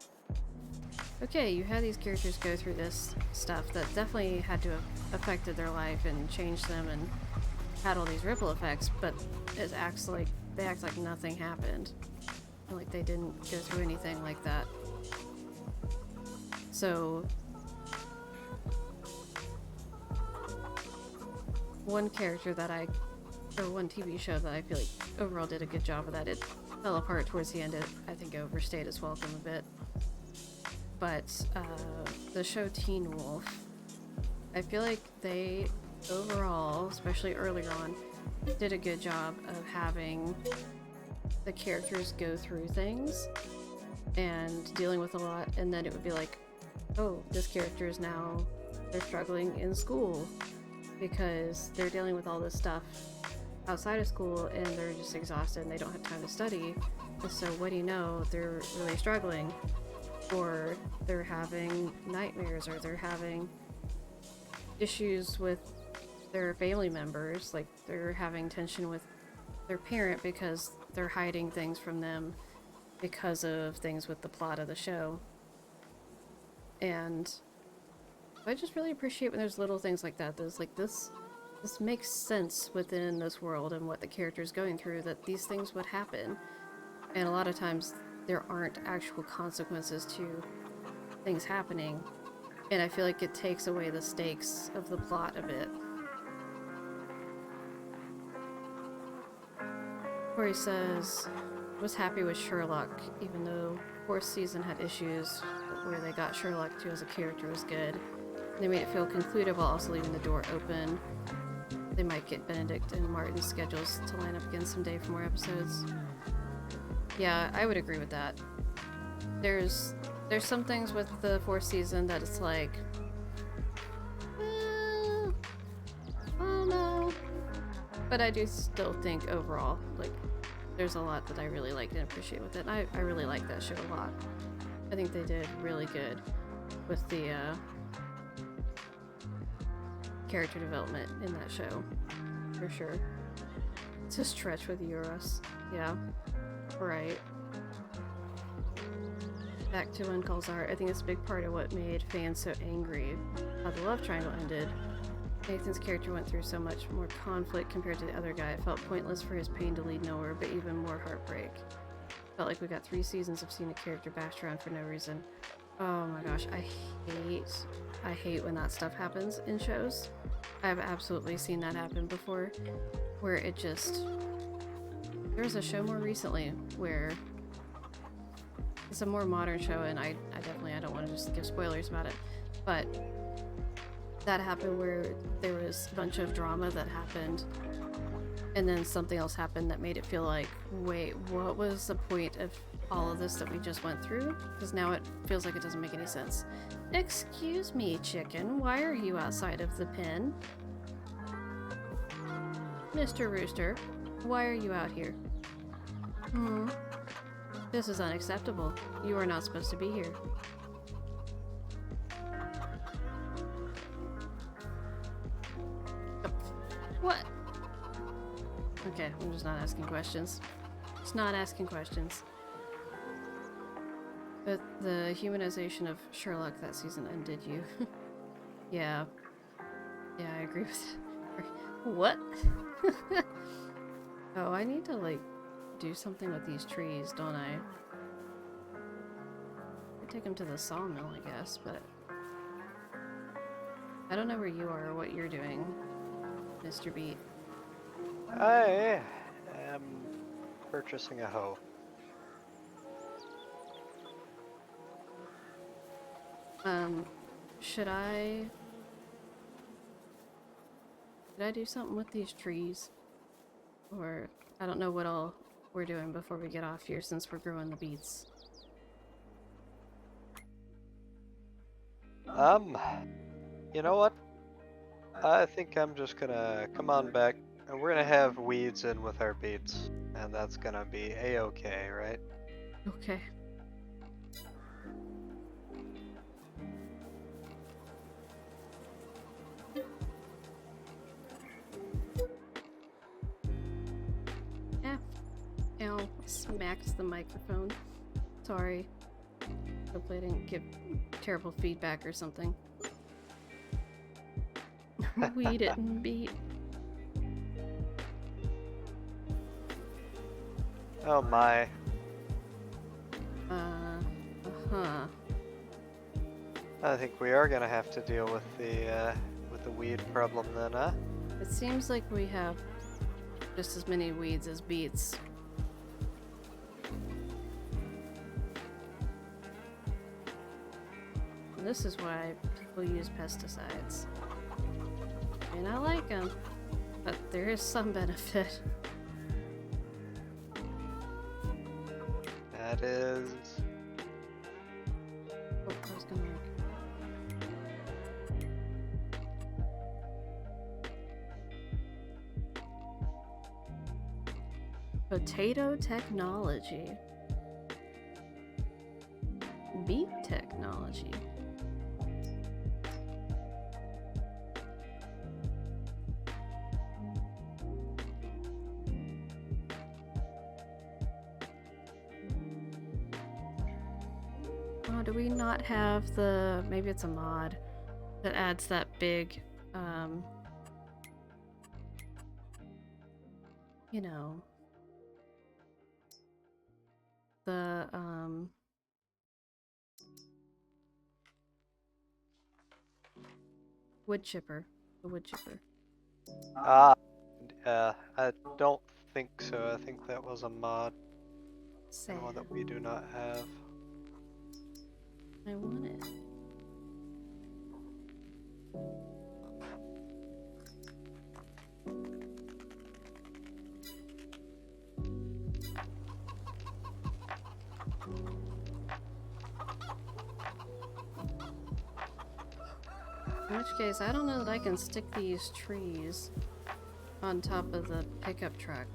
okay, you had these characters go through this stuff that definitely had to have affected their life and changed them and had all these ripple effects, but it acts like they act like nothing happened, and like they didn't go through anything like that. So one TV show that I feel like overall did a good job of that, it fell apart towards the end, it I think overstayed its welcome a bit, but the show Teen Wolf, I feel like they overall, especially earlier on, did a good job of having the characters go through things and dealing with a lot, and then it would be like, oh, this character is now, they're struggling in school because they're dealing with all this stuff outside of school and they're just exhausted and they don't have time to study, and so what do you know, they're really struggling. or they're having nightmares, or they're having issues with their family members, like they're having tension with their parent because they're hiding things from them because of things with the plot of the show. And I just really appreciate when there's little things like that. There's like this makes sense within this world and what the character's going through, that these things would happen. And a lot of times there aren't actual consequences to things happening. And I feel like it takes away the stakes of the plot a bit. Corey says, was happy with Sherlock, even though fourth season had issues where they got Sherlock to as a character was good. They made it feel concluded while also leaving the door open. They might get Benedict and Martin's schedules to line up again someday for more episodes. Yeah, I would agree with that. There's some things with the fourth season that it's like, I don't know. But I do still think overall, like, there's a lot that I really liked and appreciate with it. And I really like that show a lot. I think they did really good with the character development in that show, for sure. It's a stretch with Eurus. Yeah, right. Back to Uncle's art. I think it's a big part of what made fans so angry how the love triangle ended. Nathan's character went through so much more conflict compared to the other guy. It felt pointless for his pain to lead nowhere, but even more heartbreak. Felt like we got 3 seasons of seeing a character bashed around for no reason. Oh my gosh, I hate when that stuff happens in shows. I've absolutely seen that happen before, where it just... There was a show more recently where it's a more modern show, and I don't want to just give spoilers about it, but that happened where there was a bunch of drama that happened, and then something else happened that made it feel like, wait, what was the point of all of this that we just went through? Because now it feels like it doesn't make any sense. Excuse me, chicken, why are you outside of the pen? Mr. Rooster, why are you out here? This is unacceptable. You are not supposed to be here. What? Okay, I'm just not asking questions. Just not asking questions. But the humanization of Sherlock that season undid you. Yeah. Yeah, I agree with that. What? Oh, I need to, like, do something with these trees, don't I? I take them to the sawmill, I guess, but... I don't know where you are or what you're doing, Mr. Beet. I am purchasing a hoe. Should I do something with these trees? Or, I don't know what all we're doing before we get off here since we're growing the beets. You know what? I think I'm just gonna come on back, and we're gonna have weeds in with our beets, and that's gonna be a-okay, right? Okay. Yeah. Ow, smacked the microphone. Sorry. Hopefully I didn't give terrible feedback or something. We didn't beat. Oh my. Uh-huh. I think we are gonna have to deal with the weed problem then, huh? It seems like we have just as many weeds as beets. And this is why people use pesticides. And I like them, but there is some benefit. That is... Oh, I was gonna Potato technology. Beet technology. Oh, do we not have the... Maybe it's a mod that adds that big, you know, the, wood chipper. The wood chipper. Ah, I don't think so. I think that was a mod Sad. and one that we do not have. I want it. In which case, I don't know that I can stick these trees on top of the pickup truck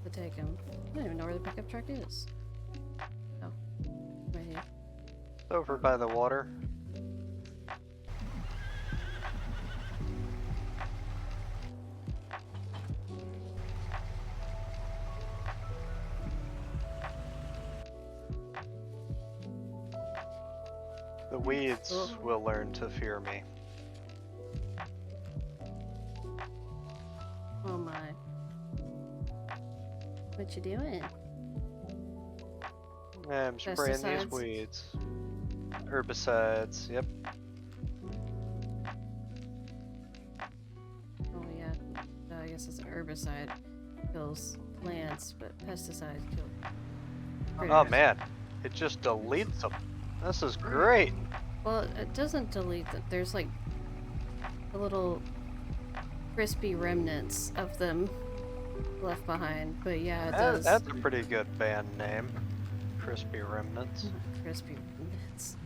to take them. I don't even know where the pickup truck is. Oh, right here. Over by the water. The weeds Oh. will learn to fear me. Oh my. What you doing? I'm spraying these Pesticides? weeds. Herbicides, yep. Oh yeah. I guess it's an herbicide. Kills plants, but pesticides kill critters. Oh man, it just deletes them. This is great. Well, it doesn't delete them. There's like the little crispy remnants of them left behind. But yeah, it does. That's a pretty good band name. Crispy Remnants. Crispy remnants.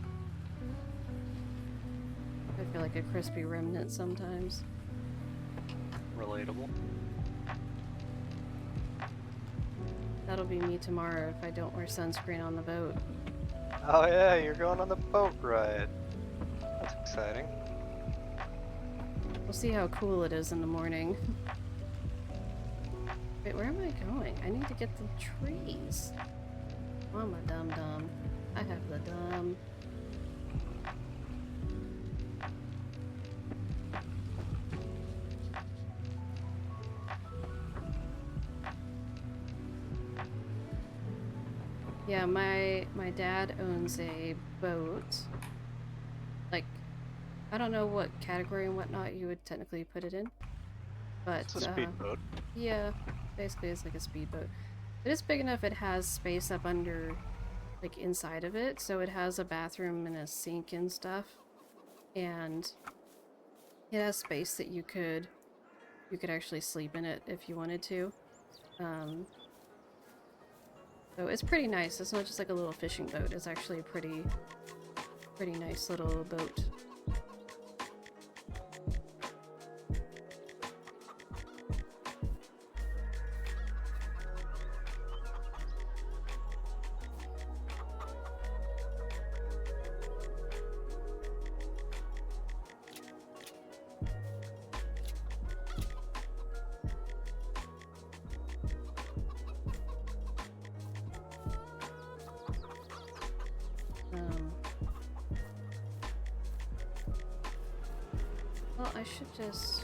I feel like a crispy remnant sometimes. Relatable. That'll be me tomorrow if I don't wear sunscreen on the boat. Oh yeah, you're going on the boat ride. That's exciting. We'll see how cool it is in the morning. Wait, where am I going? I need to get the trees. Oh, I'm a dum-dum. I have the dumb. Yeah, my dad owns a boat. Like, I don't know what category and whatnot you would technically put it in, but It's a speedboat. yeah, basically it's like a speedboat. It is big enough. It has space up under, like inside of it, so it has a bathroom and a sink and stuff, and it has space that you could actually sleep in it if you wanted to. So it's pretty nice. It's not just like a little fishing boat. It's actually a pretty nice little boat. Well, I should just...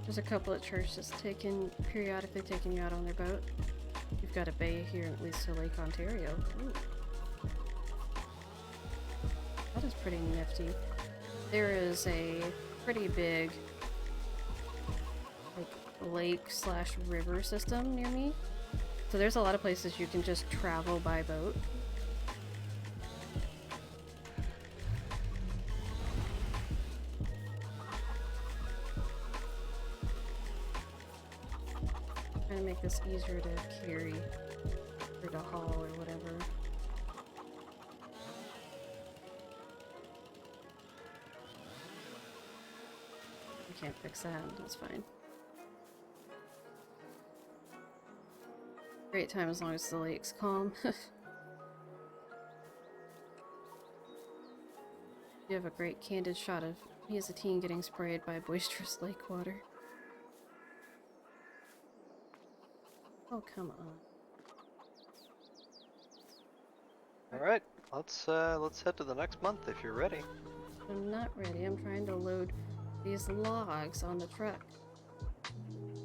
There's a couple at church that's periodically taking you out on their boat. We've got a bay here at least to Lake Ontario. Ooh. That is pretty nifty. There is a pretty big like lake/river system near me. So there's a lot of places you can just travel by boat. Trying to make this easier to carry or to haul or whatever. I can't fix that, that's fine. Great time as long as the lake's calm. You have a great candid shot of me as a teen getting sprayed by boisterous lake water. Oh, come on. All right, let's head to the next month if you're ready. I'm not ready. I'm trying to load these logs on the truck.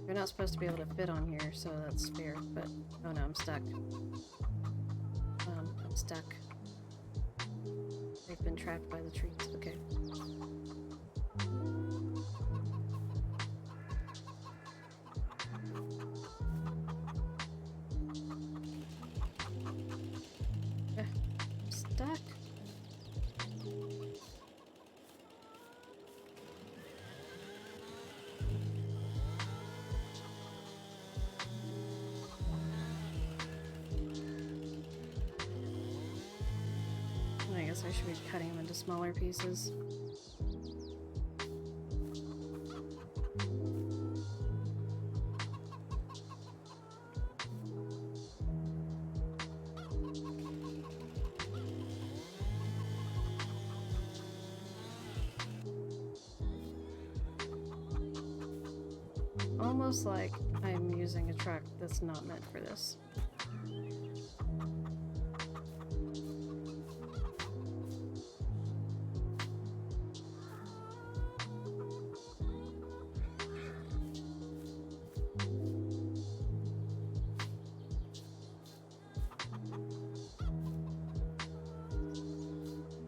They're not supposed to be able to fit on here, so that's fair, but oh no, I'm stuck. I'm stuck. They've been trapped by the trees. Okay. I'm stuck. I guess I should be cutting them into smaller pieces. Almost like I'm using a truck that's not meant for this.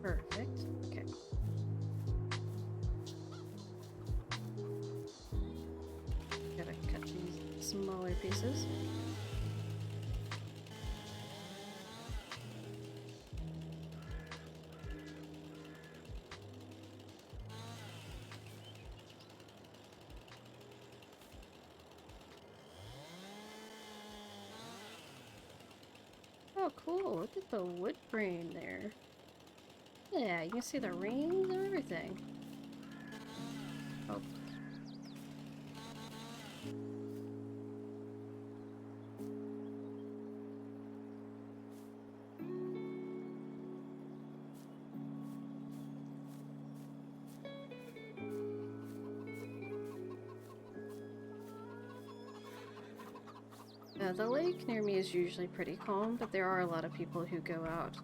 Perfect. Okay. Gotta cut these smaller pieces. Oh, cool. Look at the wood grain there. Yeah, you can see the rings and everything. Oh. The lake near me is usually pretty calm, but there are a lot of people who go out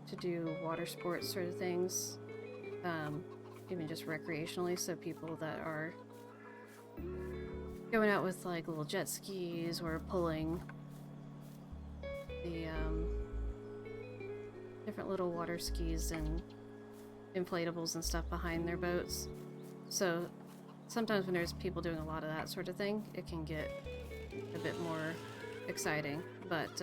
to do water sports sort of things, even just recreationally, so people that are going out with like little jet skis or pulling the different little water skis and inflatables and stuff behind their boats. So sometimes when there's people doing a lot of that sort of thing, it can get a bit more exciting, but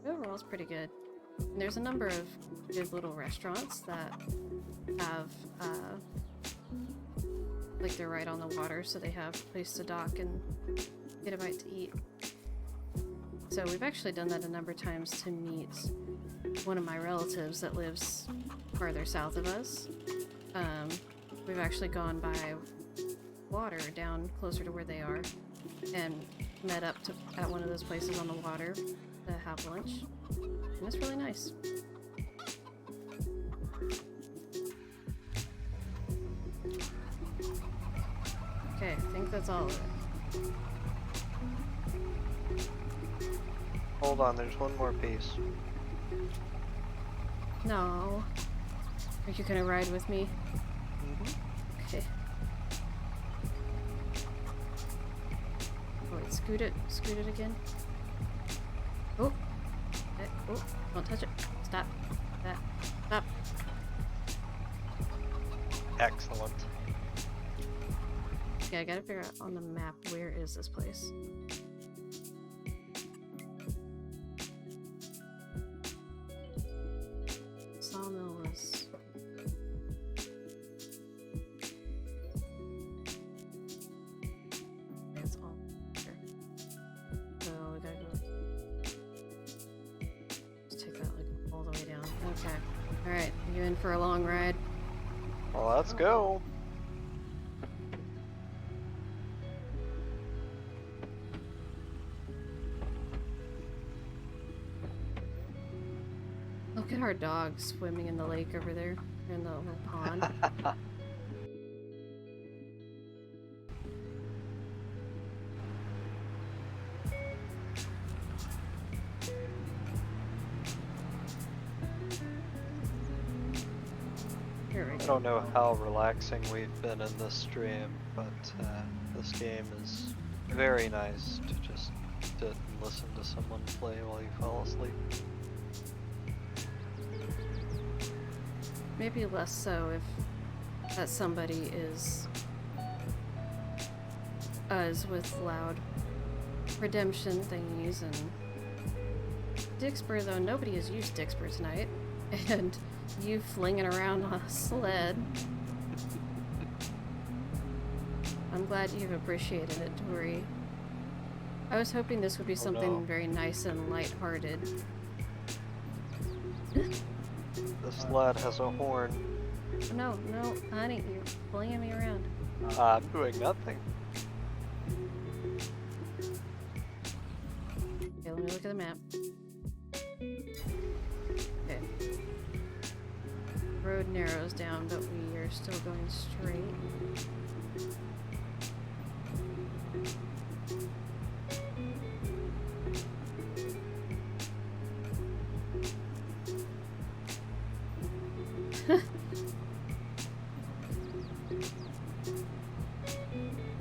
overall it's pretty good. And there's a number of good little restaurants that have like they're right on the water, so they have a place to dock and get a bite to eat. So we've actually done that a number of times to meet one of my relatives that lives farther south of us. We've actually gone by water down closer to where they are and met up at one of those places on the water to have lunch, and it's really nice. Okay, I think that's all of it. Hold on, there's one more piece. No. Are you gonna ride with me? Okay. Oh, wait, scoot it again. Oh. Okay. Oh, don't touch it. Stop. That. Stop. Excellent. Okay, I gotta figure out on the map where is this place. Alright, you in for a long ride? Well, let's go. Look at our dog swimming in the lake over there, in the little pond. Here we I go. don't know how relaxing we've been in this stream, but this game is very nice to just sit and listen to someone play while you fall asleep. Maybe less so if that somebody is with loud redemption thingies and Dixper, though nobody has used Dixper tonight, and you flinging around on a sled. I'm glad you've appreciated it, Tori. I was hoping this would be something no. very nice and lighthearted. The sled has a horn. No, no, honey, you're flinging me around. I'm doing nothing. Okay, let me look at the map. Okay. Road narrows down, but we are still going straight.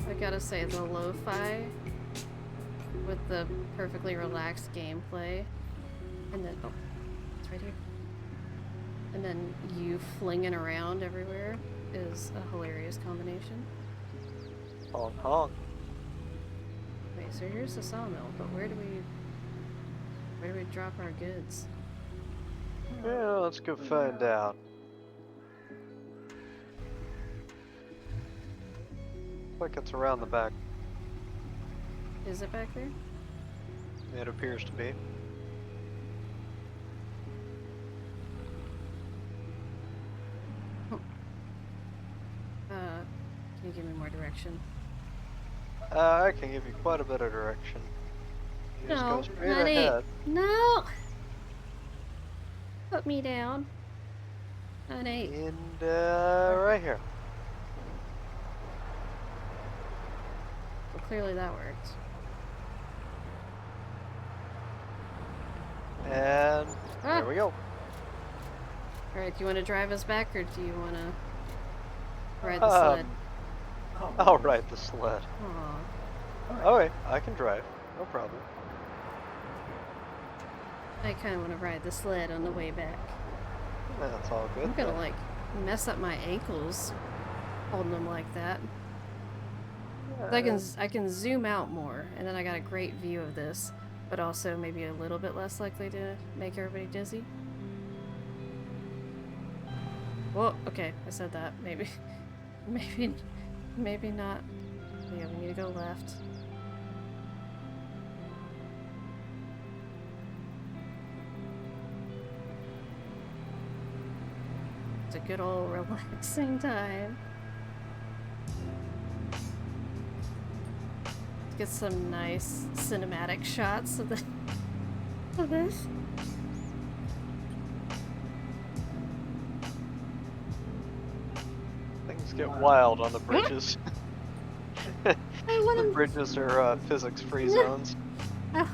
I gotta say, the lo-fi with the perfectly relaxed gameplay, and then oh, it's right here. And then you flinging around everywhere is a hilarious combination. Honk honk. Wait, so here's the sawmill, but where do we drop our goods? Yeah, let's go find out. Like it's around the back. Is it back there? It appears to be. Can you give me more direction? I can give you quite a bit of direction. You just go No, straight honey. ahead. No! Put me down. Honey. And right here. Well, clearly that works. And Ah! there we go. Alright, do you want to drive us back, or do you want to ride the sled? I'll ride the sled. Aw. Okay, I can drive. No problem. I kind of want to ride the sled on the way back. That's all good. I'm gonna, then. like, mess up my ankles holding them like that. I can zoom out more, and then I got a great view of this, but also maybe a little bit less likely to make everybody dizzy. Well, okay, I said that. Maybe, maybe not. Yeah, we need to go left. It's a good old relaxing time. Get some nice cinematic shots of this. Things get wild on the bridges. I The wanna, bridges are physics-free zones. I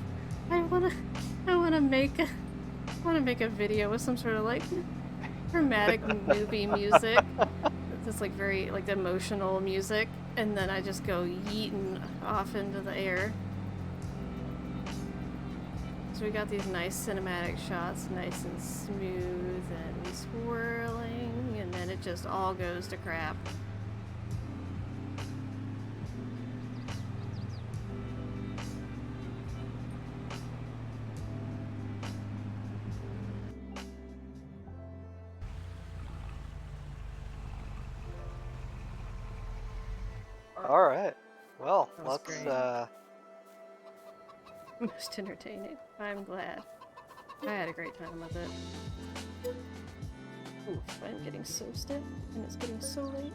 wanna make a video with some sort of like dramatic movie music. It's like very like emotional music, and then I just go yeeting off into the air. So we got these nice cinematic shots, nice and smooth and swirling, and then it just all goes to crap. All right. Well, That was let's great. Most entertaining. I'm glad. I had a great time with it. Oof, I'm getting so stiff, and it's getting so late.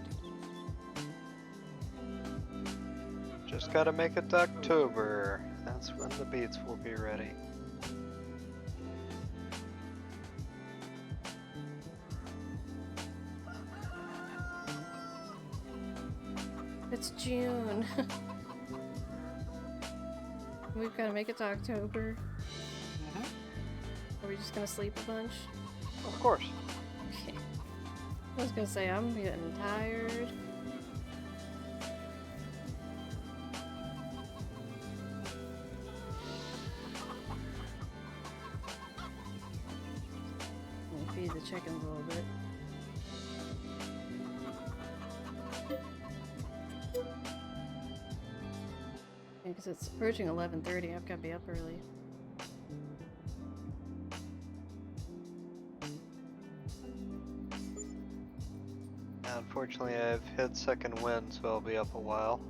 Just gotta make it to October. That's when the beets will be ready. It's June. We've got to make it to October. Are we just gonna sleep a bunch? Of course. Okay. I was gonna say, I'm getting tired. Let me feed the chickens a little bit. Because it's approaching 11:30, I've got to be up early. Unfortunately, I've hit second wind, so I'll be up a while.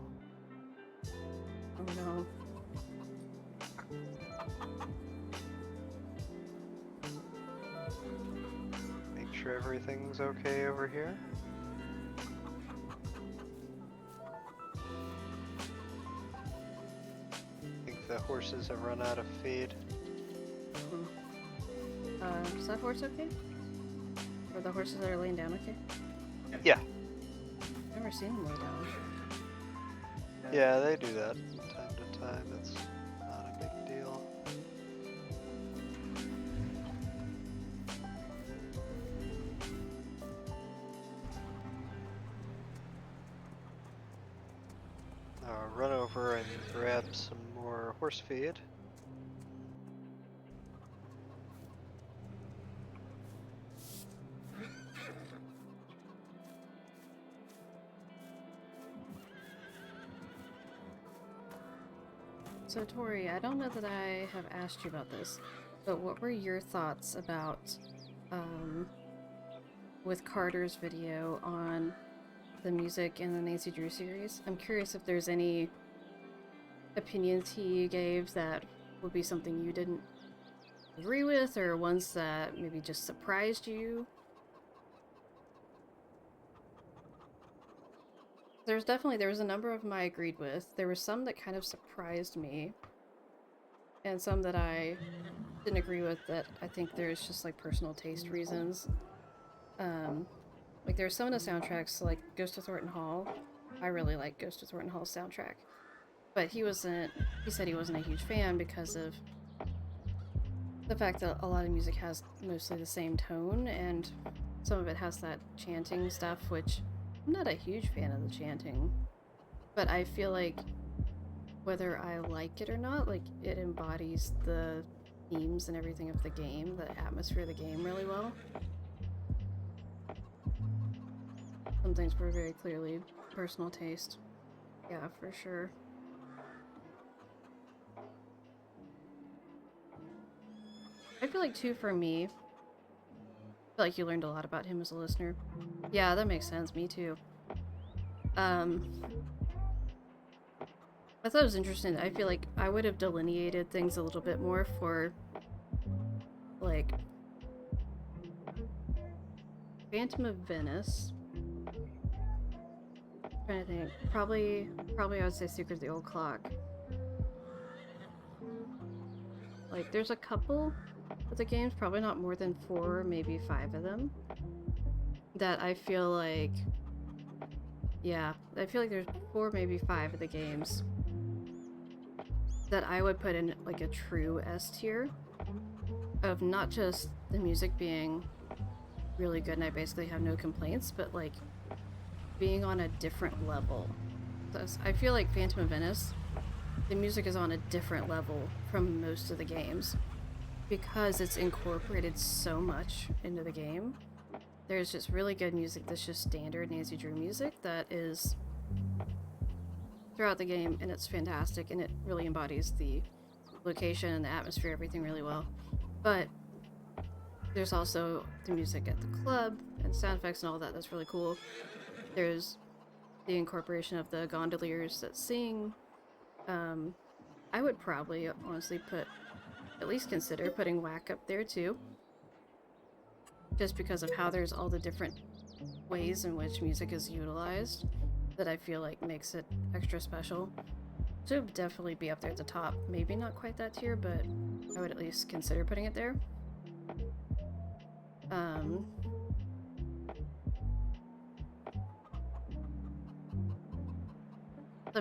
Oh no. Make sure everything's okay over here. I think the horses have run out of feed. Is that horse okay? Or the horses that are laying down okay? Yeah. I've never seen them lay down. Yeah, they do that from time to time. It's not a big deal. I'll run over and grab some more horse feed. So Tori, I don't know that I have asked you about this, but what were your thoughts about, with Carter's video on the music in the Nancy Drew series? I'm curious if there's any opinions he gave that would be something you didn't agree with, or ones that maybe just surprised you. There was a number of them I agreed with. There were some that kind of surprised me, and some that I didn't agree with that I think there's just like personal taste reasons. Like there's some of the soundtracks, like Ghost of Thornton Hall. I really like Ghost of Thornton Hall's soundtrack. But he said he wasn't a huge fan because of the fact that a lot of music has mostly the same tone, and some of it has that chanting stuff, which I'm not a huge fan of the chanting. But I feel like whether I like it or not, like it embodies the themes and everything of the game, the atmosphere of the game really well. Some things were very clearly personal taste. Yeah, for sure. I feel like too for me, I feel like you learned a lot about him as a listener. Yeah, that makes sense. Me too. I thought it was interesting. I feel like I would have delineated things a little bit more for, like, Phantom of Venice. I'm trying to think. Probably I would say Secret of the Old Clock. Like, there's a couple of the games, probably not more than 4, maybe 5 of them, that I feel like, yeah, I feel like there's 4, maybe 5 of the games that I would put in, like, a true S tier of not just the music being really good and I basically have no complaints, but, like, being on a different level. So I feel like Phantom of Venice, the music is on a different level from most of the games because it's incorporated so much into the game. There's just really good music that's just standard Nancy Drew music that is throughout the game, and it's fantastic, and it really embodies the location and the atmosphere, everything really well. But there's also the music at the club and sound effects and all that that's really cool. There's the incorporation of the gondoliers that sing. I would probably honestly at least consider putting Whack up there too. just because of how there's all the different ways in which music is utilized that I feel like makes it extra special. So it would definitely be up there at the top. Maybe not quite that tier, but I would at least consider putting it there.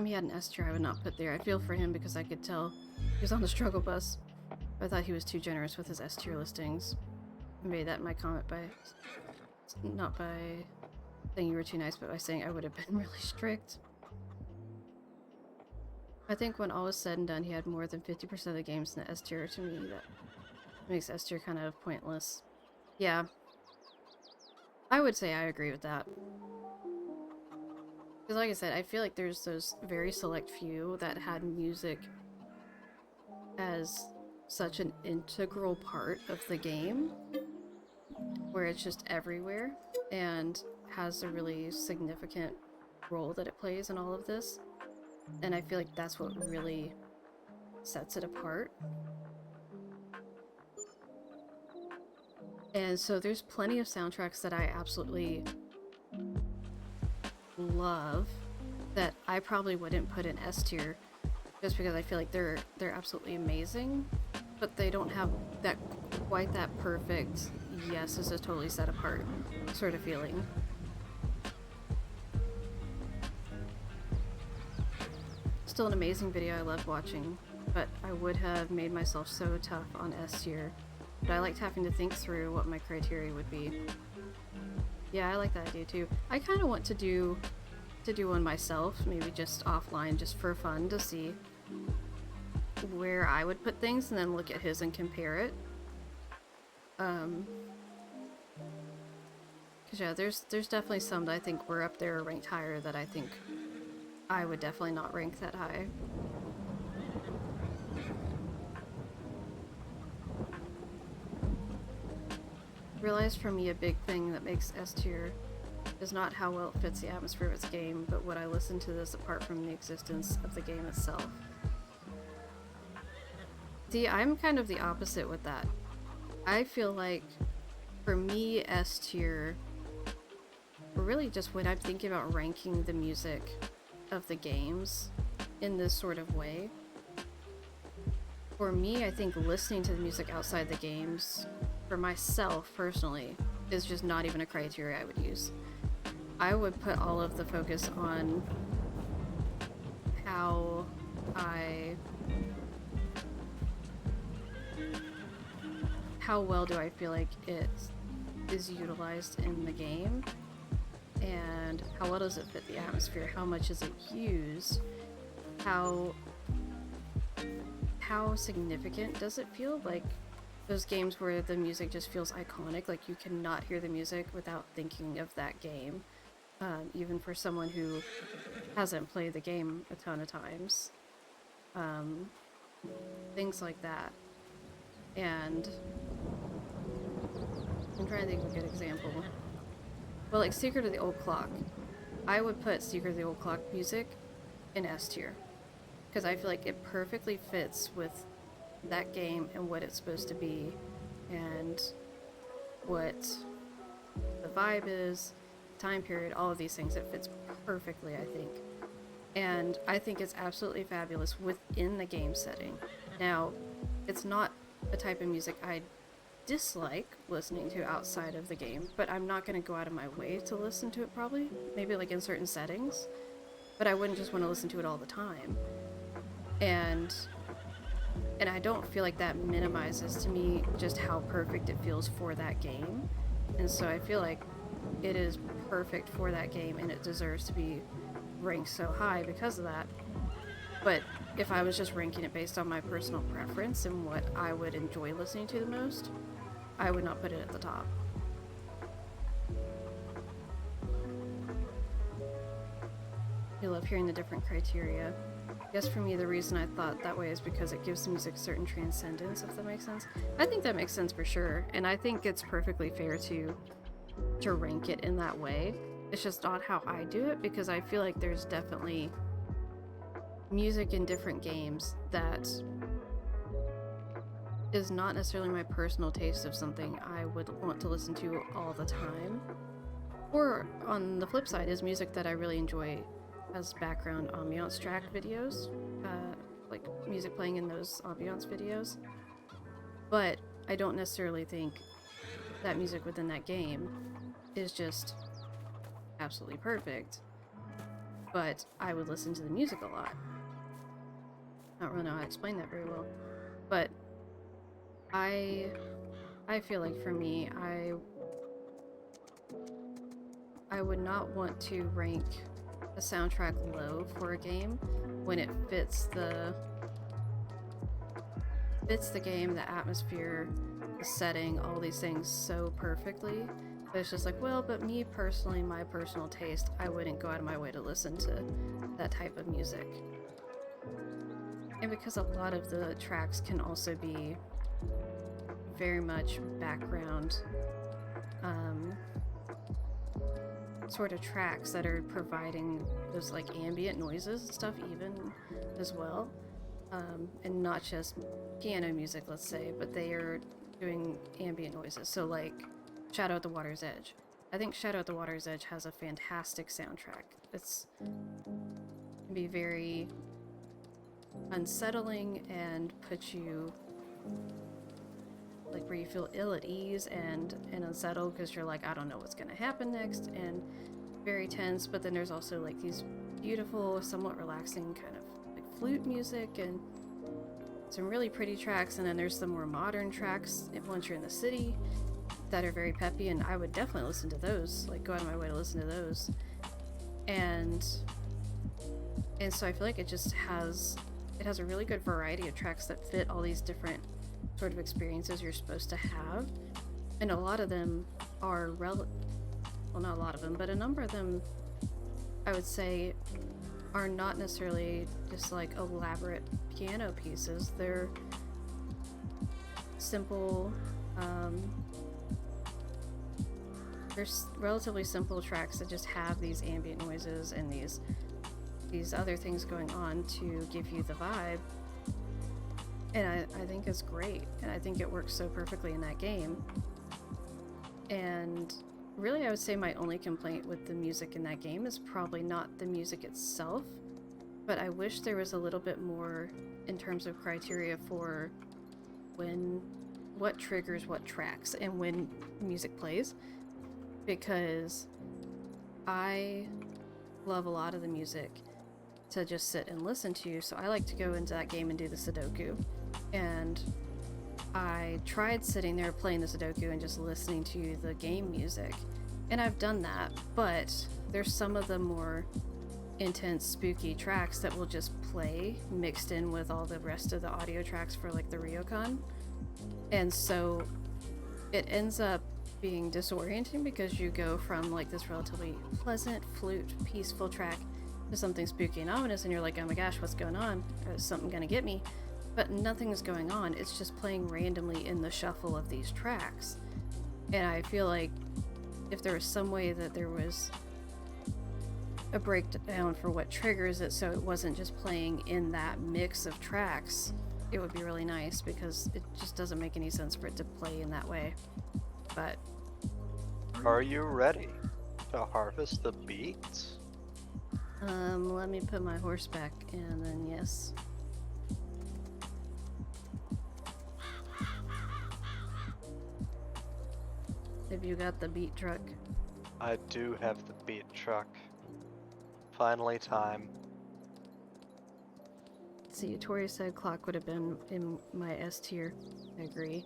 He had an S tier I would not put there. I feel for him because I could tell he was on the struggle bus. I thought he was too generous with his S tier listings. I made that in my comment by, not by saying you were too nice, but by saying I would have been really strict. I think when all was said and done, he had more than 50% of the games in the S tier. To me, that makes S tier kind of pointless. Yeah. I would say I agree with that. Because like I said, I feel like there's those very select few that had music as such an integral part of the game, where it's just everywhere, and has a really significant role that it plays in all of this. And I feel like that's what really sets it apart. And so there's plenty of soundtracks that I absolutely love that I probably wouldn't put in S tier just because I feel like they're absolutely amazing, but they don't have that quite that perfect, yes, this is totally set apart sort of feeling. Still an amazing video I loved watching, but I would have made myself so tough on S tier. But I liked having to think through what my criteria would be. Yeah, I like that idea too. I kind of want to do one myself, maybe just offline, just for fun, to see where I would put things and then look at his and compare it. Cause yeah, there's definitely some that I think were up there ranked higher that I think I would definitely not rank that high. Realized for me a big thing that makes S tier is not how well it fits the atmosphere of its game, but what I listen to this apart from the existence of the game itself. See, I'm kind of the opposite with that. I feel like, for me, S tier, really just when I'm thinking about ranking the music of the games in this sort of way, for me, I think listening to the music outside the games, for myself personally, is just not even a criteria I would use. I would put all of the focus on how well do I feel like it is utilized in the game, and how well does it fit the atmosphere, how much is it used, how significant does it feel, like those games where the music just feels iconic, like you cannot hear the music without thinking of that game, even for someone who hasn't played the game a ton of times. Things like that. And I'm trying to think of a good example. Well, like Secret of the Old Clock. I would put Secret of the Old Clock music in S tier, because I feel like it perfectly fits with that game and what it's supposed to be, and what the vibe is, time period, all of these things. It fits perfectly, I think. And I think it's absolutely fabulous within the game setting. Now, it's not a type of music I dislike listening to outside of the game, but I'm not going to go out of my way to listen to it probably. Maybe like in certain settings. But I wouldn't just want to listen to it all the time. And I don't feel like that minimizes to me just how perfect it feels for that game. And so I feel like it is perfect for that game and it deserves to be ranked so high because of that. But if I was just ranking it based on my personal preference and what I would enjoy listening to the most, I would not put it at the top. You love hearing the different criteria. I guess for me, the reason I thought that way is because it gives the music certain transcendence, if that makes sense. I think that makes sense for sure, and I think it's perfectly fair to rank it in that way. It's just not how I do it, because I feel like there's definitely music in different games that is not necessarily my personal taste of something I would want to listen to all the time. Or on the flip side is music that I really enjoy as background ambiance track videos, like music playing in those ambiance videos. But I don't necessarily think that music within that game is just absolutely perfect. But I would listen to the music a lot. I don't really know how to explain that very well. But I feel like for me, I would not want to rank a soundtrack low for a game when it fits the game, the atmosphere, the setting, all these things so perfectly. But it's just like, well, but me personally, my personal taste, I wouldn't go out of my way to listen to that type of music. And because a lot of the tracks can also be very much background sort of tracks that are providing those like ambient noises and stuff even as well, and not just piano music, let's say, but they are doing ambient noises. So like Shadow at the Water's Edge. I think Shadow at the Water's Edge has a fantastic soundtrack. It's can be very unsettling and put you like where you feel ill at ease and unsettled because you're like, I don't know what's gonna happen next, and very tense. But then there's also like these beautiful, somewhat relaxing kind of like flute music and some really pretty tracks, and then there's the more modern tracks once you're in the city that are very peppy, and I would definitely listen to those, like go out of my way to listen to those. And so I feel like it has a really good variety of tracks that fit all these different sort of experiences you're supposed to have. And a lot of them are well, not a lot of them, but a number of them I would say are not necessarily just like elaborate piano pieces. They're simple, there's relatively simple tracks that just have these ambient noises and these other things going on to give you the vibe. And I think it's great, and I think it works so perfectly in that game. And really, I would say my only complaint with the music in that game is probably not the music itself, but I wish there was a little bit more in terms of criteria for what triggers what tracks and when music plays, because I love a lot of the music to just sit and listen to, so I like to go into that game and do the Sudoku. And I tried sitting there playing the Sudoku and just listening to the game music, and I've done that, but there's some of the more intense, spooky tracks that will just play mixed in with all the rest of the audio tracks for like the Ryokan, and so it ends up being disorienting because you go from like this relatively pleasant, flute, peaceful track to something spooky and ominous, and you're like, oh my gosh, what's going on? Is something gonna get me? But nothing's going on. It's just playing randomly in the shuffle of these tracks. And I feel like if there was some way that there was a breakdown for what triggers it so it wasn't just playing in that mix of tracks, it would be really nice, because it just doesn't make any sense for it to play in that way. But Are you ready to harvest the beets? let me put my horse back, and then yes. Have you got the beet truck? I do have the beet truck. Finally time. See, Tori said clock would have been in my S tier. I agree.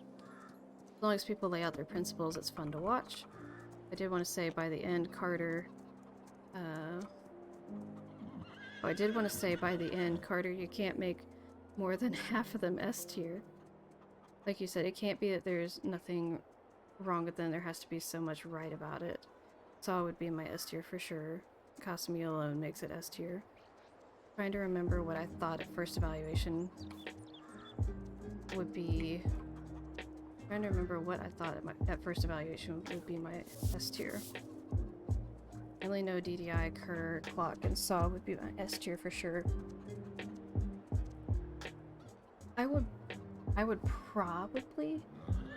As long as people lay out their principles, it's fun to watch. I did want to say by the end, Carter... I did want to say by the end, Carter, you can't make more than half of them S tier. Like you said, it can't be that there's nothing wrong with them, there has to be so much right about it. Saw would be in my S tier for sure. Kasumi alone makes it S tier. Trying to remember what I thought at first evaluation would be... Trying to remember what I thought at first evaluation would be my S tier. I only know DDI, Kerr, Clock, and Saw would be my S tier for sure. I would probably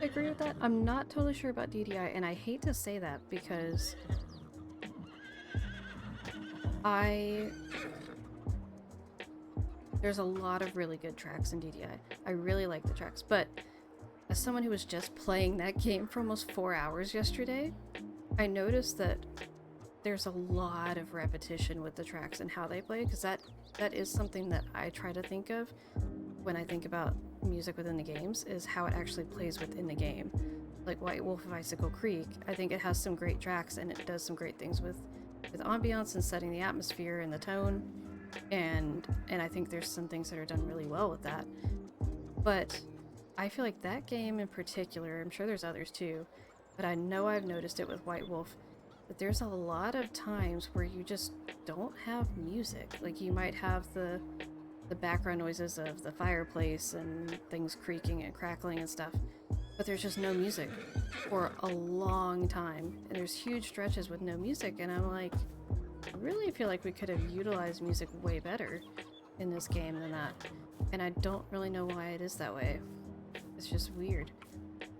agree with that. I'm not totally sure about DDI, and I hate to say that because there's a lot of really good tracks in DDI. I really like the tracks, but as someone who was just playing that game for almost 4 hours yesterday, I noticed that there's a lot of repetition with the tracks and how they play, because that is something that I try to think of when I think about music within the games, is how it actually plays within the game. Like White Wolf of Icicle Creek, I think it has some great tracks and it does some great things with ambiance and setting the atmosphere and the tone, and I think there's some things that are done really well with that. But I feel like that game in particular, I'm sure there's others too, but I know I've noticed it with White Wolf, that there's a lot of times where you just don't have music. Like you might have the background noises of the fireplace and things creaking and crackling and stuff, but there's just no music for a long time. And there's huge stretches with no music, and I'm like, I really feel like we could have utilized music way better in this game than that. And I don't really know why it is that way. It's just weird.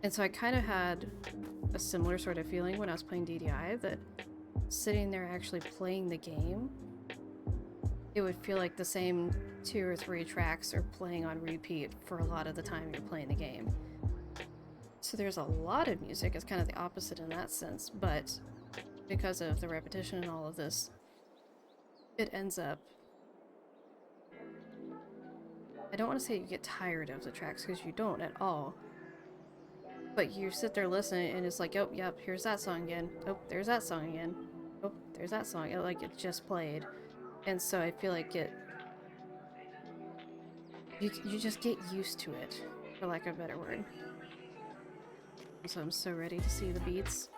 And so I kind of had a similar sort of feeling when I was playing DDI, that sitting there actually playing the game, it would feel like the same 2 or 3 tracks are playing on repeat for a lot of the time you're playing the game. So there's a lot of music. It's kind of the opposite in that sense, but because of the repetition and all of this, it ends up, I don't want to say you get tired of the tracks, because you don't at all, but you sit there listening and it's like, oh, yep, here's that song again. Oh, there's that song again. Oh, there's that song. Like, it just played. And so I feel like you just get used to it, for lack of a better word. So I'm so ready to see the beats.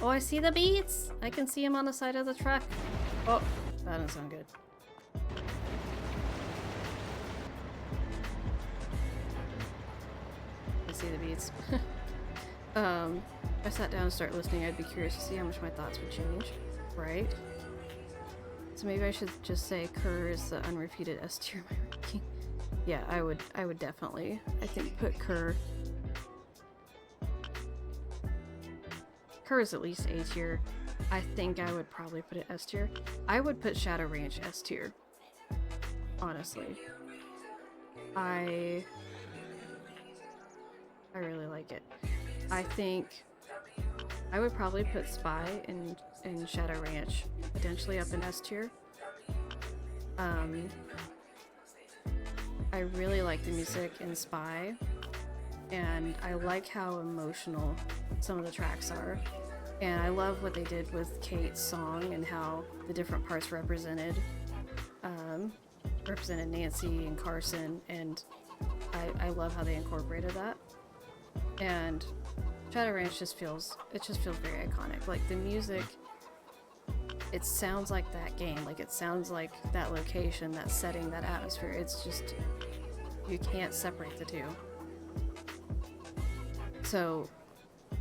Oh, I see the beats! I can see him on the side of the truck. Oh, that doesn't sound good. I see the beats. If I sat down and started listening, I'd be curious to see how much my thoughts would change, right? So maybe I should just say Kerr is the unrepeated S tier in my ranking. Yeah, I would definitely, I think, put Kerr is at least A tier. I think I would probably put it S tier. I would put Shadow Ranch S tier. Honestly. I really like it. I think I would probably put Spy in Shadow Ranch, potentially up in S tier. I really like the music in Spy, and I like how emotional some of the tracks are. And I love what they did with Kate's song and how the different parts represented Nancy and Carson, and I love how they incorporated that. And Shadow Ranch just feels very iconic. Like the music, it sounds like that game, like it sounds like that location, that setting, that atmosphere. It's just, you can't separate the two. So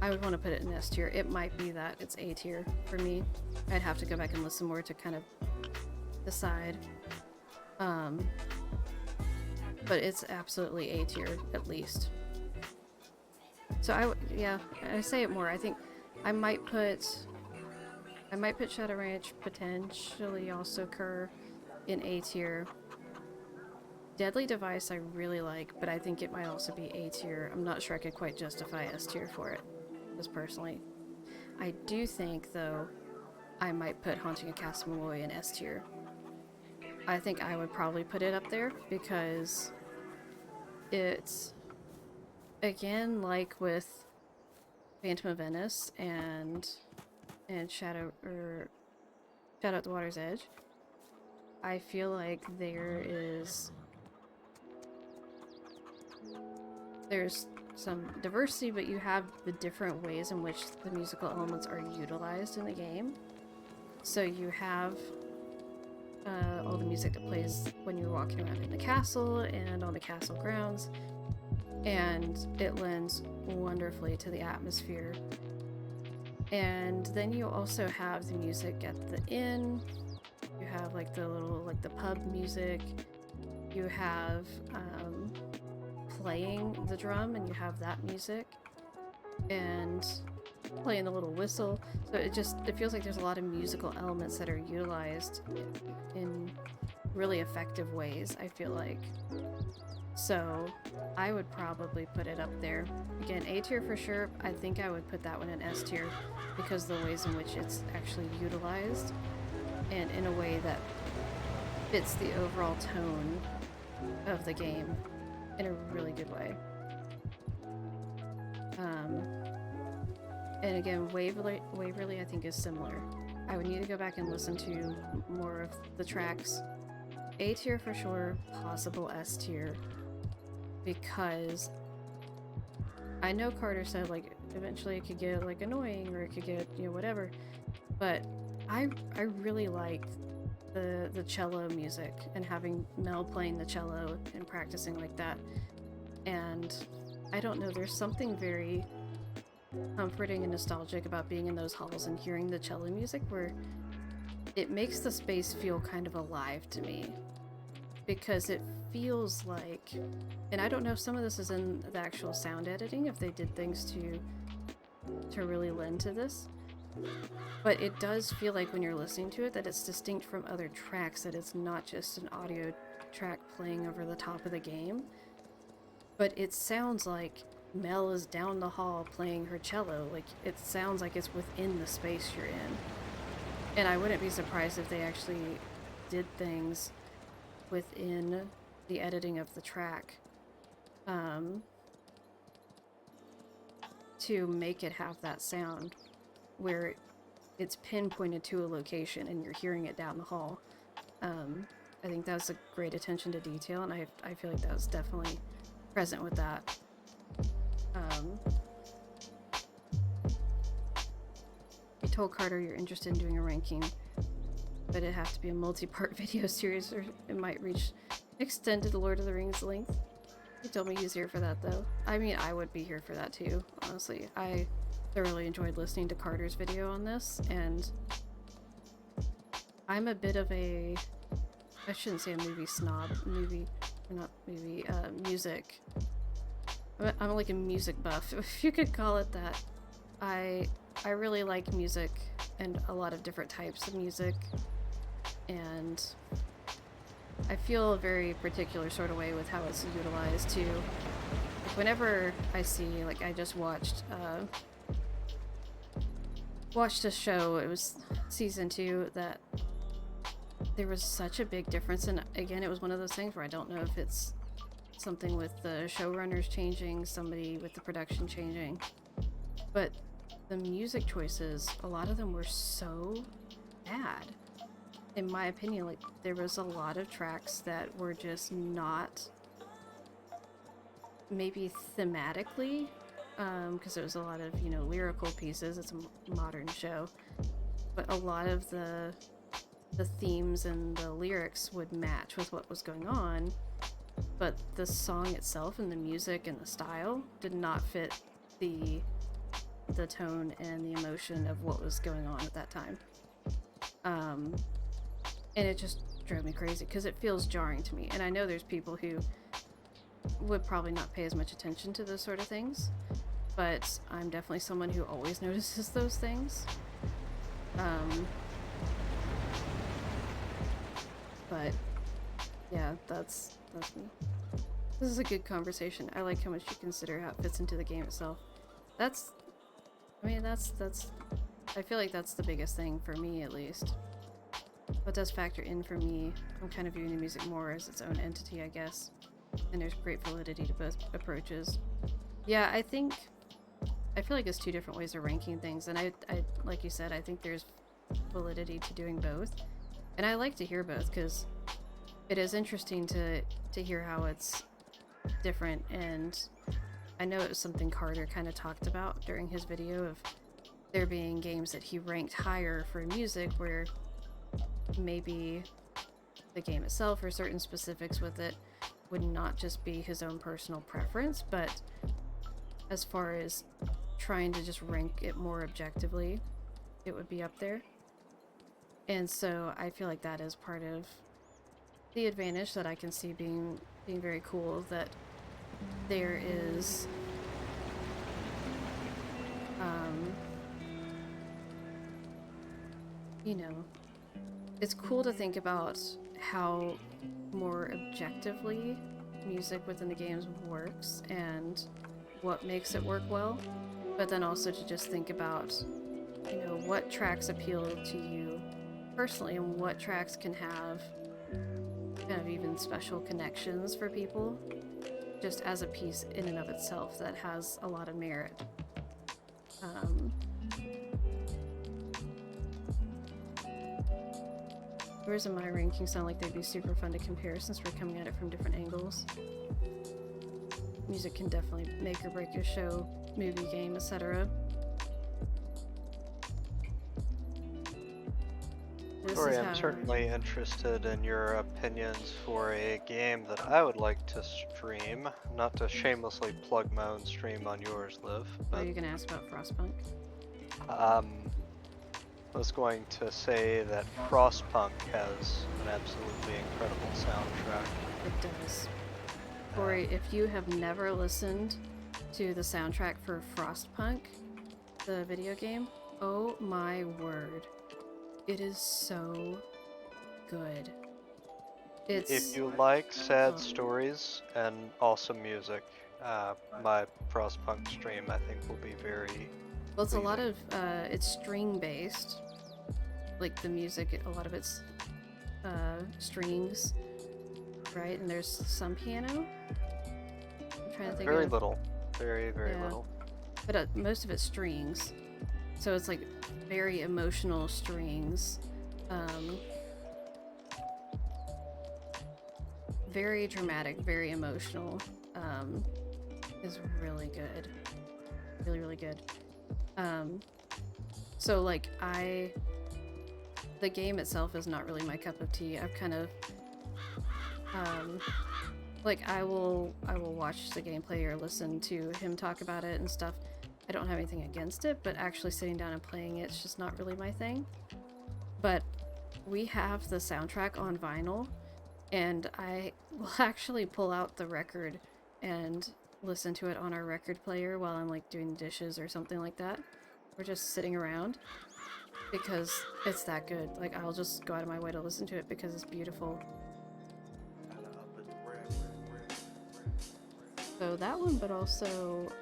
I would want to put it in S tier. It might be that it's A tier for me. I'd have to go back and listen more to kind of decide. But it's absolutely A tier, at least. So I say it more. I think I might put Shadow Ranch, potentially also Kerr, in A tier. Deadly Device I really like, but I think it might also be A tier. I'm not sure I could quite justify S tier for it, just personally. I do think, though, I might put Haunting of Castle Malloy in S tier. I think I would probably put it up there because it's, again, like with Phantom of Venice and Shadow at the Water's Edge, I feel like there's some diversity, but you have the different ways in which the musical elements are utilized in the game. So you have all the music that plays when you're walking around in the castle and on the castle grounds, and it lends wonderfully to the atmosphere. And then you also have the music at the inn. You have like the pub music. You have playing the drum and you have that music and playing the little whistle. So it feels like there's a lot of musical elements that are utilized in really effective ways, I feel like. So I would probably put it up there. Again, A tier for sure. I think I would put that one in S tier because of the ways in which it's actually utilized and in a way that fits the overall tone of the game in a really good way. And again, Waverly I think is similar. I would need to go back and listen to more of the tracks. A tier for sure, possible S tier, because I know Carter said like eventually it could get like annoying or it could get, you know, whatever, but I really liked the cello music and having Mel playing the cello and practicing like that. And I don't know, there's something very comforting and nostalgic about being in those halls and hearing the cello music where it makes the space feel kind of alive to me, because it feels like, and I don't know if some of this is in the actual sound editing, if they did things to really lend to this, but it does feel like when you're listening to it that it's distinct from other tracks, that it's not just an audio track playing over the top of the game, but it sounds like Mel is down the hall playing her cello. Like, it sounds like it's within the space you're in. And I wouldn't be surprised if they actually did things within the editing of the track to make it have that sound where it's pinpointed to a location and you're hearing it down the hall. I think that's a great attention to detail, and I feel like that was definitely present with that. You told Carter you're interested in doing a ranking, but it'd have to be a multi-part video series or it might extend to the Lord of the Rings length. He told me he's here for that though. I mean, I would be here for that too, honestly. I thoroughly enjoyed listening to Carter's video on this, and I'm a bit of a, I shouldn't say a movie snob, music. I'm like a music buff, if you could call it that. I really like music and a lot of different types of music, and I feel a very particular sort of way with how it's utilized too. Like whenever I see, like I just watched a show, it was season 2, that there was such a big difference, and again it was one of those things where I don't know if it's something with the showrunners changing, somebody with the production changing, but the music choices, a lot of them were so bad. In my opinion, like there was a lot of tracks that were just not, maybe thematically, because it was a lot of, you know, lyrical pieces, it's a modern show, but a lot of the themes and the lyrics would match with what was going on, but the song itself and the music and the style did not fit the tone and the emotion of what was going on at that time. And it just drove me crazy because it feels jarring to me. And I know there's people who would probably not pay as much attention to those sort of things, but I'm definitely someone who always notices those things. But yeah, that's me. This is a good conversation. I like how much you consider how it fits into the game itself. I feel like that's the biggest thing for me, at least. What does factor in for me, I'm kind of viewing the music more as its own entity, I guess. And there's great validity to both approaches. Yeah, I feel like there's two different ways of ranking things, and I like you said, I think there's validity to doing both. And I like to hear both, because it is interesting to hear how it's different, and I know it was something Carter kind of talked about during his video of there being games that he ranked higher for music where maybe the game itself or certain specifics with it would not just be his own personal preference, but as far as trying to just rank it more objectively, it would be up there. And so I feel like that is part of the advantage that I can see being very cool, that there is you know, it's cool to think about how more objectively music within the games works and what makes it work well, but then also to just think about, you know, what tracks appeal to you personally and what tracks can have kind of even special connections for people just as a piece in and of itself that has a lot of merit. Yours and my rankings sound like they'd be super fun to compare since we're coming at it from different angles. Music can definitely make or break a show, movie, game, etc. Tori, I'm certainly interested in your opinions for a game that I would like to stream. Not to shamelessly plug my own stream on yours, Liv, Are but you gonna ask about Frostpunk? I was going to say that Frostpunk has an absolutely incredible soundtrack. It does. Corey, if you have never listened to the soundtrack for Frostpunk, the video game, oh my word. It is so good. If you like sad stories and awesome music, my Frostpunk stream I think will be very well, it's pleasing. a lot of it's string based, like the music. A lot of it's strings, right? And there's some piano. I'm trying to think. Very little, very Yeah. little. But most of it's strings, so it's like very emotional strings. Very dramatic, very emotional. Is really good. Really good. So like the game itself is not really my cup of tea. I've kind of like I will watch the gameplay or listen to him talk about it and stuff. I don't have anything against it, but actually sitting down and playing it's just not really my thing. But we have the soundtrack on vinyl, and I will actually pull out the record and listen to it on our record player while I'm like doing dishes or something like that. We're just sitting around because it's that good. Like I'll just go out of my way to listen to it because it's beautiful. So that one, but also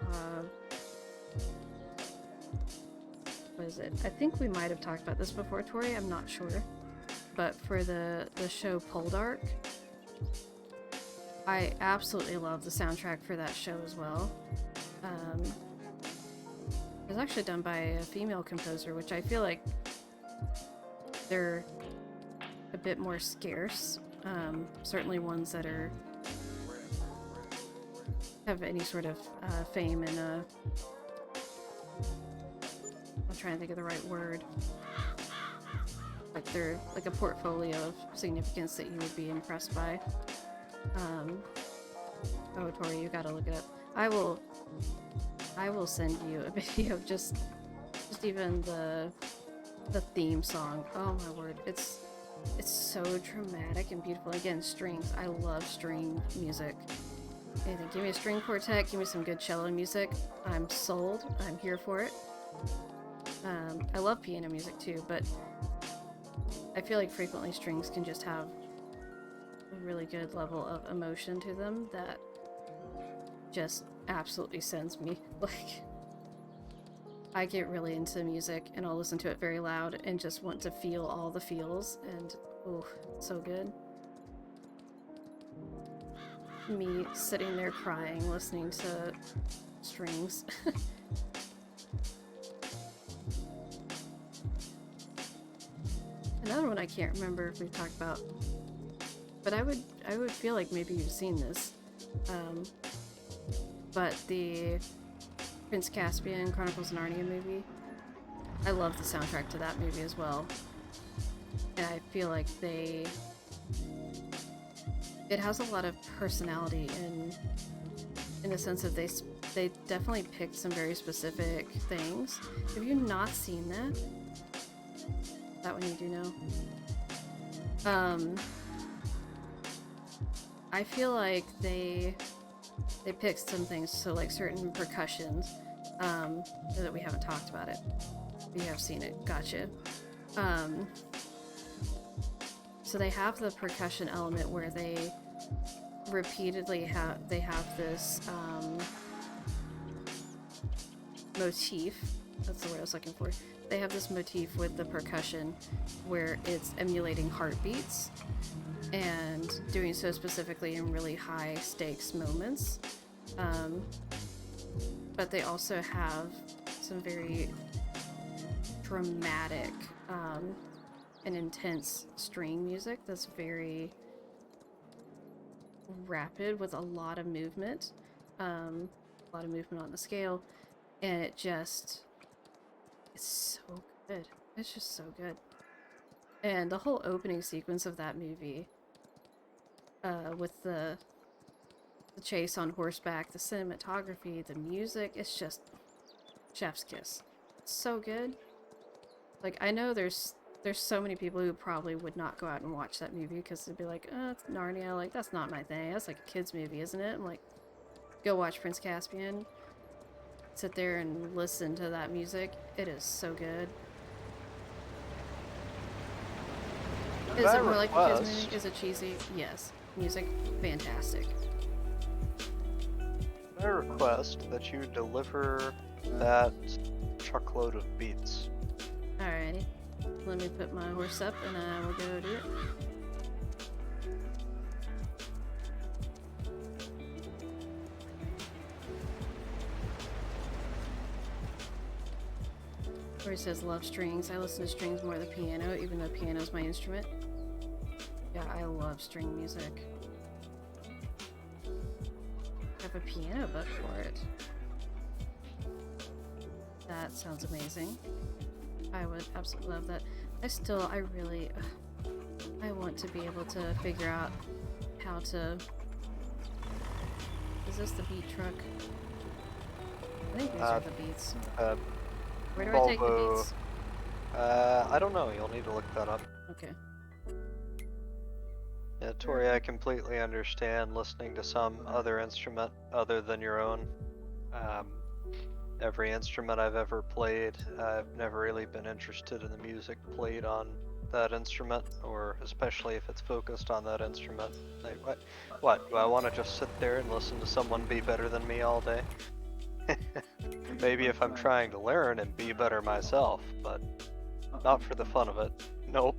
what is it? I think we might have talked about this before, Tori. I'm not sure. But for the show Poldark, I absolutely love the soundtrack for that show as well. It was actually done by a female composer, which I feel like they're a bit more scarce. Certainly ones that have any sort of fame and I'm trying to think of the right word. Like they're like a portfolio of significance that you would be impressed by. Oh, Tori, you gotta look it up. I will send you a video of just even the theme song. Oh my word, it's so dramatic and beautiful. Again, strings. I love string music. Anything. Give me a string quartet. Give me some good cello music. I'm sold. I'm here for it. I love piano music too, but I feel like frequently strings can just have a really good level of emotion to them that just absolutely sends me. Like, I get really into music and I'll listen to it very loud and just want to feel all the feels, and oh, so good. Me sitting there crying, listening to strings. Another one I can't remember if we've talked about, but I would feel like maybe you've seen this. But the Prince Caspian Chronicles of Narnia movie, I love the soundtrack to that movie as well. And I feel like it has a lot of personality in the sense that they definitely picked some very specific things. Have you not seen that? That one you do know. I feel like they they picked some things, so like certain percussions, that we haven't talked about it. You have seen it, gotcha. So they have the percussion element where they repeatedly have this motif. That's the word I was looking for. They have this motif with the percussion where it's emulating heartbeats and doing so specifically in really high stakes moments. But they also have some very dramatic and intense string music that's very rapid with a lot of movement. A lot of movement on the scale, and it's so good. It's just so good. And the whole opening sequence of that movie, with the chase on horseback, the cinematography, the music, it's just chef's kiss. It's so good. Like, I know there's so many people who probably would not go out and watch that movie because they'd be like, it's Narnia, like, that's not my thing. That's like a kid's movie, isn't it? I'm like, go watch Prince Caspian. Sit there and listen to that music. It is so good. Is it more like a kid's movie? Is it cheesy? Yes. Music, fantastic. I request that you deliver that truckload of beets. Alrighty. Let me put my horse up and I will go do it. Where he says love strings. I listen to strings more than piano, even though piano's my instrument. Yeah, I love string music. I have a piano book for it. That sounds amazing. I would absolutely love that. I really, I want to be able to figure out how to... Is this the Beet truck? I think these are the Beets. Where do I take the Beets? I don't know. You'll need to look that up. Okay. Yeah, Tori, I completely understand listening to some other instrument other than your own. Every instrument I've ever played, I've never really been interested in the music played on that instrument, or especially if it's focused on that instrument. Like, what? Do I want to just sit there and listen to someone be better than me all day? Maybe if I'm trying to learn and be better myself, but not for the fun of it. Nope.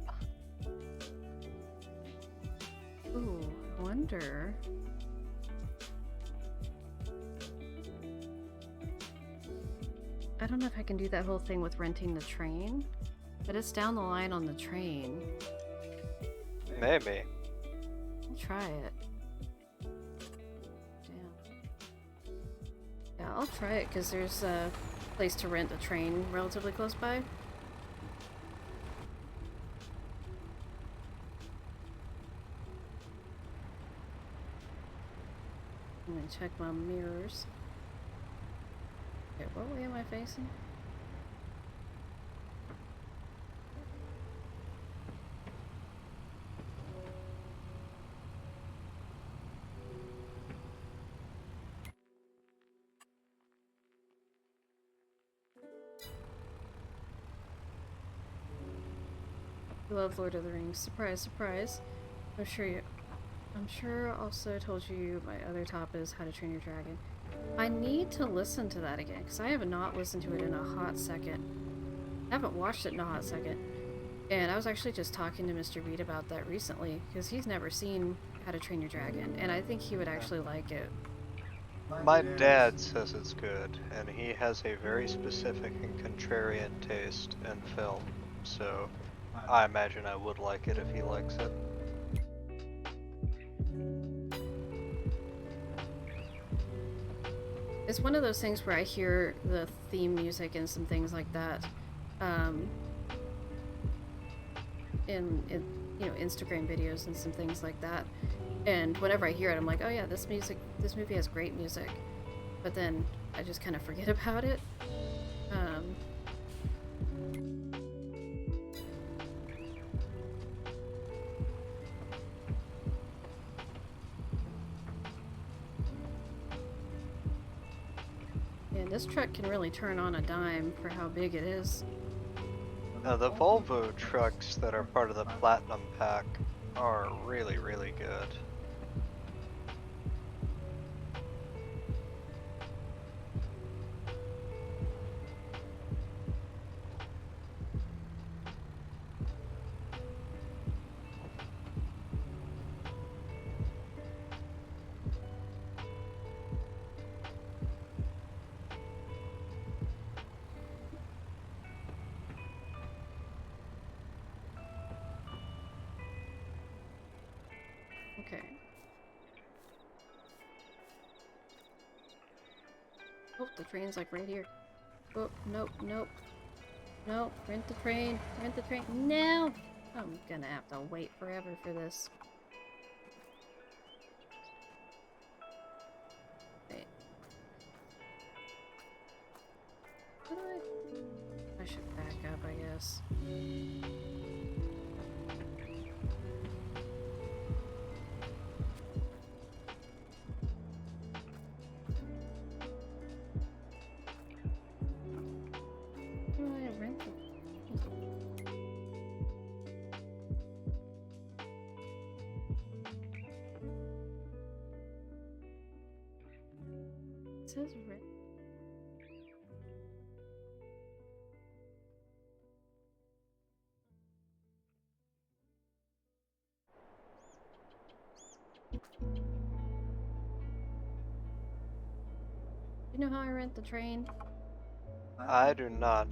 Ooh, wonder... I don't know if I can do that whole thing with renting the train, but it's down the line on the train. Maybe. I'll try it. Damn. Yeah, I'll try it because there's a place to rent a train relatively close by. I'm gonna check my mirrors. Okay, what way am I facing? You love Lord of the Rings. Surprise, surprise. I'm sure also told you my other top is How to Train Your Dragon. I need to listen to that again, because I have not listened to it in a hot second. I haven't watched it in a hot second. And I was actually just talking to Mr. Beet about that recently, because he's never seen How to Train Your Dragon, and I think he would actually like it. My dad says it's good, and he has a very specific and contrarian taste in film, so I imagine I would like it if he likes it. It's one of those things where I hear the theme music and some things like that in you know, Instagram videos and some things like that. And whenever I hear it, I'm like, oh yeah, this movie has great music. But then I just kind of forget about it. this truck can really turn on a dime for how big it is. The Volvo trucks that are part of the Platinum Pack are really, really good. Okay. Oh, the train's like right here. Oh, nope, nope. Nope, rent the train. Rent the train. No! I'm gonna have to wait forever for this. Wait. How do I should back up, I guess. How do I rent it? It says rent. You know how I rent the train? I do not.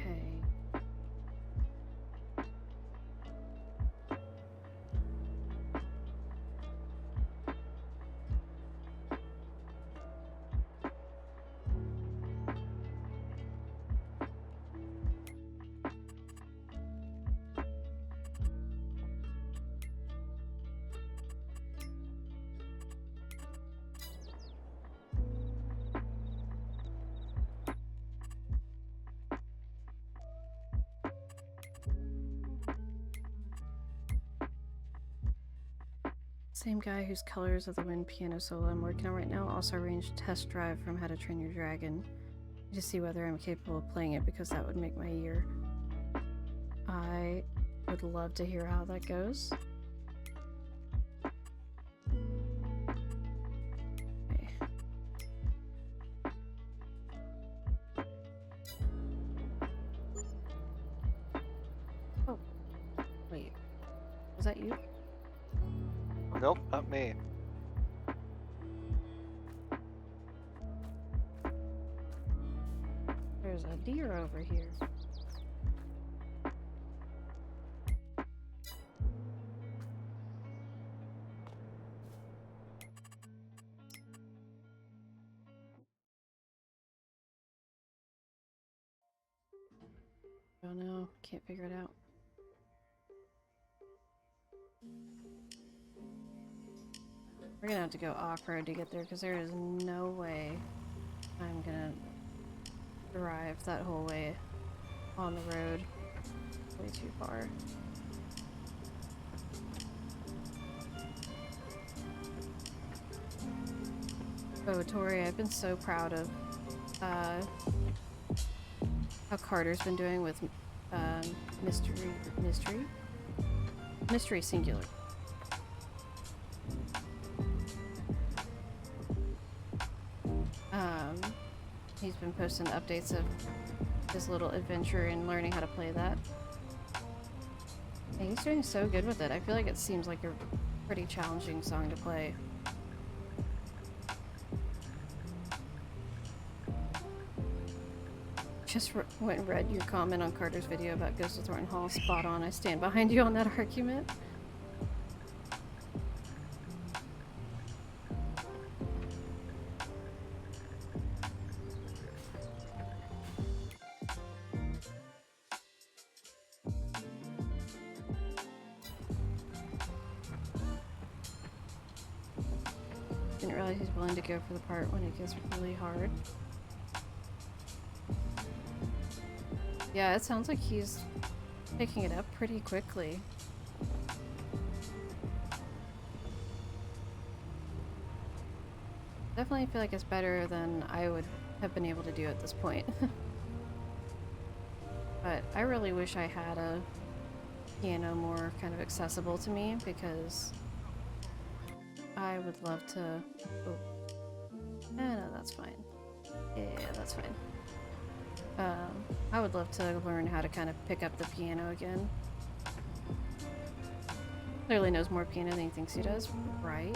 Okay. Same guy whose Colors of the Wind piano solo I'm working on right now also arranged a test drive from How to Train Your Dragon to see whether I'm capable of playing it, because that would make my year. I would love to hear how that goes. Okay. Oh, wait. Was that you? Nope, not me. There's a deer over here. Oh no, can't figure it out. We're gonna have to go off-road to get there, because there is no way I'm gonna drive that whole way on the road. Way too far. Oh, Tori, I've been so proud of how Carter's been doing with mystery singular. He's been posting updates of his little adventure in learning how to play that. And he's doing so good with it. I feel like it seems like a pretty challenging song to play. Just went and read your comment on Carter's video about Ghost of Thornton Hall. Spot on. I stand behind you on that argument. Didn't realize he's willing to go for the part when it gets really hard. Yeah, it sounds like he's picking it up pretty quickly. Definitely feel like it's better than I would have been able to do at this point. But I really wish I had a piano more kind of accessible to me, because I would love to... Oh. No, that's fine. Yeah, that's fine. I would love to learn how to kind of pick up the piano again. Clearly knows more piano than he thinks he does, right?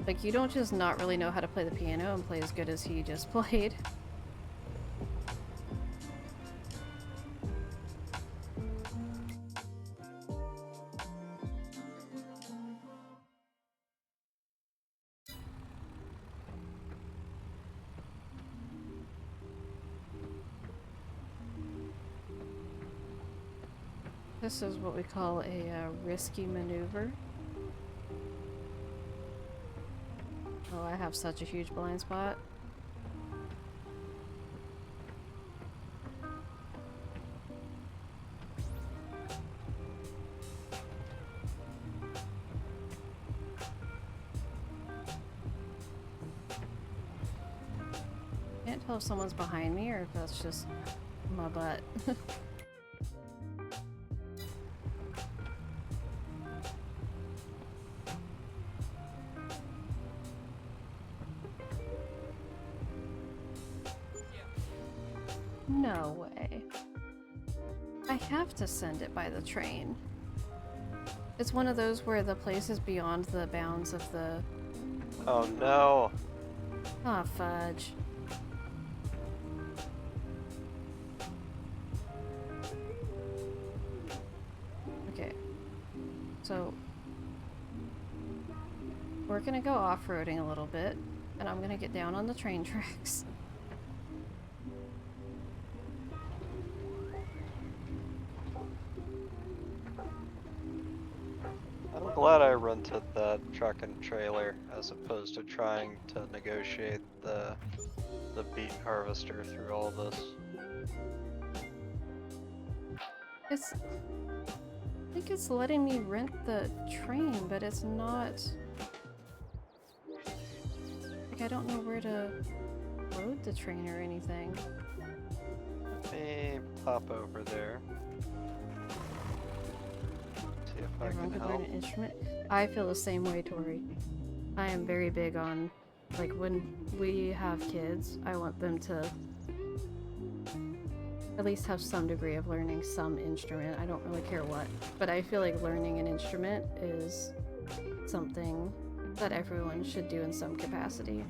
Like, you don't just not really know how to play the piano and play as good as he just played. This is what we call a risky maneuver. Oh, I have such a huge blind spot. Can't tell if someone's behind me or if that's just my butt. No way. I have to send it by the train. It's one of those where the place is beyond the bounds of the... Oh no. Ah, fudge. Okay. So... we're gonna go off-roading a little bit, and I'm gonna get down on the train tracks. I'm glad I rented that truck and trailer as opposed to trying to negotiate the beet harvester through all this. It's... I think it's letting me rent the train, but it's not... like, I don't know where to load the train or anything. Let me pop over there. See if I Everyone can could learn help. an instrument. I feel the same way, Tori. I am very big on, like, when we have kids, I want them to at least have some degree of learning some instrument. I don't really care what, but I feel like learning an instrument is something that everyone should do in some capacity.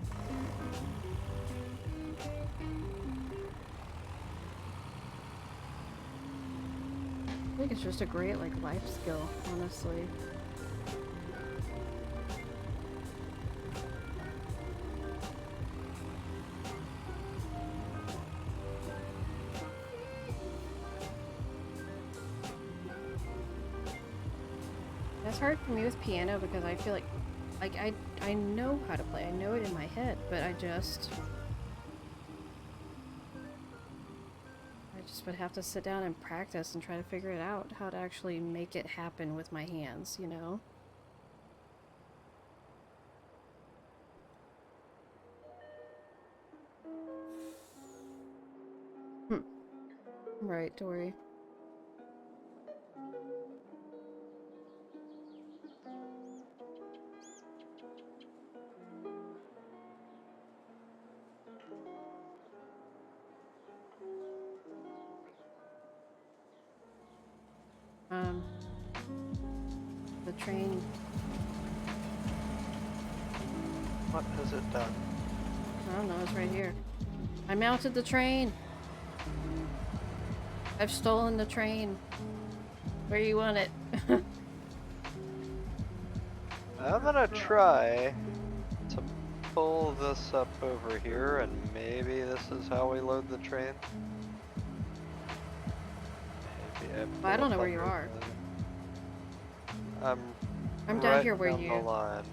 I think it's just a great, like, life skill, honestly. It's hard for me with piano because I feel like I know how to play. I know it in my head, but I just would have to sit down and practice and try to figure it out, how to actually make it happen with my hands, you know? Right, Dory. The train... What has it done? I don't know, it's right here. I mounted the train. I've stolen the train. Where you want it? I'm gonna try to pull this up over here, and maybe this is how we load the train. Maybe I I pull don't up know where you under are. I'm I'm down right here where down the you... line.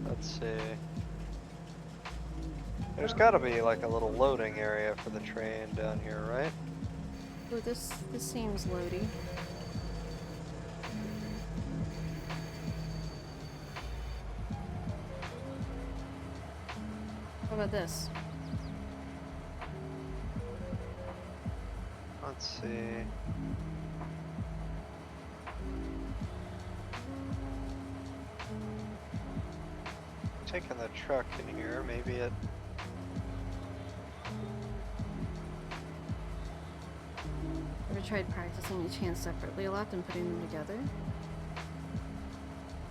Let's see. There's gotta be like a little loading area for the train down here, right? Oh, this seems loady. How about this? Let's see. Taking the truck in here, maybe it... Ever tried practicing each hand separately a lot and putting them together?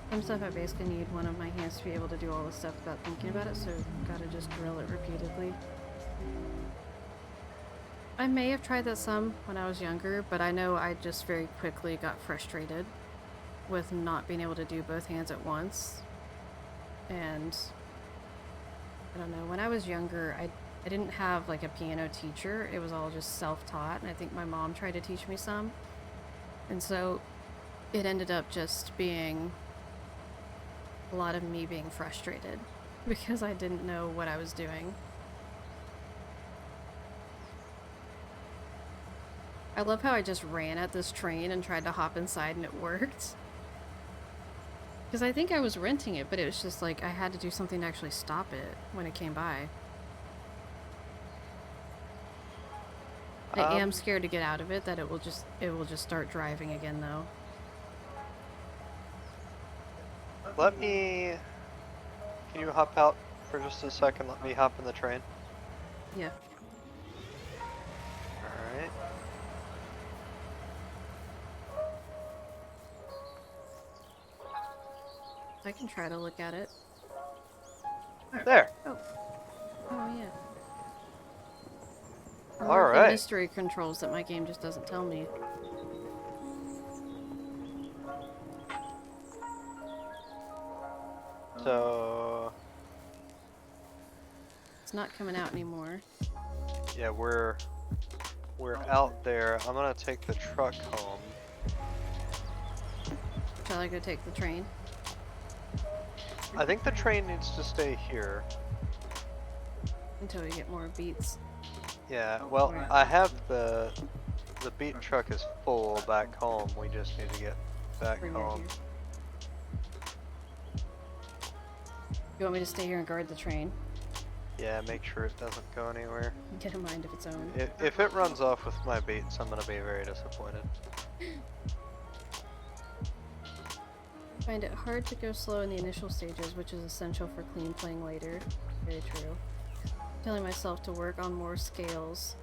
Some stuff I basically need one of my hands to be able to do all the stuff without thinking about it, so gotta just drill it repeatedly. I may have tried that some when I was younger, but I know I just very quickly got frustrated with not being able to do both hands at once. And I don't know, when I was younger, I didn't have like a piano teacher. It was all just self-taught, and I think my mom tried to teach me some. And so it ended up just being a lot of me being frustrated because I didn't know what I was doing. I love how I just ran at this train and tried to hop inside and it worked. Because I think I was renting it, but it was just like I had to do something to actually stop it when it came by. I am scared to get out of it, that it will just start driving again though. Let me... Can you hop out for just a second? Let me hop in the train. Yeah. Alright. I can try to look at it. There! Oh. Oh yeah. More of the Alright. mystery controls that my game just doesn't tell me. So... It's not coming out anymore. Yeah, we're out there. I'm gonna take the truck home. Shall I go take the train? I think the train needs to stay here. Until we get more beats. Yeah, well, I have the Beet truck is full back home. We just need to get back Bring it home. here. You want me to stay here and guard the train? Yeah, make sure it doesn't go anywhere. Get a mind of its own. If it runs off with my Beets, I'm gonna be very disappointed. I find it hard to go slow in the initial stages, which is essential for clean playing later. Very true. Telling myself to work on more scales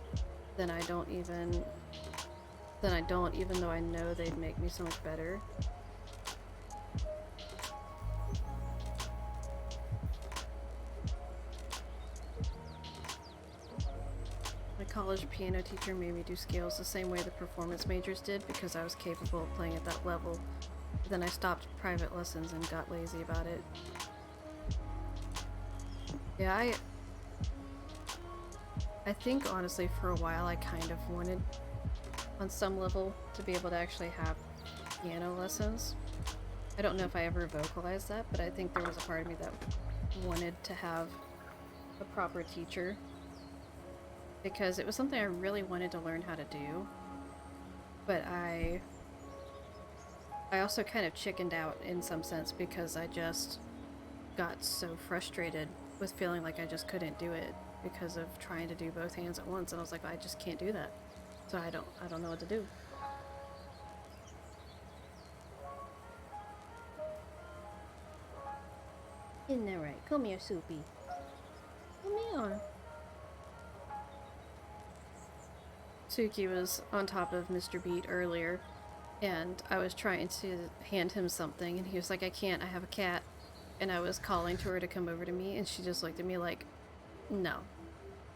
than I don't, even though I know they'd make me so much better. My college piano teacher made me do scales the same way the performance majors did because I was capable of playing at that level. But then I stopped private lessons and got lazy about it. Yeah, I think honestly for a while I kind of wanted on some level to be able to actually have piano lessons. I don't know if I ever vocalized that, but I think there was a part of me that wanted to have a proper teacher because it was something I really wanted to learn how to do, but I also kind of chickened out in some sense because I just got so frustrated with feeling like I just couldn't do it because of trying to do both hands at once, and I was like, I just can't do that. So I don't know what to do. Isn't that right? Come here, Soupy. Come here. Suki was on top of Mr. Beet earlier, And I was trying to hand him something, and he was like, I can't, I have a cat. And I was calling to her to come over to me, and she just looked at me like, no.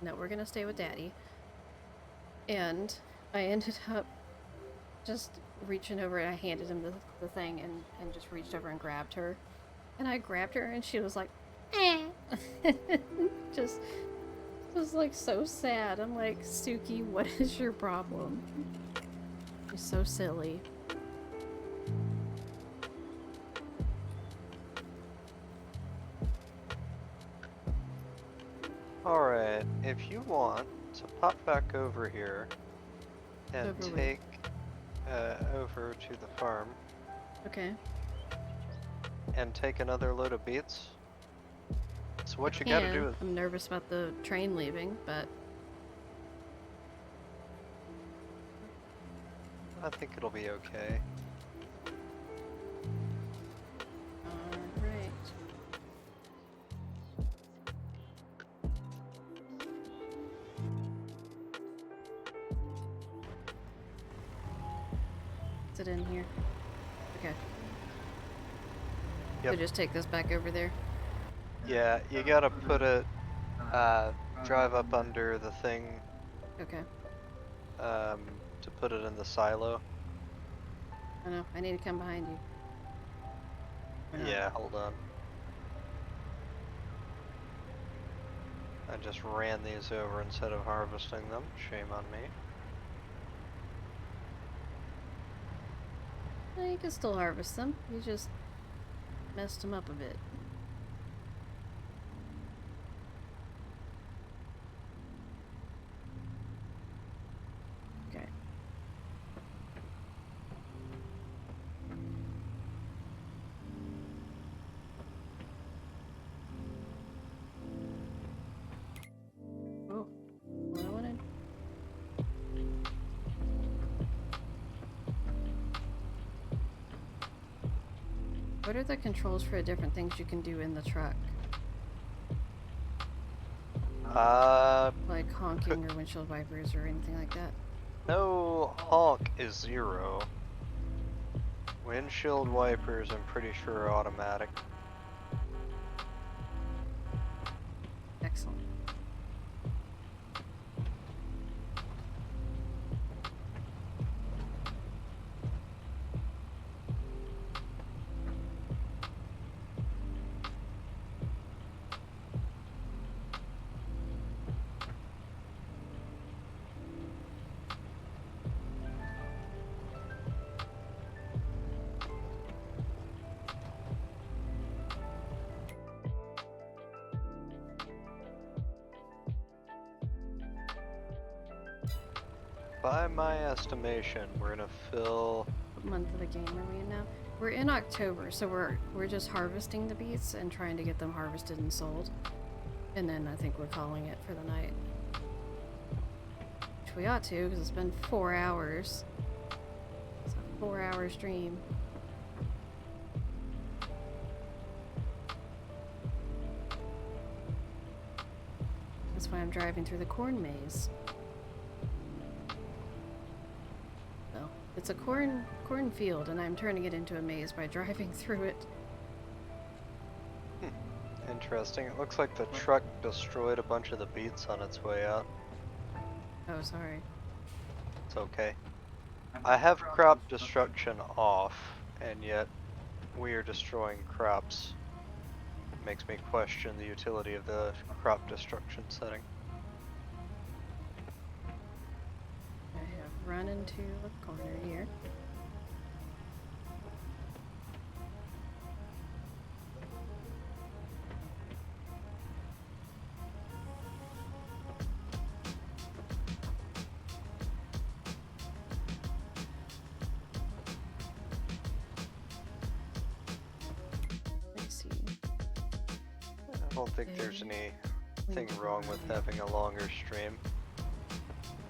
No, we're gonna stay with Daddy. And I ended up just reaching over, and I handed him the thing and just reached over and grabbed her. And I grabbed her, and she was like, eh. just was like so sad. I'm like, Suki, what is your problem? You're so silly. Alright, if you want to pop back over here and Over with. take over to the farm Okay. and take another load of beets. So what you I gotta can. do is I'm nervous about the train leaving, but I think it'll be okay. alright. Is it in here? Okay. Yep. So just take this back over there. Yeah, you gotta put it, drive up under the thing, Okay. to put it in the silo. I know. I need to come behind you. Or not. Yeah, hold on. I just ran these over instead of harvesting them. Shame on me. No, you can still harvest them. You just messed them up a bit. Okay. Oh, what I wanted. What are the controls for the different things you can do in the truck? Like honking or windshield wipers or anything like that? No honk is 0. Windshield wipers, I'm pretty sure, are automatic. Excellent. By my estimation, we're gonna fill. What month of the game are we in now? We're in October, so we're just harvesting the beets and trying to get them harvested and sold. And then I think we're calling it for the night. Which we ought to, because it's been 4 hours. It's a 4-hour stream. That's why I'm driving through the corn maze. No, it's a cornfield, and I'm turning it into a maze by driving through it. Interesting. It looks like the truck destroyed a bunch of the beets on its way out. Oh, sorry. It's okay. I have crop destruction off, and yet we are destroying crops. It makes me question the utility of the crop destruction setting. I have run into a corner here. Let's see. I don't think there's anything wrong with having a longer stream.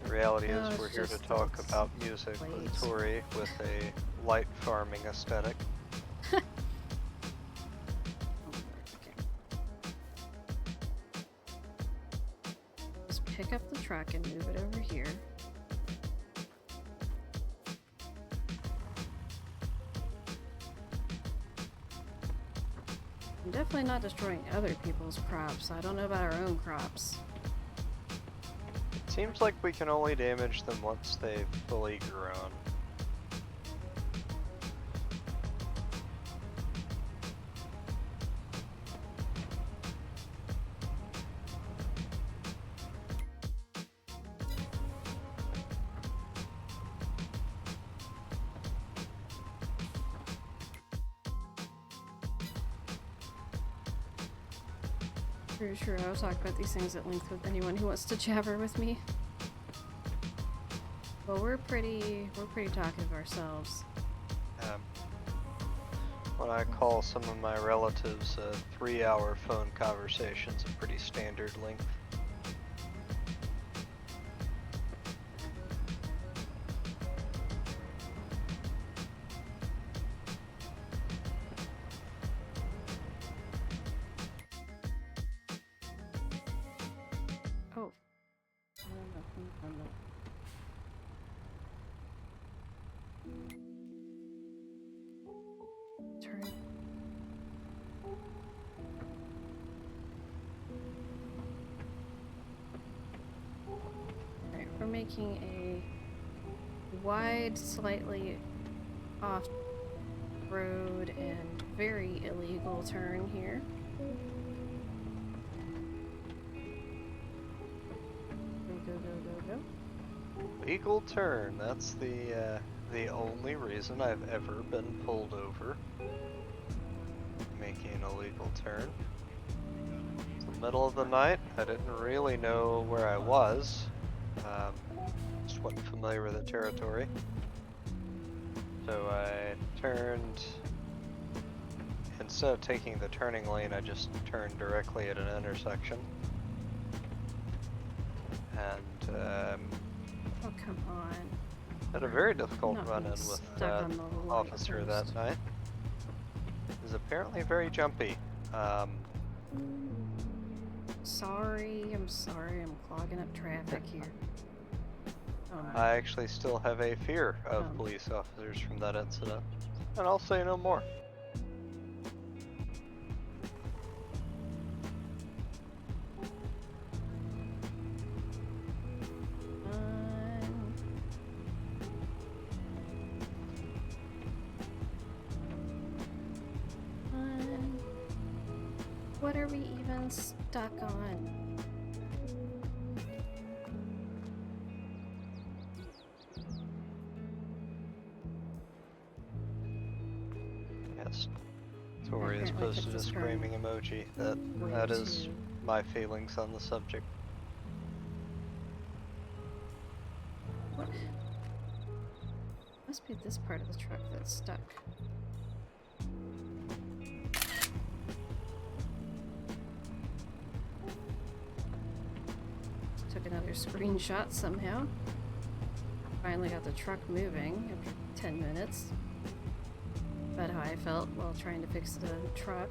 The reality No, is it's we're here to just talk it's about music late. with Tori with a light farming aesthetic. Oh, okay. Just pick up the truck and move it over here. I'm definitely not destroying other people's crops. I don't know about our own crops. It seems like we can only damage them once they've fully grown. Sure, I'll talk about these things at length with anyone who wants to jabber with me. Well, we're pretty talkative ourselves. When I call some of my relatives, 3-hour phone conversation's a pretty standard length. Oh. Turn. Alright, we're making a wide, slightly off road and very illegal turn here. Go. Legal turn, that's the only reason I've ever been pulled over. Making a legal turn. It's the middle of the night, I didn't really know where I was. Just wasn't familiar with the territory. So I turned, instead of taking the turning lane, I just turned directly at an intersection. And Oh, come on. had a very difficult Not run-in being with stuck that on the light officer that post. night. He was apparently very jumpy. Sorry, I'm clogging up traffic here. I actually still have a fear of Um. police officers from that incident, and I'll say no more. What are we even stuck on? Yes, Tori has Apparently I posted took a this turn screaming emoji. That is too. my feelings on the subject. What? Must be this part of the truck that's stuck. Took another screenshot somehow. Finally got the truck moving after 10 minutes. About how I felt while trying to fix the truck.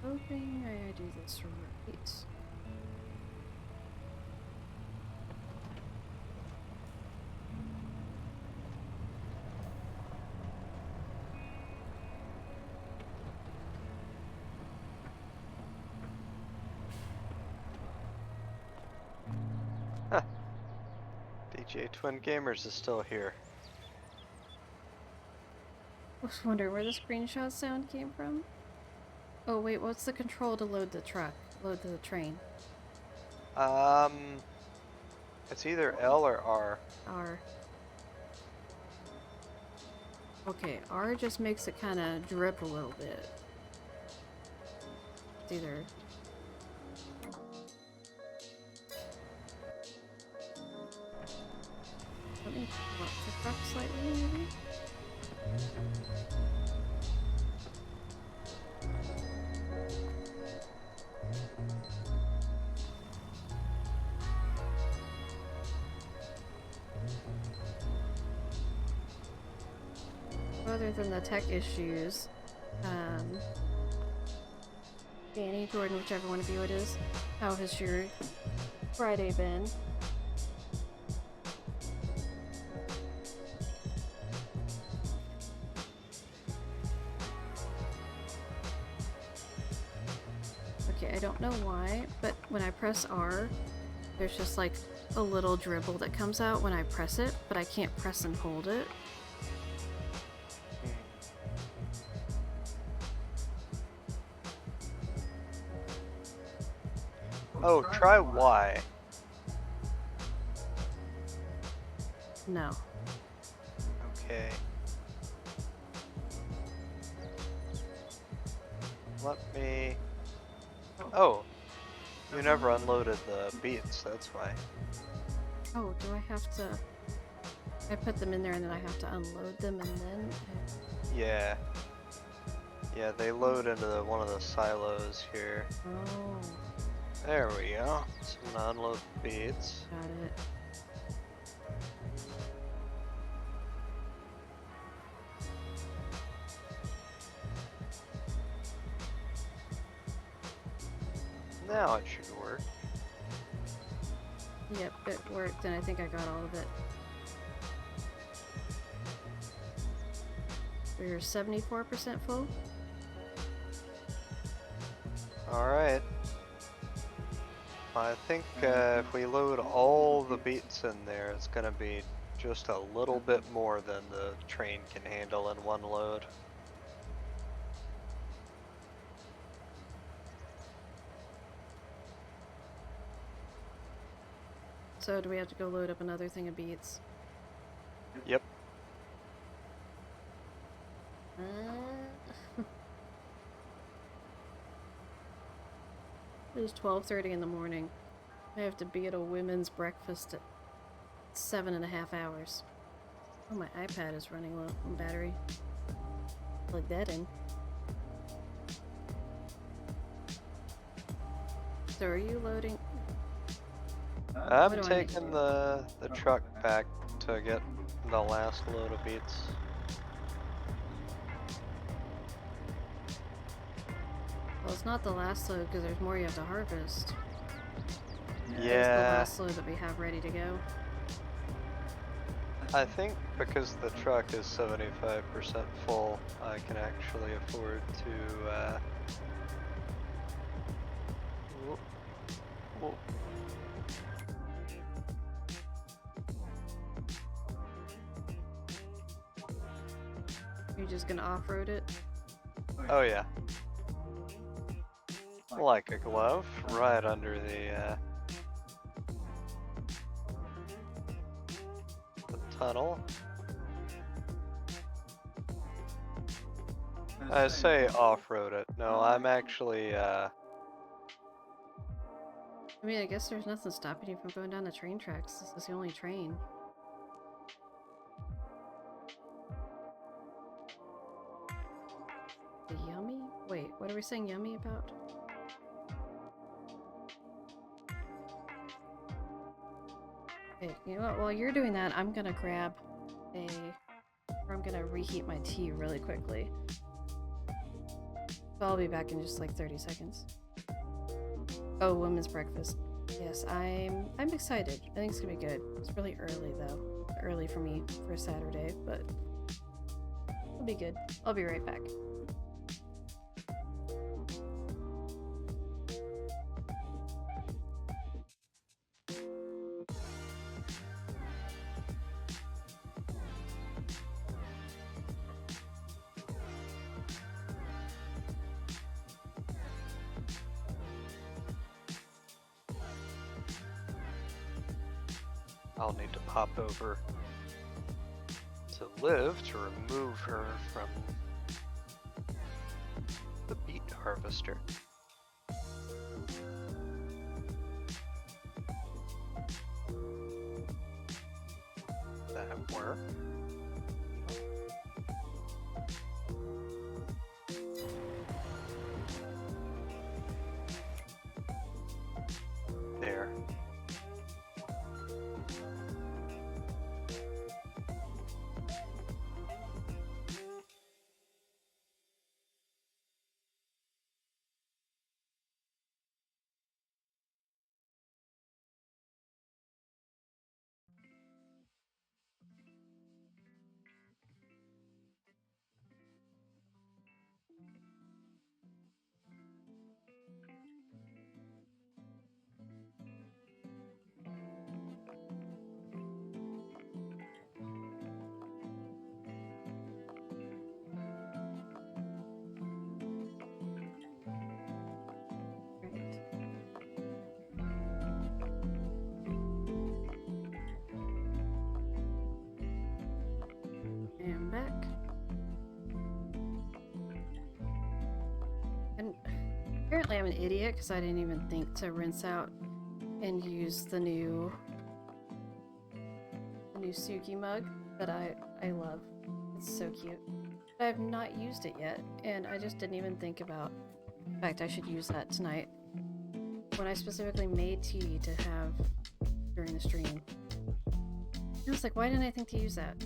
Hoping I do this right. Huh. DJ Twin Gamers is still here. I was wondering where the screenshot sound came from. Oh wait, what's the control to load the truck? Load the train? It's either L or R. R. Okay, R just makes it kind of drip a little bit. It's either... Let me up the truck slightly, maybe? Other than the tech issues, Danny, Jordan, whichever one of you it is, how has your Friday been? Okay, I don't know why, but when I press R, there's just like a little dribble that comes out when I press it, but I can't press and hold it. Oh, try Y. No. Okay. Let me... Oh, you never unloaded the beets, that's why. Oh, do I have to... I put them in there and then I have to unload them and then... Yeah. Yeah, they load into one of the silos here. Oh, There we go. So I'm gonna unload the beets. got it. Now it should work. Yep, it worked and I think I got all of it. We're 74% full? Alright. I think if we load all the beets in there, it's gonna be just a little bit more than the train can handle in one load. So do we have to go load up another thing of beets? Yep. It is 12:30 in the morning. I have to be at a women's breakfast at 7.5 hours. Oh, my iPad is running low on battery. Plug that in. So are you loading? I'm What do I need to taking do? the truck back to get the last load of beets. Well, it's not the last load because there's more you have to harvest. It's the Yeah, last load that we have ready to go. I think because the truck is 75% full, I can actually afford to, whoop, whoop. You're just gonna off-road it? Oh yeah. Like a glove, right under the tunnel. I say off-road it. No, I'm actually, I mean, I guess there's nothing stopping you from going down the train tracks. This is the only train. The yummy? Wait, what are we saying yummy about? Okay, you know what? While you're doing that, I'm gonna grab or I'm gonna reheat my tea really quickly. So I'll be back in just like 30 seconds. Oh, women's breakfast. Yes, I'm excited. I think it's gonna be good. It's really early though. Early for me for a Saturday, but it'll be good. I'll be right back. I'll need to pop over to Liv to remove her from the beet harvester. That work? There. I am an idiot because I didn't even think to rinse out and use the new Suki mug that I love. It's so cute. But I have not used it yet, and I just didn't even think about the fact I should use that tonight when I specifically made tea to have during the stream. I was like, why didn't I think to use that?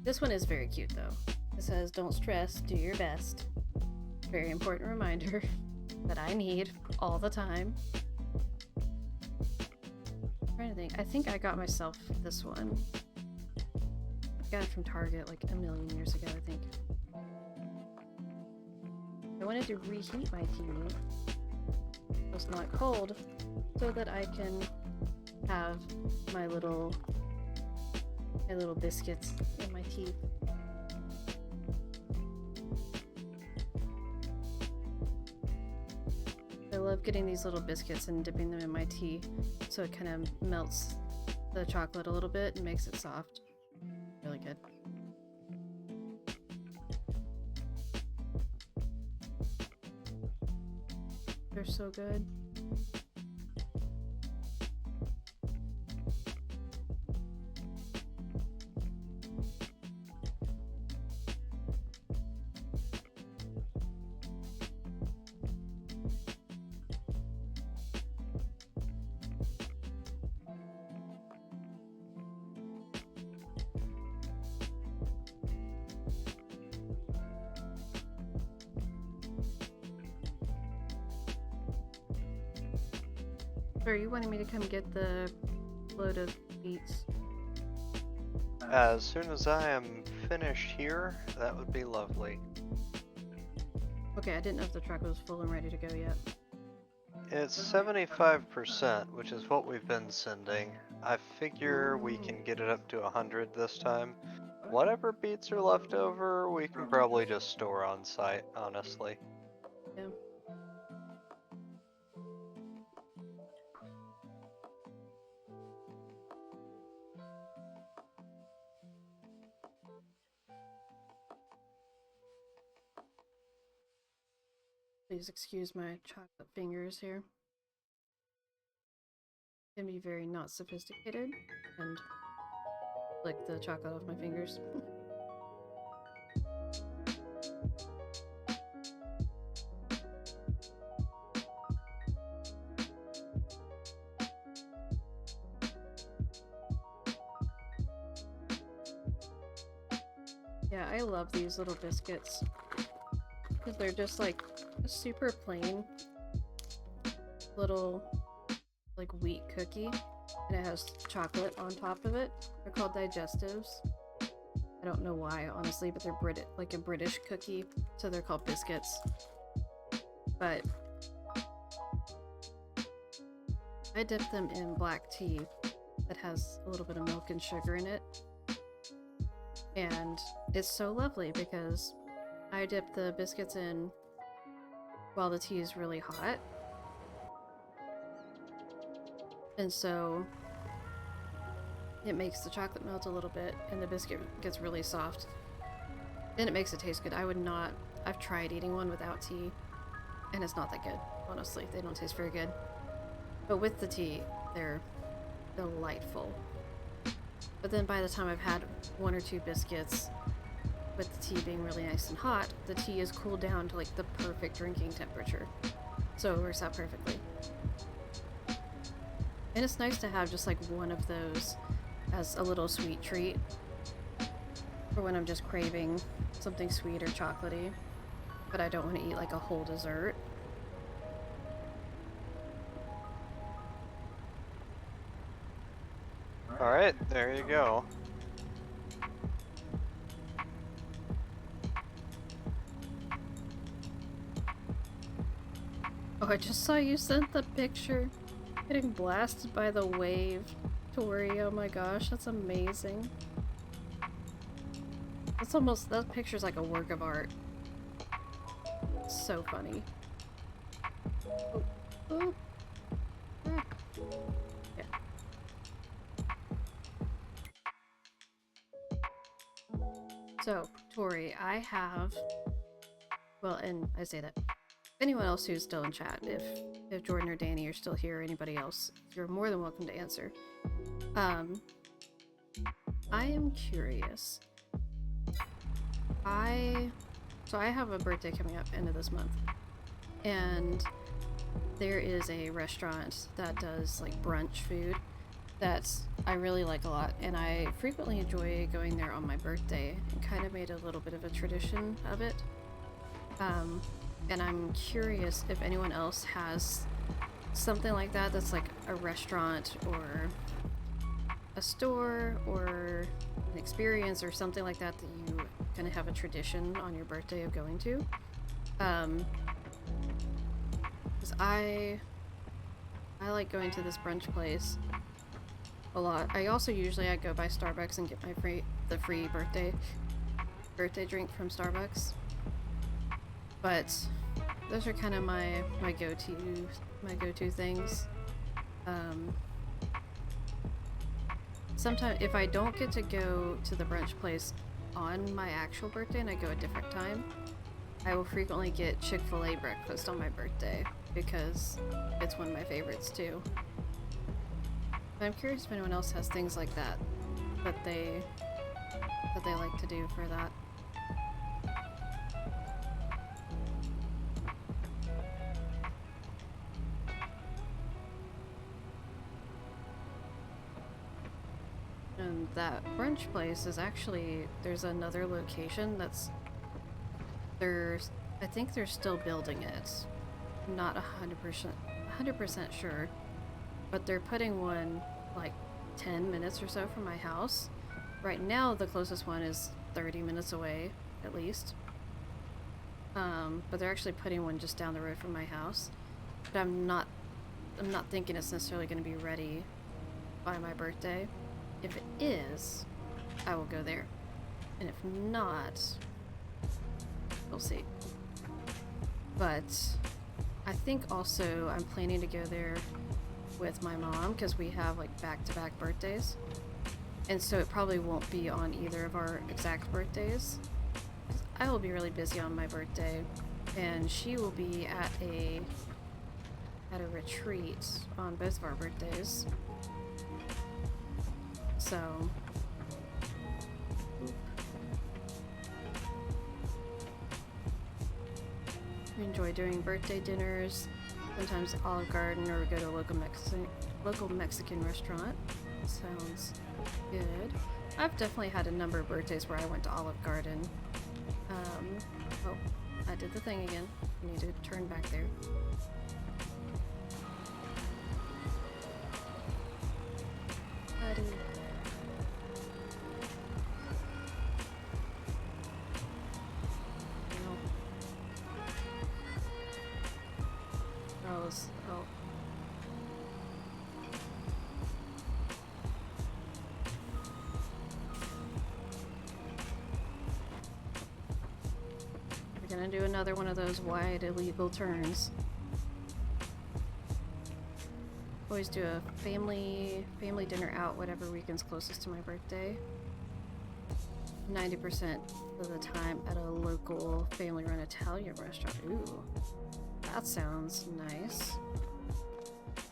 This one is very cute though. It says, "Don't stress, do your best." Very important reminder that I need all the time. I'm trying to think. I think I got myself this one. I got it from Target like a million years ago, I think. I wanted to reheat my tea so it's not cold so that I can have my little biscuits in my tea. I love getting these little biscuits and dipping them in my tea so it kind of melts the chocolate a little bit and makes it soft. Really good. They're so good. So are you wanting me to come get the load of beets? As soon as I am finished here, that would be lovely. Okay, I didn't know if the truck was full and ready to go yet. It's 75%, which is what we've been sending. I figure we can get it up to 100 this time. Whatever beets are left over, we can probably just store on site, honestly. Yeah. Please excuse my chocolate fingers here. Can be very not sophisticated and lick the chocolate off my fingers. Yeah, I love these little biscuits because they're just like a super plain little like wheat cookie and it has chocolate on top of it. They're called digestives. I don't know why, honestly, but they're like a British cookie, so they're called biscuits. But I dip them in black tea that has a little bit of milk and sugar in it. And it's so lovely because I dip the biscuits in while the tea is really hot. And so it makes the chocolate melt a little bit and the biscuit gets really soft. And it makes it taste good. I've tried eating one without tea and it's not that good, honestly. They don't taste very good. But with the tea, they're delightful. But then by the time I've had one or two biscuits, with the tea being really nice and hot, the tea is cooled down to like the perfect drinking temperature. So it works out perfectly. And it's nice to have just like one of those as a little sweet treat for when I'm just craving something sweet or chocolatey, but I don't want to eat like a whole dessert. Alright, there you go. Oh, I just saw you sent the picture. Getting blasted by the wave. Tori, oh my gosh, that's amazing. That picture's like a work of art. So funny. Oh, oh. Ah. Yeah. So, Tori, I have... Well, and I say that anyone else who's still in chat, if Jordan or Danny are still here, or anybody else, you're more than welcome to answer. I am curious. So I have a birthday coming up end of this month, and there is a restaurant that does like brunch food that I really like a lot, and I frequently enjoy going there on my birthday, and kind of made a little bit of a tradition of it. And I'm curious if anyone else has something like that that's like a restaurant or a store or an experience or something like that that you kind of have a tradition on your birthday of going to. Because I like going to this brunch place a lot. I also I go by Starbucks and get my free birthday drink from Starbucks. But those are kind of my go-to things. Sometimes if I don't get to go to the brunch place on my actual birthday and I go a different time, I will frequently get Chick-fil-A breakfast on my birthday because it's one of my favorites too. But I'm curious if anyone else has things like that that they like to do for that. And that brunch place is actually, there's another location I think they're still building it. I'm not 100% sure, but they're putting one like 10 minutes or so from my house. Right now, the closest one is 30 minutes away, at least. But they're actually putting one just down the road from my house. But I'm not thinking it's necessarily going to be ready by my birthday. If it is, I will go there. And if not, we'll see. But I think also I'm planning to go there with my mom because we have like back-to-back birthdays. And so it probably won't be on either of our exact birthdays. I will be really busy on my birthday, and she will be at a retreat on both of our birthdays. So we enjoy doing birthday dinners, sometimes Olive Garden, or we go to a local Mexican restaurant. Sounds good. I've definitely had a number of birthdays where I went to Olive Garden. Oh, I did the thing again. I need to turn back there. We're gonna do another one of those wide illegal turns. Always do a family dinner out whatever weekend's closest to my birthday. 90% of the time at a local family-run Italian restaurant. Ooh, that sounds nice.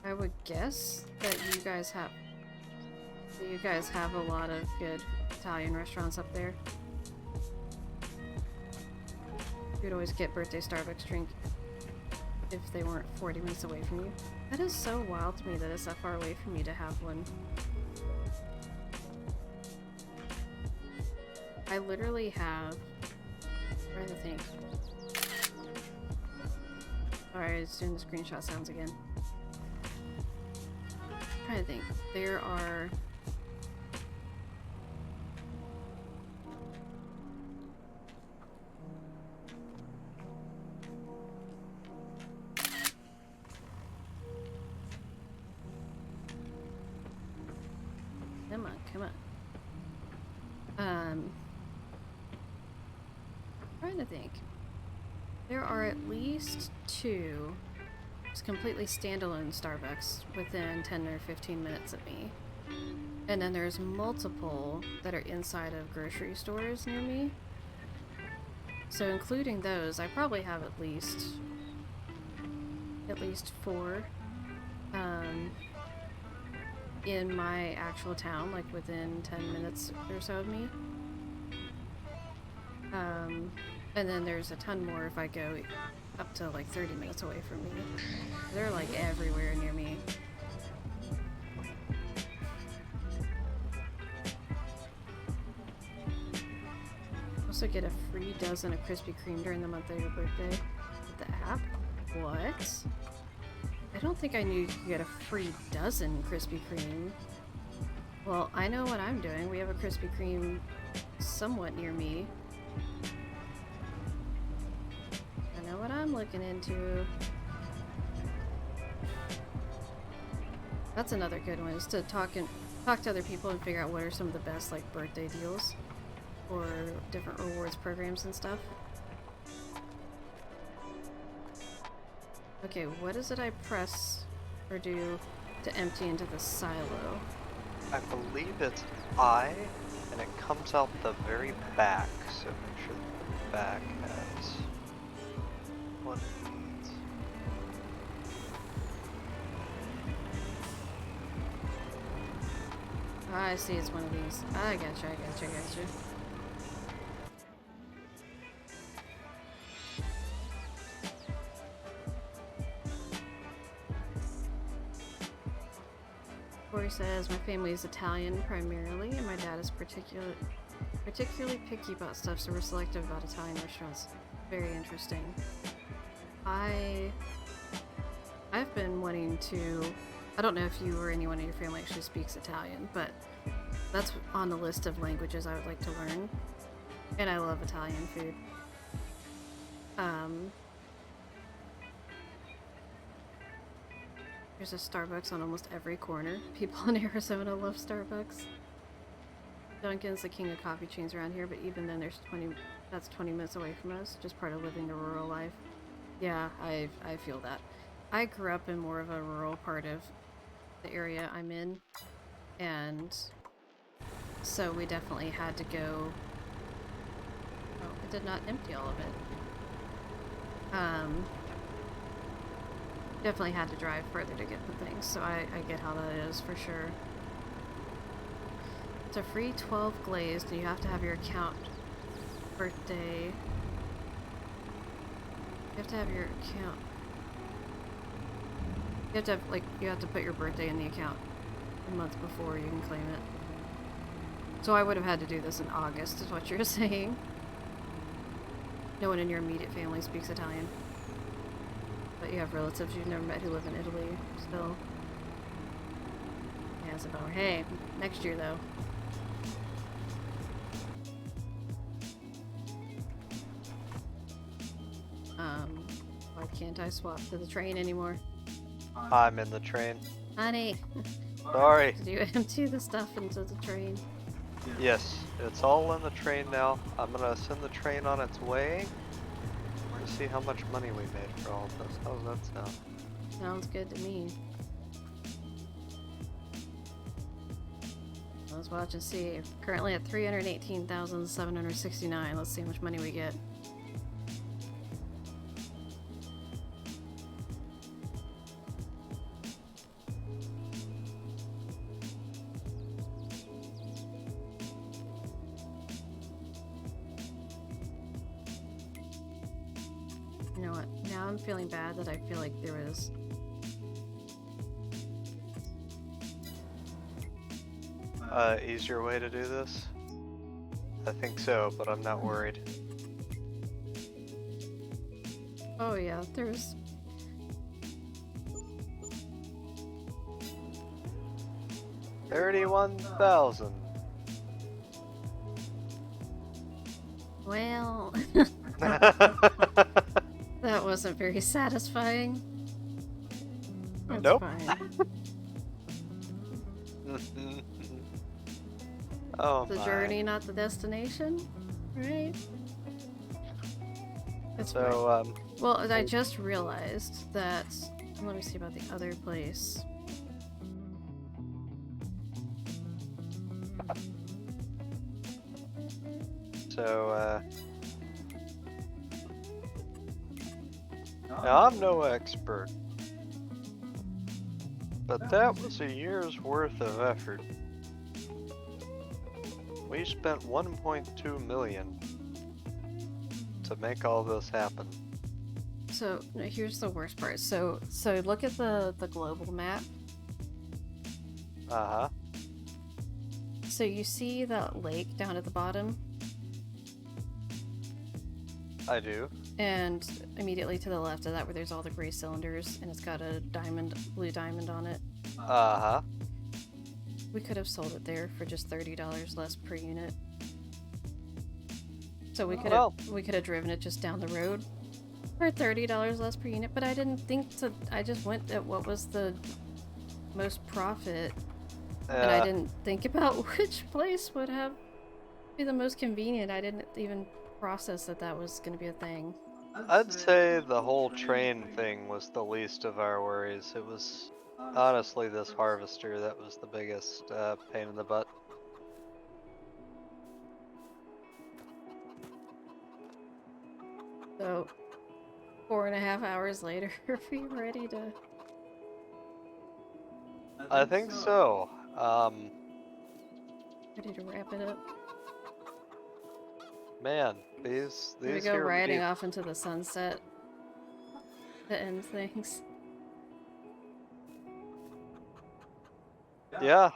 I would guess that you guys have a lot of good Italian restaurants up there. You'd always get birthday Starbucks drink if they weren't 40 minutes away from you. That is so wild to me that it's that far away from you to have one. I literally have... I'm trying to think. Sorry, I was doing the screenshot sounds again. I'm trying to think. There are... Come on. Trying to think. There are at least 2 completely standalone Starbucks within 10 or 15 minutes of me. And then there's multiple that are inside of grocery stores near me. So including those, I probably have at least at least 4 in my actual town, like within 10 minutes or so of me. And then there's a ton more if I go up to like 30 minutes away from me. They're like everywhere near me. Also get a free dozen of Krispy Kreme during the month of your birthday with the app. What? I don't think I knew you could get a free dozen Krispy Kreme. Well, I know what I'm doing. We have a Krispy Kreme somewhat near me. I know what I'm looking into. That's another good one, is to talk to other people and figure out what are some of the best like birthday deals or different rewards programs and stuff. Okay, what is it I press or do to empty into the silo? I believe it's I, and it comes out the very back, so make sure the back has what it needs. Ah, I see, it's one of these. I gotcha. Corey says, my family is Italian primarily, and my dad is particularly picky about stuff, so we're selective about Italian restaurants. Very interesting. I've been wanting to... I don't know if you or anyone in your family actually speaks Italian, but that's on the list of languages I would like to learn. And I love Italian food. There's a Starbucks on almost every corner. People in Arizona love Starbucks. Dunkin's the king of coffee chains around here, but even then that's 20 minutes away from us, just part of living the rural life. Yeah, I feel that. I grew up in more of a rural part of the area I'm in, and so we definitely had to go... Oh, it did not empty all of it. Definitely had to drive further to get the things, so I get how that is for sure. It's a free 12 glazed, and you have to have your account birthday. You have to have your account. You have to have, like, you have to put your birthday in the account a month before you can claim it. So I would have had to do this in August, is what you're saying. No one in your immediate family speaks Italian. But you have relatives you've never met who live in Italy still. Yeah, it's a bummer. Hey, next year though. Why can't I swap to the train anymore? I'm in the train. Honey, Sorry. did you empty the stuff into the train? Yes, it's all in the train now. I'm gonna send the train on its way to see how much money we made for all of this. How does that sound? Sounds good to me. Let's watch and see. Currently at 318,769. Let's see how much money we get. You know what? Now I'm feeling bad that I feel like there was... Easier way to do this? I think so, but I'm not worried. Oh yeah, there's... $31,000. Well... That wasn't very satisfying. That's Nope. fine. Oh The my. journey, not the destination, right? That's fine. So, Well, I just realized that... Let me see about the other place. now I'm no expert, But that was a year's worth of effort. We spent 1.2 million to make all this happen. So no, here's the worst part. So look at the global map. Uh-huh. So you see that lake down at the bottom, I do. and immediately to the left of that where there's all the gray cylinders and it's got a blue diamond on it. Uh-huh. We could have sold it there for just $30 less per unit. So we could have driven it just down the road for $30 less per unit, but I didn't think to. I just went at what was the most profit, and I didn't think about which place would be the most convenient. I didn't even process that was going to be a thing. I'd say the whole train thing was the least of our worries. It was honestly this harvester that was the biggest pain in the butt. So 4.5 hours later, are we ready to? I think so. Ready to wrap it up? Man, these We go here riding Beet- off into the sunset to end things. Yeah.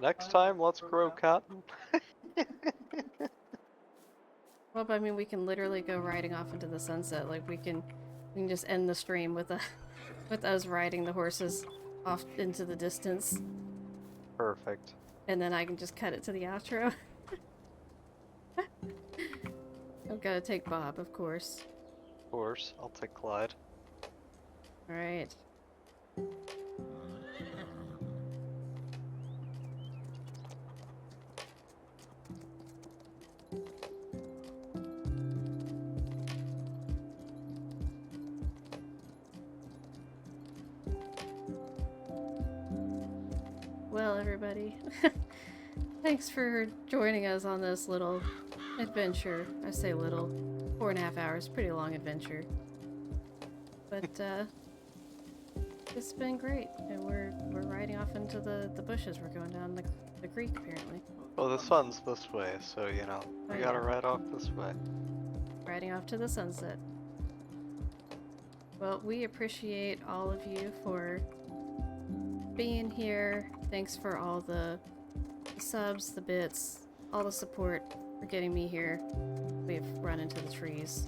Next time, let's grow cotton. Well, but I mean, we can literally go riding off into the sunset. Like we can just end the stream with with us riding the horses off into the distance, Perfect. and then I can just cut it to the outro. I've got to take Bob, of course. Of course, I'll take Clyde. All right. Well, everybody, thanks for joining us on this little adventure. I say little, 4.5 hours, pretty long adventure. But it's been great, and we're riding off into the bushes. We're going down the creek apparently. Well, the sun's this way, so you know we gotta ride off this way. Riding off to the sunset. Well, we appreciate all of you for being here. Thanks for all the subs, the bits, all the support for getting me here. We've run into the trees.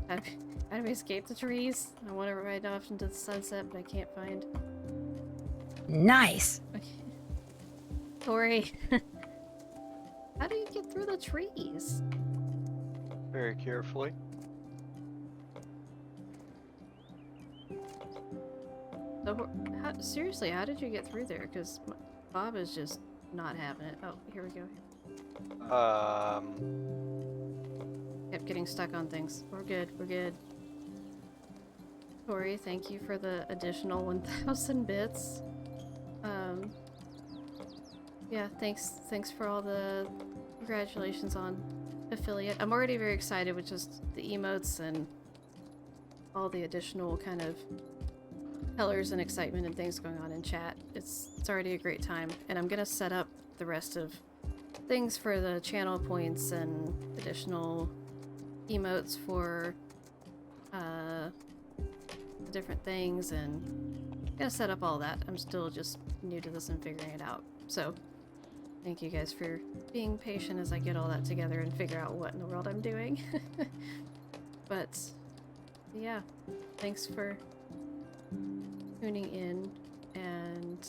How do we escape the trees? I want to ride off into the sunset, but I can't find. Nice. Okay. Tori, how do you get through the trees? Very carefully. So, seriously, how did you get through there? Because Bob is just not having it. Oh, here we go. Kept getting stuck on things. We're good. We're good. Tori, thank you for the additional 1,000 bits. Yeah, thanks for all the congratulations on affiliate. I'm already very excited with just the emotes and all the additional kind of colors and excitement and things going on in chat. It's already a great time, and I'm gonna set up the rest of things for the channel points and additional emotes for the different things, and gonna set up all that. I'm still just new to this and figuring it out, so thank you guys for being patient as I get all that together and figure out what in the world I'm doing. But yeah, thanks for tuning in and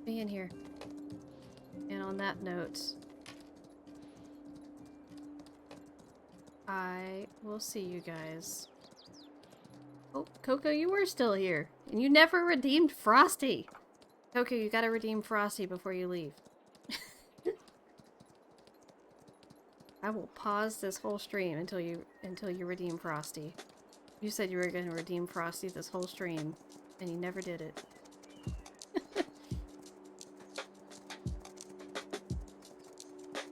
being here. And on that note, I will see you guys. Oh, Coco, you were still here. And you never redeemed Frosty. Coco, you gotta redeem Frosty before you leave. I will pause this whole stream until you redeem Frosty. You said you were gonna redeem Frosty this whole stream, and you never did it.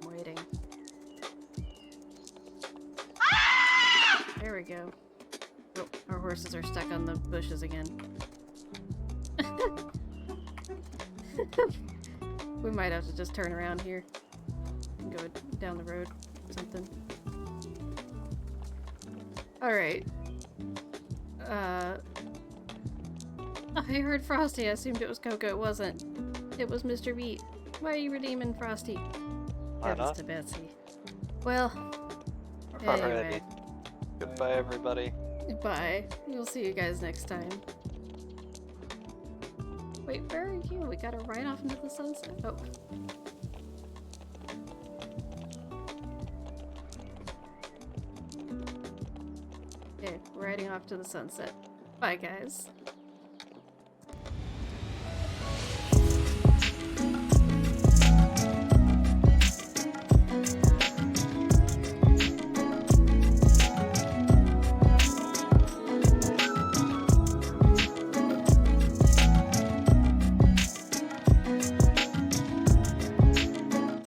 I'm waiting. There we go. Oh, our horse is because they're stuck on the bushes again. We might have to just turn around here and go down the road or something. Alright. I heard Frosty. I assumed it was Coco. It wasn't. It was Mr. Beet. Why are you redeeming Frosty? Why Heavens not? to Betsy. Well, Alrighty. anyway. Goodbye, everybody. Bye. We'll see you guys next time. Wait, where are you? We gotta ride off into the sunset. Oh. Okay, we're riding off to the sunset. Bye, guys.